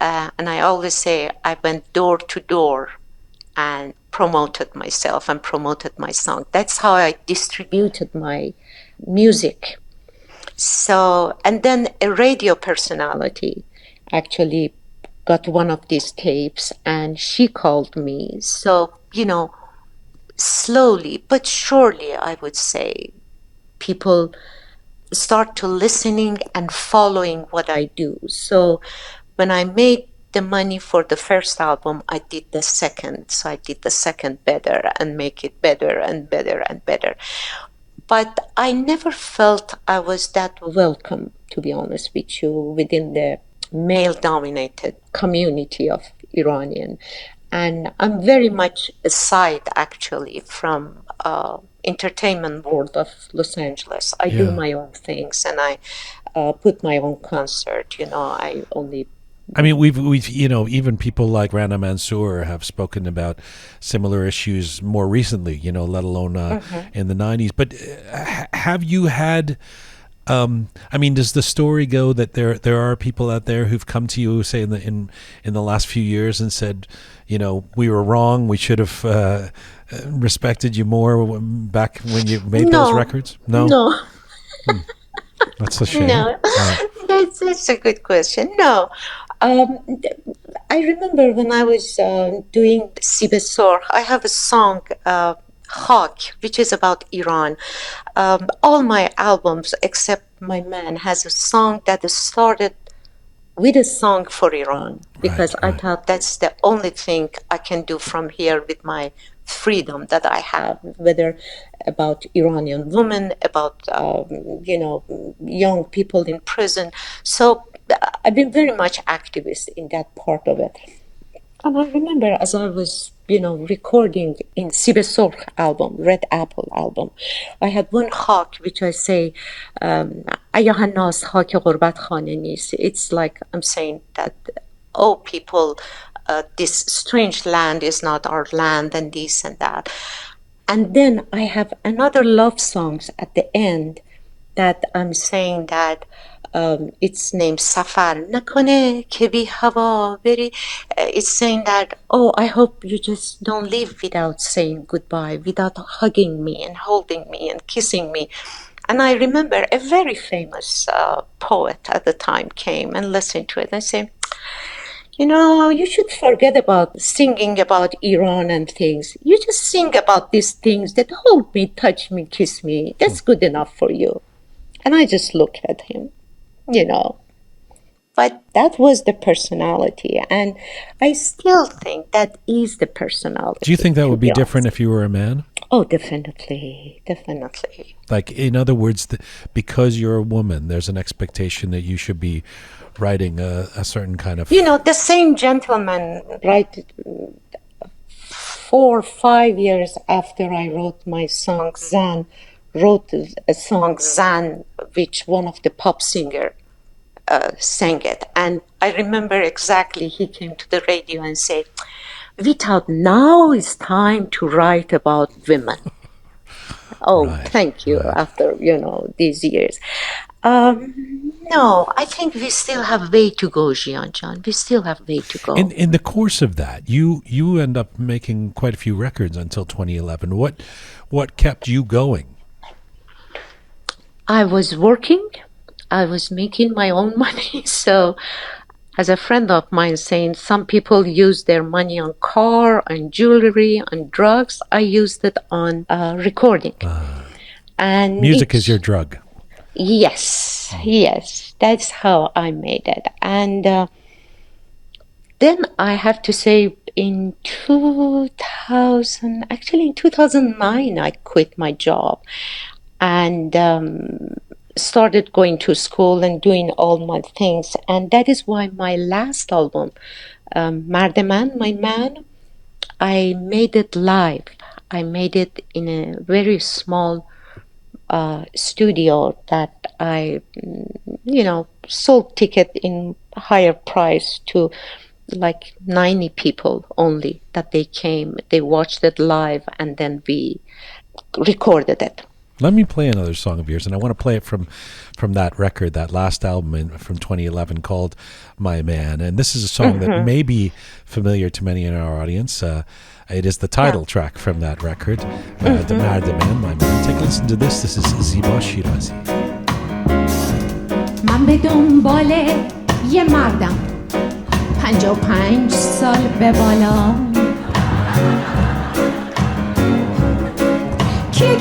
And I always say I went door to door and promoted myself and promoted my song. That's how I distributed my music. So, and then a radio personality actually got one of these tapes and she called me. So, slowly but surely, I would say, people start to listening and following what I do. So when I made the money for the first album, I did the second. So I did the second better and make it better and better and better. But I never felt I was that welcome, to be honest with you, within the male-dominated community of Iranian. And I'm very much aside, actually, from entertainment world of Los Angeles. I do my own things, and I put my own concert. I only. I mean, we've even people like Rana Mansour have spoken about similar issues more recently. Let alone in the 90s. But have you had? I mean, does the story go that there are people out there who've come to you, say in the last few years, and said, we were wrong. We should have respected you more back when you made those records? No. That's a shame. No, that's a good question. No, I remember when I was doing Ziba, I have a song, Hawk, which is about Iran. All my albums, except My Man, has a song that started with a song for Iran, because I thought that's the only thing I can do from here with my freedom that I have, whether about Iranian women, about young people in prison. So I've been very much activist in that part of it. And I remember as I was, recording in Ziba Sorkh album, Red Apple album, I had one hawk which I say, "Ayahanas hawk ghurbat khane nist." It's like I'm saying that, oh, people, this strange land is not our land, and this and that. And then I have another love songs at the end that I'm saying that it's named Safar. Nakone kebi hawa beri. It's saying that, oh, I hope you just don't leave without saying goodbye, without hugging me and holding me and kissing me. And I remember a very famous poet at the time came and listened to it and said, you should forget about singing about Iran and things. You just sing about these things that hold me, touch me, kiss me. That's good enough for you. And I just look at him, But that was the personality. And I still think that is the personality. Do you think that would be different if you were a man? Oh, definitely. Definitely. Like, in other words, because you're a woman, there's an expectation that you should be writing a certain kind of... the same gentleman, right, 4 or 5 years after I wrote my song, Zan, wrote a song, Zan, which one of the pop singer sang it. And I remember exactly he came to the radio and said, we thought now is time to write about women. Oh, right, thank you, right. After, these years. No, I think we still have way to go, Jian. We still have way to go. In the course of that, you end up making quite a few records until 2011. What kept you going? I was working. I was making my own money. So as a friend of mine saying, some people use their money on car, on jewelry, on drugs. I used it on recording. And Music is your drug. yes, yes, that's how I made it. And then I have to say, in 2000, actually in 2009, I quit my job and started going to school and doing all my things. And that is why my last album, Mardeman, My Man, I made it live. I made it in a very small studio that I, sold ticket in higher price to like 90 people only, that they came, they watched it live, and then we recorded it. Let me play another song of yours, and I want to play it from that record, that last album from 2011 called My Man. And this is a song that may be familiar to many in our audience. It is the title track from that record, The Man, My Man. Take a listen to this. This is Ziba Shirazi. من به دنبال یه مردم 55 سال به بالا که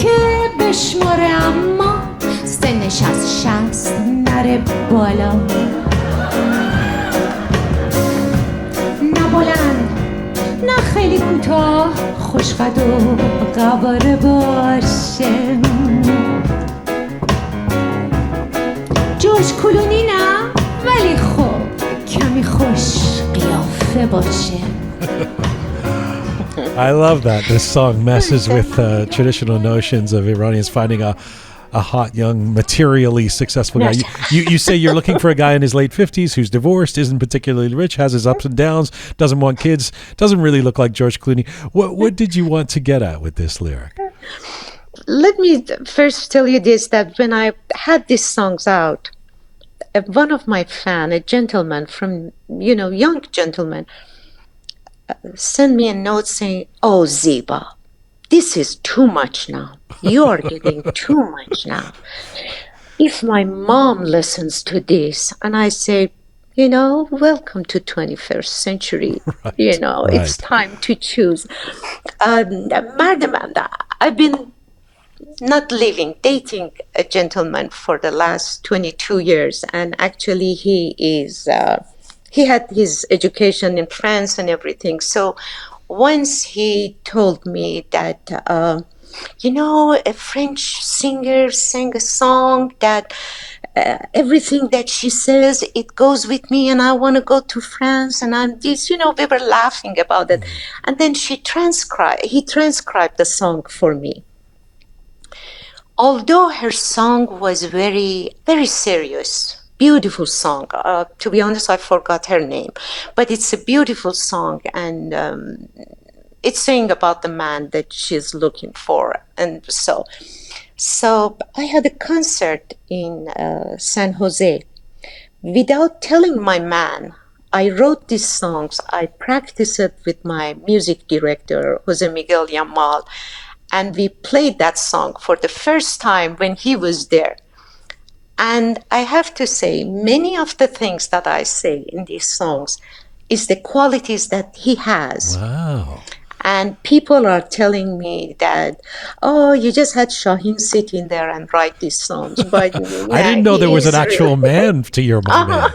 بشماره اما سنش از 60 نره بالا نه بلند نه خیلی کوتاه خوشقد و قواره باشه جورج کلونی نه ولی خب کمی خوش قیافه باشه. I love that this song messes with traditional notions of Iranians finding a hot, young, materially successful guy. You say you're looking for a guy in his late 50s who's divorced, isn't particularly rich, has his ups and downs, doesn't want kids, doesn't really look like George Clooney. What did you want to get at with this lyric? Let me first tell you this, that when I had these songs out, one of my fans, a gentleman from, young gentleman, sent me a note saying, "Oh, Ziba, this is too much now. You are getting too much now. If my mom listens to this," and I say, welcome to 21st century. Right, It's time to choose. Mardeman, I've been not dating a gentleman for the last 22 years. And actually he had his education in France and everything. So once he told me that, a French singer sang a song that everything that she says, it goes with me, and I want to go to France. And I'm this, we were laughing about it. And then he transcribed the song for me. Although her song was very, very serious, beautiful song. To be honest, I forgot her name, but it's a beautiful song, and it's saying about the man that she's looking for. And so I had a concert in San Jose. Without telling my man, I wrote these songs. I practiced it with my music director, Jose Miguel Yamal, and we played that song for the first time when he was there. And I have to say, many of the things that I say in these songs is the qualities that he has. Wow. And people are telling me that, oh, you just had Shaheen sit in there and write these songs. But I didn't know there was an actual man to your man.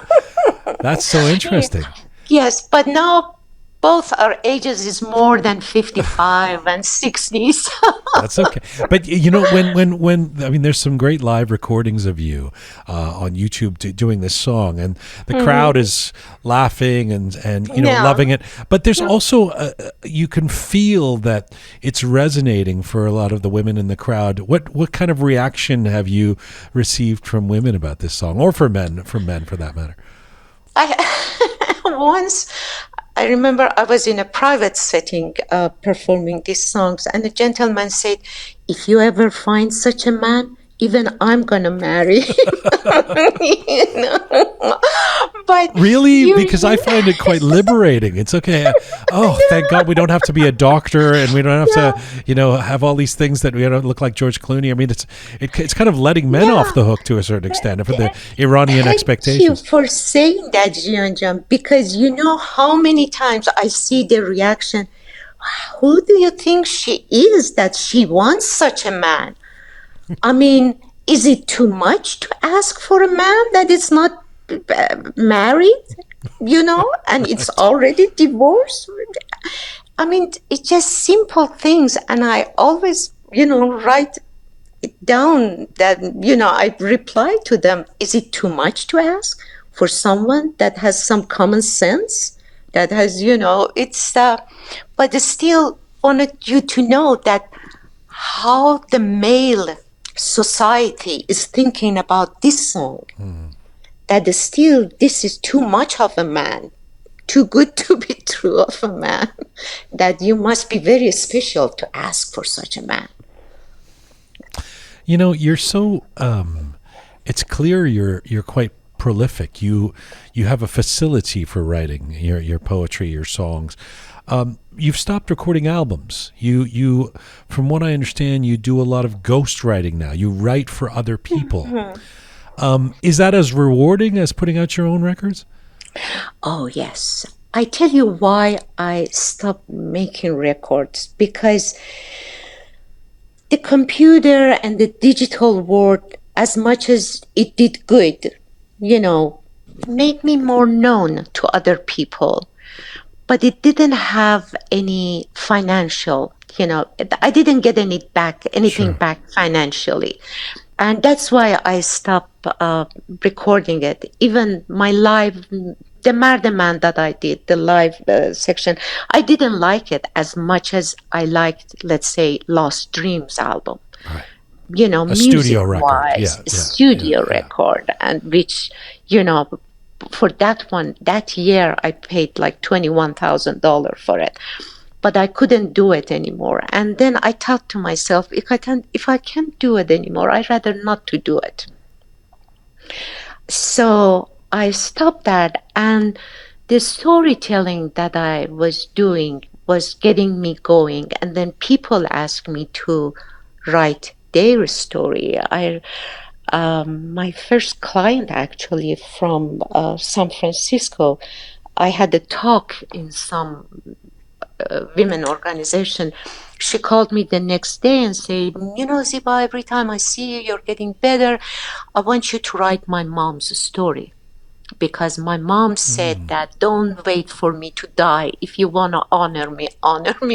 That's so interesting. Yes, but now both our ages is more than 55 and 60. So. That's okay. But when there's some great live recordings of you on YouTube doing this song, and the crowd is laughing and loving it. But there's also you can feel that it's resonating for a lot of the women in the crowd. What kind of reaction have you received from women about this song, or for men for that matter? Once I remember I was in a private setting performing these songs, and the gentleman said, "If you ever find such a man, even I'm going to marry." But quite Really? Because I find it quite liberating. It's okay. Oh, thank God we don't have to be a doctor, and we don't have to, have all these things that we don't look like George Clooney. I mean, it's kind of letting men off the hook to a certain extent for the Iranian Thank expectations. you for saying that, Jian, because you know how many times I see the reaction. Who do you think she is that she wants such a man? I mean, is it too much to ask for a man that is not married, and it's already divorced? I mean, it's just simple things. And I always, write it down that, I reply to them. Is it too much to ask for someone that has some common sense? That has, but I still wanted you to know that how the male society is thinking about this song. That is still, this is too much of a man, too good to be true of a man, that you must be very special to ask for such a man. You're so it's clear you're quite prolific. You have a facility for writing your poetry, your songs. You've stopped recording albums. You from what I understand, you do a lot of ghostwriting now. You write for other people. Is that as rewarding as putting out your own records? Oh, yes. I tell you why I stopped making records, because the computer and the digital world, as much as it did good, made me more known to other people. But it didn't have any financial, I didn't get anything back financially. And that's why I stopped recording it. Even my live, the Mardeman that I did, the live section, I didn't like it as much as I liked, let's say, Lost Dreams album. Right. A studio record. Studio record, and which, for that one, that year, I paid like $21,000 for it. But I couldn't do it anymore. And then I thought to myself, if I can't do it anymore, I'd rather not to do it. So I stopped that, and the storytelling that I was doing was getting me going. And then people asked me to write their story. My first client, actually, from San Francisco, I had a talk in some women organization. She called me the next day and said, Ziba, every time I see you, you're getting better. I want you to write my mom's story. Because my mom said that don't wait for me to die. If you want to honor me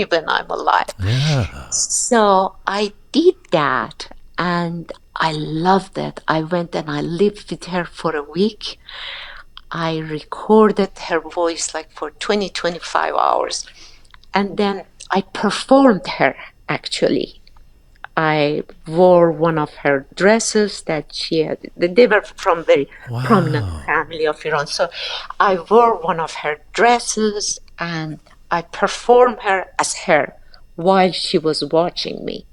when I'm alive. Yeah. So I did that, and I loved it. I went and I lived with her for a week. I recorded her voice like for 25 hours. And then I performed her, actually. I wore one of her dresses that she had. They were from very prominent family of Iran. So I wore one of her dresses, and I performed her as her while she was watching me.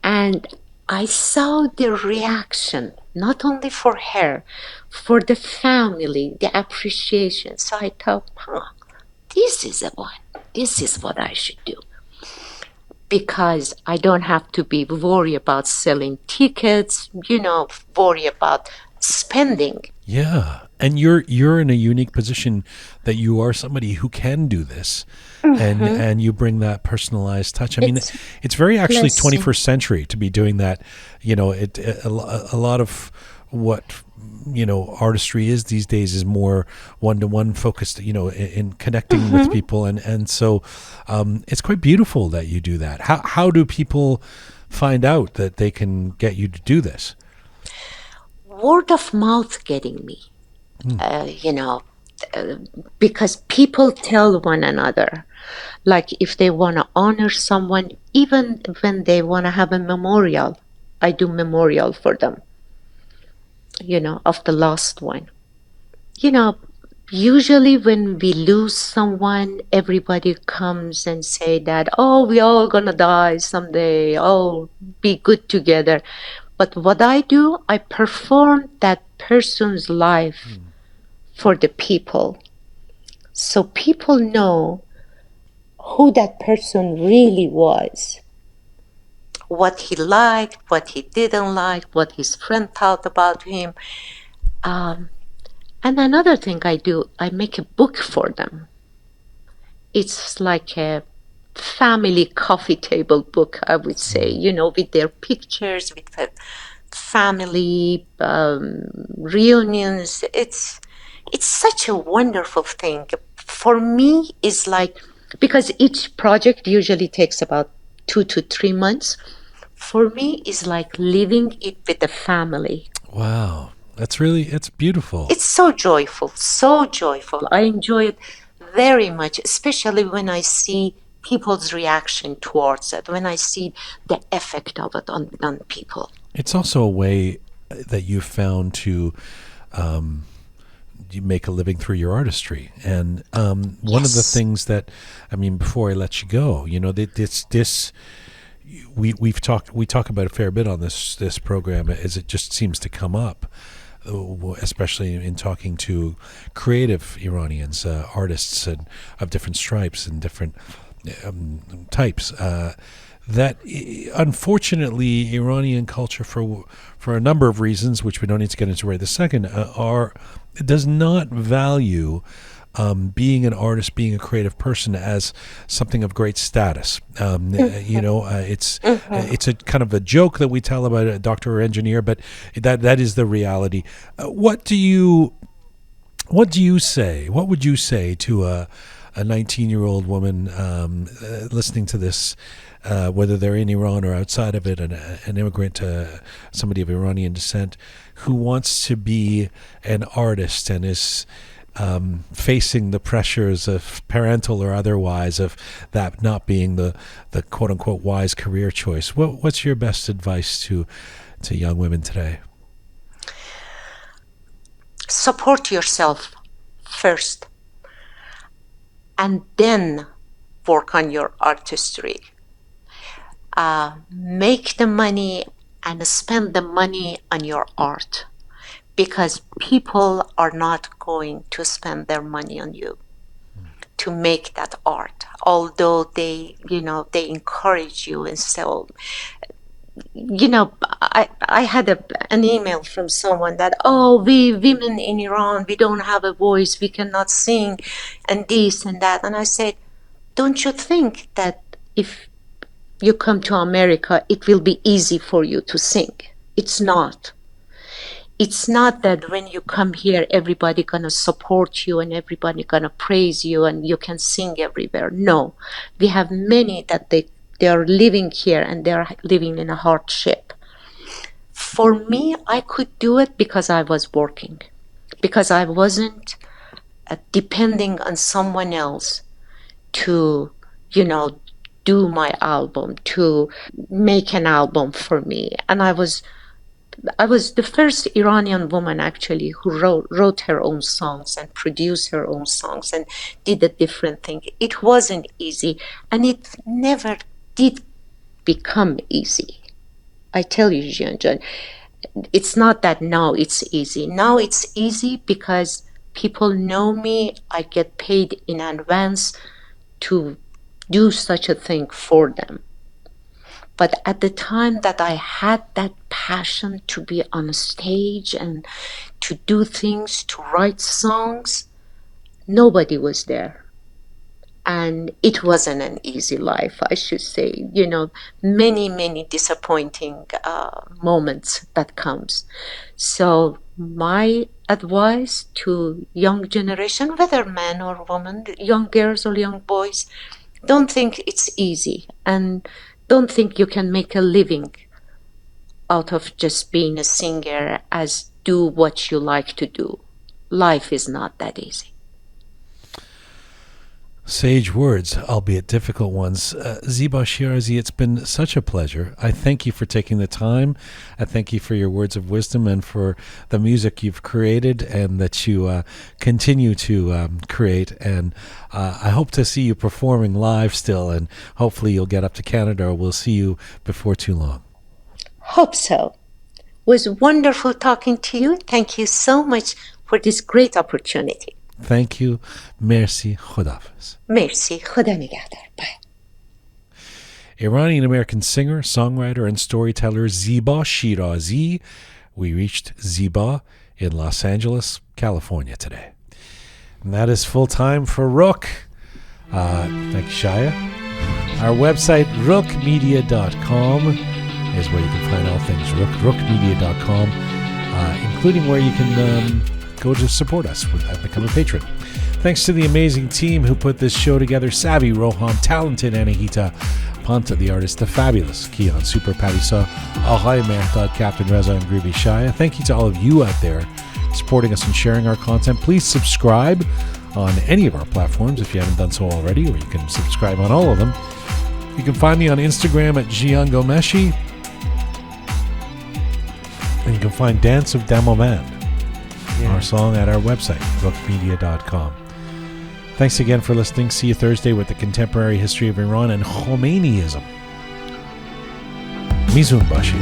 And I saw the reaction, not only for her, for the family, the appreciation. So I thought, this is the one. This is what I should do. Because I don't have to be worried about selling tickets, worry about spending. Yeah. And you're in a unique position that you are somebody who can do this. And you bring that personalized touch. I mean, it's very actually 21st century to be doing that. A lot of what artistry is these days is more one-to-one focused, in connecting with people. And so it's quite beautiful that you do that. How do people find out that they can get you to do this? Word of mouth getting me, because people tell one another, like if they want to honor someone, even when they want to have a memorial, I do memorial for them. Of the last one. Usually when we lose someone, everybody comes and say that, we all gonna die someday, be good together. But what I do, I perform that person's life for the people. So people know who that person really was, what he liked, what he didn't like, what his friend thought about him. And another thing I do, I make a book for them. It's like a family coffee table book, I would say, with their pictures, with the family reunions. It's such a wonderful thing. For me, it's like, because each project usually takes about 2 to 3 months. For me, it's like living it with the family. Wow. It's beautiful. It's so joyful, so joyful. I enjoy it very much, especially when I see people's reaction towards it, when I see the effect of it on people. It's also a way that you've found to you make a living through your artistry. And one of the things that, before I let you go, we talk about a fair bit on this program, as it just seems to come up, especially in talking to creative Iranians, artists of different stripes and different types. That unfortunately, Iranian culture, for a number of reasons, which we don't need to get into right this second, does not value being an artist, being a creative person as something of great status. It's a kind of a joke that we tell about a doctor or engineer, but that is the reality. What do you say? What would you say to a 19-year-old woman listening to this, whether they're in Iran or outside of it, an immigrant, somebody of Iranian descent, who wants to be an artist and is facing the pressures of parental or otherwise of that not being the quote-unquote wise career choice? What's your best advice to young women today? Support yourself first, and then work on your artistry. Make the money and spend the money on your art, because people are not going to spend their money on you to make that art, although they encourage you. And so, I had an email from someone that, we women in Iran, we don't have a voice, we cannot sing, and this and that. And I said, don't you think that if you come to America, it will be easy for you to sing? It's not. It's not that when you come here, everybody gonna support you and everybody gonna praise you and you can sing everywhere. No, we have many that they are living here and they are living in a hardship. For me, I could do it because I was working, because I wasn't depending on someone else to, do my album, to make an album for me. And I was the first Iranian woman actually who wrote her own songs and produced her own songs and did a different thing. It wasn't easy, and it never did become easy. I tell you, Jian, it's not that now it's easy. Now it's easy because people know me. I get paid in advance to do such a thing for them. But at the time that I had that passion to be on a stage and to do things, to write songs, nobody was there. And it wasn't an easy life, I should say. Many, many disappointing moments that comes. So my advice to young generation, whether man or woman, young girls or young boys, don't think it's easy, and don't think you can make a living out of just being a singer, as do what you like to do. Life is not that easy. Sage words, albeit difficult ones. Ziba Shirazi, it's been such a pleasure. I thank you for taking the time. I thank you for your words of wisdom and for the music you've created and that you continue to create. And I hope to see you performing live still, and hopefully you'll get up to Canada, or we'll see you before too long. Hope so. It was wonderful talking to you. Thank you so much for this great opportunity. Thank you. Merci. Khudafiz. Merci. Khuda nigahdar. Bye. Iranian-American singer, songwriter, and storyteller Ziba Shirazi. We reached Ziba in Los Angeles, California today. And that is full time for Roqe. Thank you, Shaya. Our website, roqemedia.com, is where you can find all things roqemedia.com, including where you can go to support us and become a patron. Thanks to the amazing team who put this show together: Savvy, Rohan, talented Anahita, Panta, the artist, the fabulous Kian, Super Padisa, Ahai Mehtad, Captain Reza, and Groovy Shaya. Thank you to all of you out there supporting us and sharing our content. Please subscribe on any of our platforms if you haven't done so already, or you can subscribe on all of them. You can find me on Instagram at Jian Ghomeshi, and you can find Dance of Damovan, our song, at our website, roqemedia.com. Thanks again for listening. See you Thursday with the contemporary history of Iran and Khomeinism. Mizun Bashi.